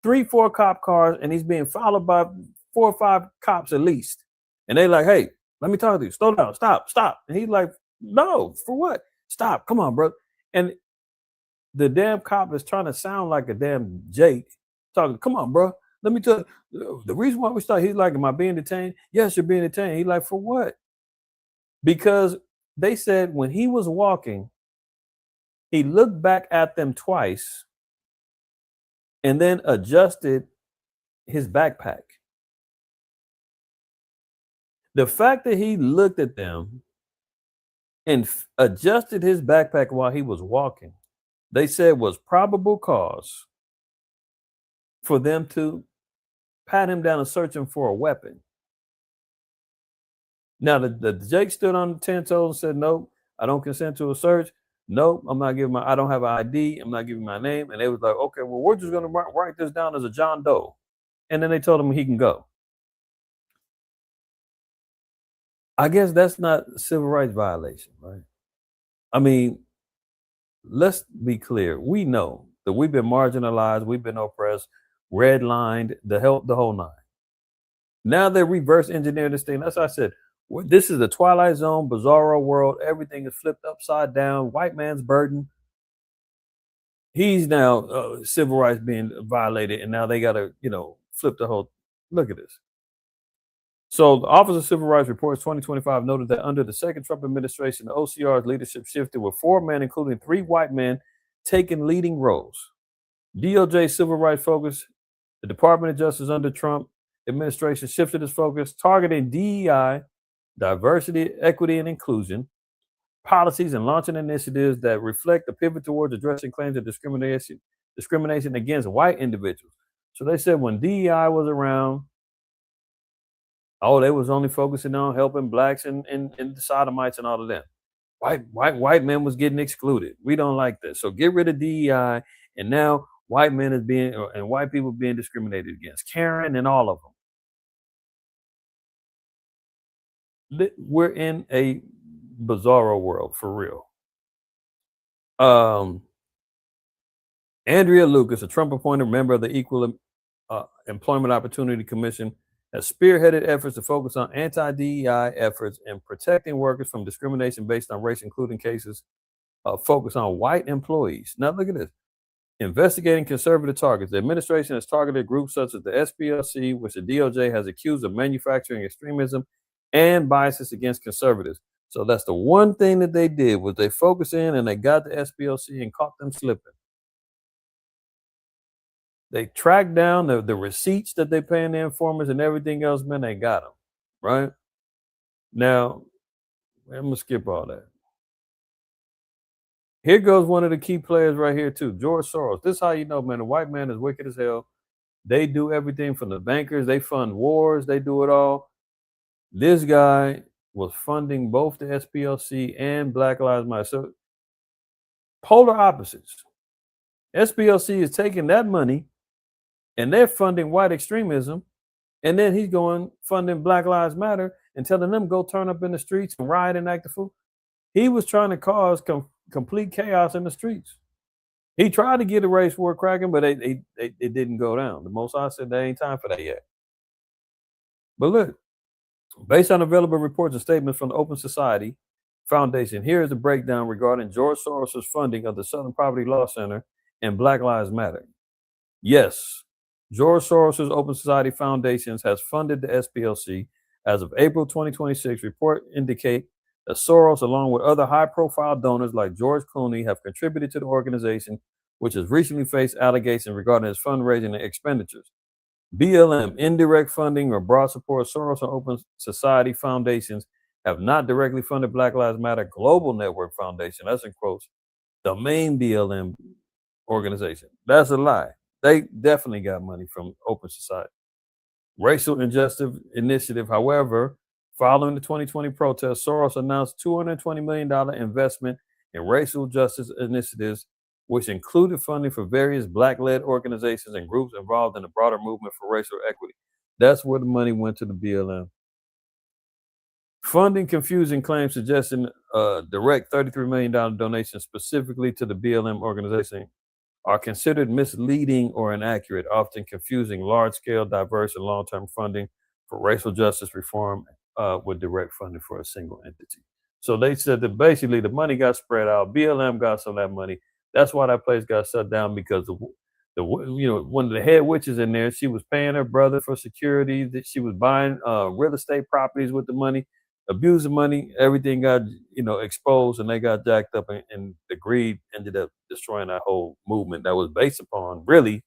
3-4 cop cars, and he's being followed by 4 or 5 cops at least. And they like, hey, let me talk to you. Slow down, stop. And he's like, no, for what? Stop, come on, bro. And the damn cop is trying to sound like a damn Jake, talking, come on, bro. Let me tell you, the reason why we start, he's like, am I being detained? Yes, you're being detained. He's like, for what? Because they said when he was walking, he looked back at them twice and then adjusted his backpack. The fact that he looked at them and adjusted his backpack while he was walking, they said was probable cause for them to pat him down and search him for a weapon. Now the Jake stood on 10 toes and said, nope, I don't consent to a search. Nope, I'm not giving I don't have an ID. I'm not giving my name. And they was like, okay, well, we're just gonna write this down as a John Doe. And then they told him he can go. I guess that's not a civil rights violation, right? I mean, let's be clear. We know that we've been marginalized, we've been oppressed, redlined, the whole nine. Now they reverse engineer this thing. That's what I said. This is the Twilight Zone, bizarro world. Everything is flipped upside down. White man's burden. He's now civil rights being violated, and now they got to, flip the whole. Look at this. So the Office of Civil Rights Reports 2025 noted that under the second Trump administration, the OCR's leadership shifted with 4 men, including 3 white men, taking leading roles. DOJ civil rights focus, the Department of Justice under Trump administration shifted its focus, targeting DEI, diversity, equity, and inclusion, policies and launching initiatives that reflect a pivot towards addressing claims of discrimination against white individuals. So they said when DEI was around, they was only focusing on helping blacks and the sodomites and all of them. White men was getting excluded. We don't like this. So get rid of DEI, and now white men and white people being discriminated against. Karen and all of them. We're in a bizarro world for real. Andrea Lucas, a Trump-appointed member of the Equal Employment Opportunity Commission, has spearheaded efforts to focus on anti-DEI efforts and protecting workers from discrimination based on race, including cases focused on white employees. Now look at this. Investigating conservative targets. The administration has targeted groups such as the Splc, which the DOJ has accused of manufacturing extremism and biases against conservatives. So that's the one thing that they did, was they focused in and they got the Splc and caught them slipping. They tracked down the receipts that they paying the informers and everything else, man, they got them, right? Now, I'm going to skip all that. Here goes one of the key players right here too, George Soros. This is how you know, man, the white man is wicked as hell. They do everything from the bankers. They fund wars. They do it all. This guy was funding both the SPLC and Black Lives Matter. So polar opposites. SPLC is taking that money and they're funding white extremism. And then he's going funding Black Lives Matter and telling them go turn up in the streets and riot and act a fool. He was trying to cause complete chaos in the streets. He tried to get a race war cracking, but it didn't go down. The Most High said there ain't time for that yet. But look, based on available reports and statements from the Open Society Foundation, here is a breakdown regarding George Soros' funding of the Southern Poverty Law Center and Black Lives Matter. Yes, George Soros' Open Society Foundations has funded the SPLC. As of April 2026, reports indicate that Soros, along with other high-profile donors like George Clooney, have contributed to the organization, which has recently faced allegations regarding its fundraising and expenditures. BLM, indirect funding or broad support, Soros and Open Society Foundations have not directly funded Black Lives Matter Global Network Foundation, that's in quotes, the main BLM organization. That's a lie. They definitely got money from Open Society. Racial Injustice Initiative, however, following the 2020 protests, Soros announced $220 million investment in racial justice initiatives, which included funding for various Black-led organizations and groups involved in the broader movement for racial equity. That's where the money went to the BLM. Funding confusing claims suggesting a direct $33 million donation specifically to the BLM organization are considered misleading or inaccurate, often confusing large-scale, diverse, and long-term funding for racial justice reform with direct funding for a single entity. So they said that basically the money got spread out. BLM got some of that money. That's why that place got shut down, because one of the head witches in there, she was paying her brother for security. That she was buying real estate properties with the money, abusing money. Everything got exposed, and they got jacked up, and the greed ended up destroying that whole movement that was based upon really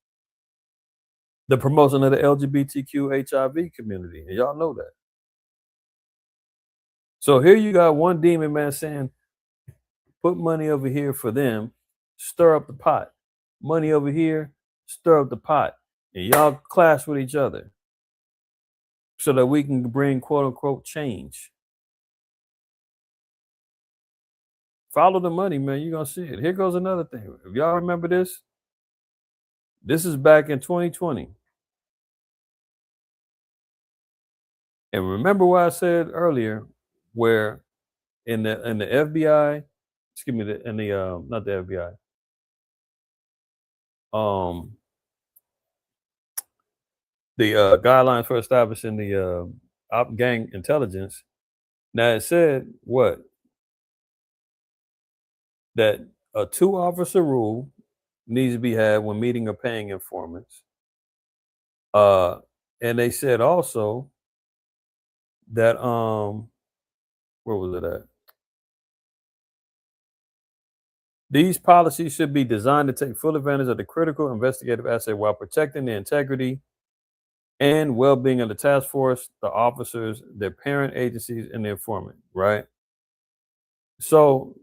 the promotion of the LGBTQ HIV community, and y'all know that. So here you got one demon man saying, put money over here for them, stir up the pot. Money over here, stir up the pot. And y'all clash with each other so that we can bring quote unquote change. Follow the money, man. You're gonna see it. Here goes another thing. If y'all remember this, this is back in 2020. And remember what I said earlier, where in the FBI, excuse me, in the not the FBI, the guidelines for establishing the op gang intelligence. Now it said what? That a 2-officer rule needs to be had when meeting or paying informants. And they said also that where was it at? These policies should be designed to take full advantage of the critical investigative asset while protecting the integrity and well-being of the task force, the officers, their parent agencies, and the informant, right? So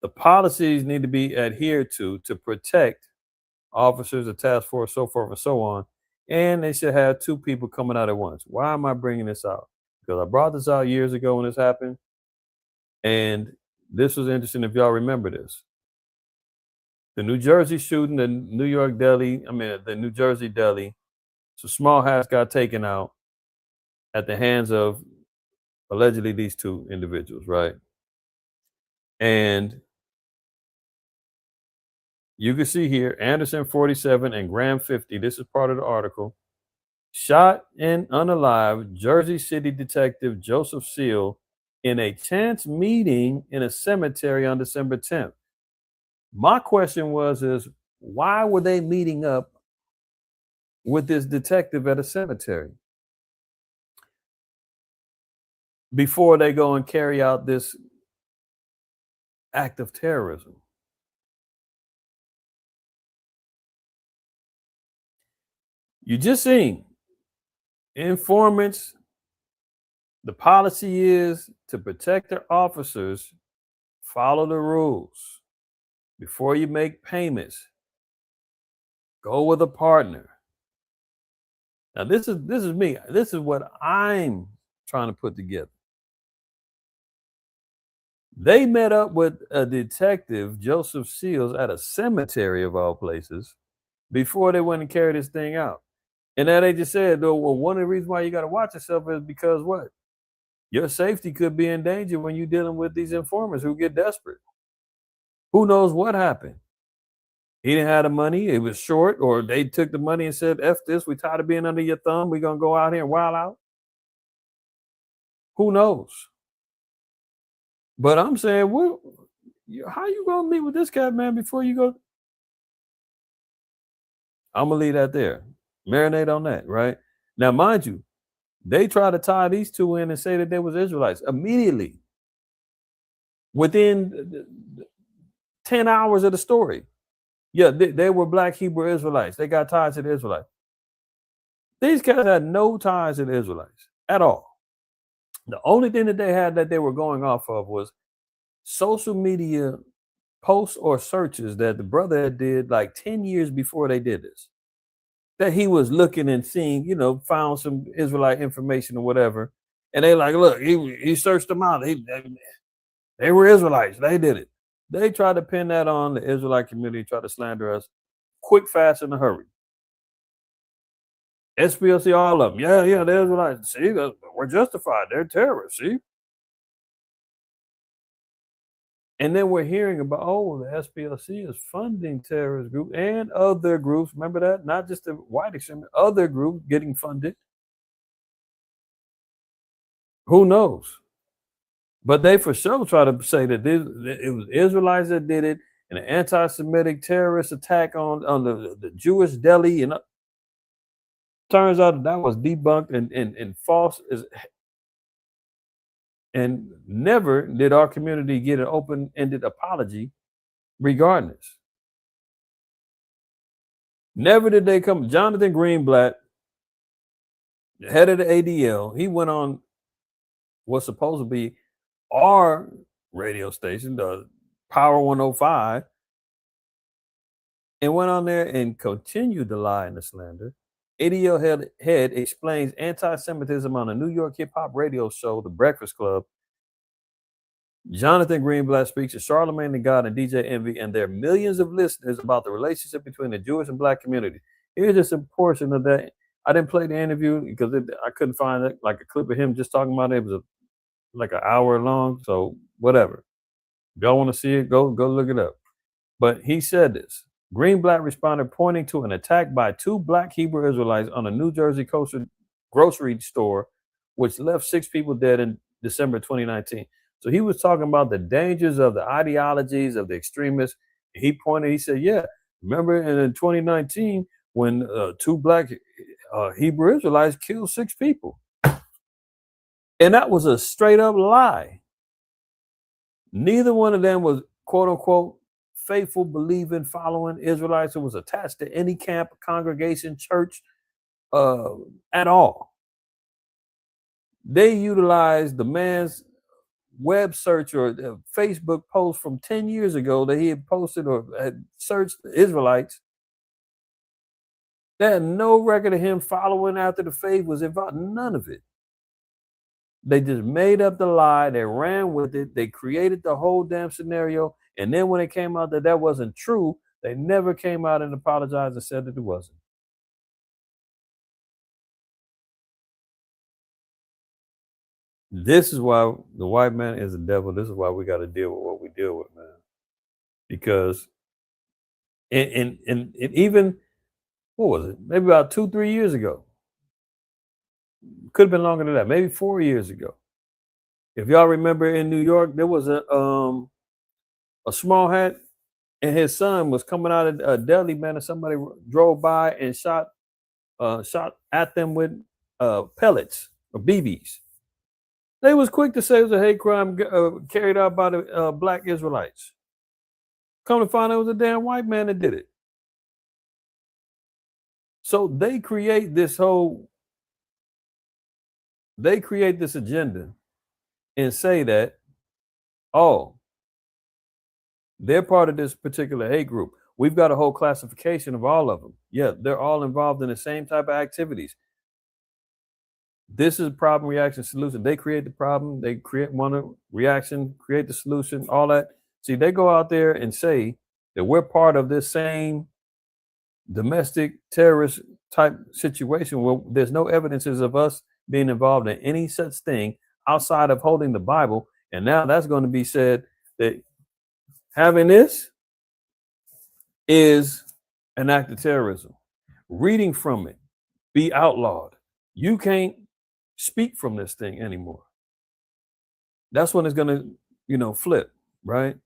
the policies need to be adhered to protect officers, the task force, so forth and so on. And they should have 2 people coming out at once. Why am I bringing this out? Because I brought this out years ago when this happened. And this was interesting if y'all remember this. The New Jersey shooting, the New Jersey deli. So small hats got taken out at the hands of allegedly these 2 individuals, right? And you can see here, Anderson 47 and Graham 50. This is part of the article. Shot and unalive Jersey City detective Joseph Seal in a chance meeting in a cemetery on December 10th. My question is why were they meeting up with this detective at a cemetery before they go and carry out this act of terrorism? You just seen informants. The policy is to protect their officers, follow the rules. Before you make payments, go with a partner. Now this is me. This is what I'm trying to put together. They met up with a detective, Joseph Seals, at a cemetery of all places before they went and carried this thing out. And then they just said, well, one of the reasons why you got to watch yourself is because what? Your safety could be in danger when you're dealing with these informants who get desperate. Who knows what happened? He didn't have the money. It was short, or they took the money and said, F this, we tired of being under your thumb. We're going to go out here and wild out. Who knows? But I'm saying, how you going to meet with this guy, man, before you go? I'm going to leave that there. Marinate on that, right? Now, mind you, they try to tie these 2 in and say that they was Israelites immediately. Within 10 hours of the story. Yeah, they were Black Hebrew Israelites. They got ties to the Israelites. These guys had no ties to the Israelites at all. The only thing that they had that they were going off of was social media posts or searches that the brother had did like 10 years before they did this. That he was looking and seeing, found some Israelite information or whatever. And they like, look, he searched them out. They were Israelites. They did it. They tried to pin that on the Israelite community, try to slander us quick, fast, in a hurry. Splc, all of them. Yeah, they're Israelites. See, we're justified. They're terrorists, see? And then we're hearing about, the Splc is funding terrorist groups and other groups. Remember that? Not just the white extremists, other groups getting funded. Who knows? But they for sure try to say that it was Israelites that did it, and an anti-Semitic terrorist attack on the Jewish deli. And turns out that was debunked and false. And never did our community get an open-ended apology regarding this. Never did they come. Jonathan Greenblatt, the head of the ADL, he went on what's supposed to be our radio station, the Power 105, and went on there and continued the lie and the slander. ADL head explains anti-Semitism on a New York hip-hop radio show, The Breakfast Club, Jonathan Greenblatt speaks to Charlemagne the God and DJ Envy and their millions of listeners about the relationship between the Jewish and Black community. Here's just a portion of that. I didn't play the interview because I couldn't find it, like a clip of him just talking about it. It was like an hour long, so whatever. If y'all want to see it, go look it up. But he said this. Greenblatt responded pointing to an attack by 2 Black Hebrew Israelites on a New Jersey coastal grocery store, which left 6 people dead in December 2019. So he was talking about the dangers of the ideologies of the extremists. He said, yeah, remember in 2019 when 2 Black Hebrew Israelites killed 6 people. And that was a straight up lie. Neither one of them was, quote unquote, faithful, believing, following Israelites who was attached to any camp, congregation, church at all. They utilized the man's web search or Facebook post from 10 years ago that he had posted or had searched the Israelites. They had no record of him following after the faith was involved, none of it. They just made up the lie. They ran with it. They created the whole damn scenario. And then when it came out that wasn't true, they never came out and apologized and said that it wasn't. This is why the white man is the devil. This is why we got to deal with what we deal with, man. Because and even, what was it? Maybe about 2-3 years ago. Could have been longer than that. Maybe 4 years ago. If y'all remember in New York, there was a small hat and his son was coming out of a deli, man, and somebody drove by and shot at them with pellets or BBs. They was quick to say it was a hate crime carried out by the Black Israelites. Come to find out it was a damn white man that did it. So they create this agenda and say that, oh, they're part of this particular hate group. We've got a whole classification of all of them. Yeah, they're all involved in the same type of activities. This is problem, reaction, solution. They create the problem. They create one reaction, create the solution, all that. See, they go out there and say that we're part of this same domestic terrorist type situation where there's no evidences of us being involved in any such thing outside of holding the Bible. And now that's going to be said that having this is an act of terrorism. Reading from it, be outlawed. You can't speak from this thing anymore. That's when it's going to, flip, right?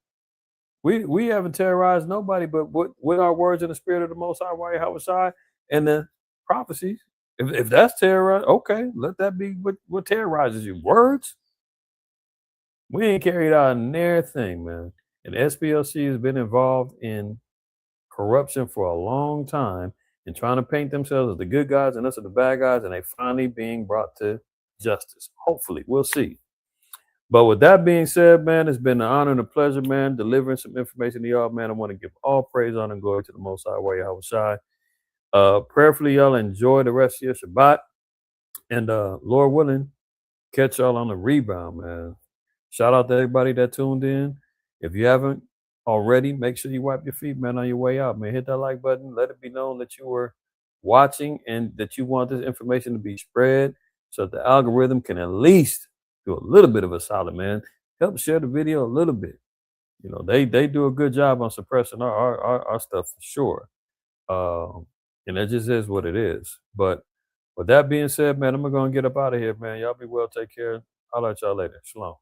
We haven't terrorized nobody, but with our words in the spirit of the Most High, Yahweh, and the prophecies. If that's terror, okay, let that be what terrorizes you. Words. We ain't carried out near thing, man. And SPLC has been involved in corruption for a long time and trying to paint themselves as the good guys and us as the bad guys, and they finally being brought to justice. Hopefully, we'll see. But with that being said, man, it's been an honor and a pleasure, man, delivering some information to y'all, man. I want to give all praise, honor, and glory to the Most High, Yahweh. Prayerfully, y'all enjoy the rest of your Shabbat. And Lord willing, catch y'all on the rebound, man. Shout out to everybody that tuned in. If you haven't already, make sure you wipe your feet, man, on your way out, man. Hit that like button. Let it be known that you were watching and that you want this information to be spread so that the algorithm can at least do a little bit of a solid, man. Help share the video a little bit. They do a good job on suppressing our stuff for sure. And that just is what it is. But with that being said, man, I'm going to get up out of here, man. Y'all be well. Take care. I'll let y'all later. Shalom.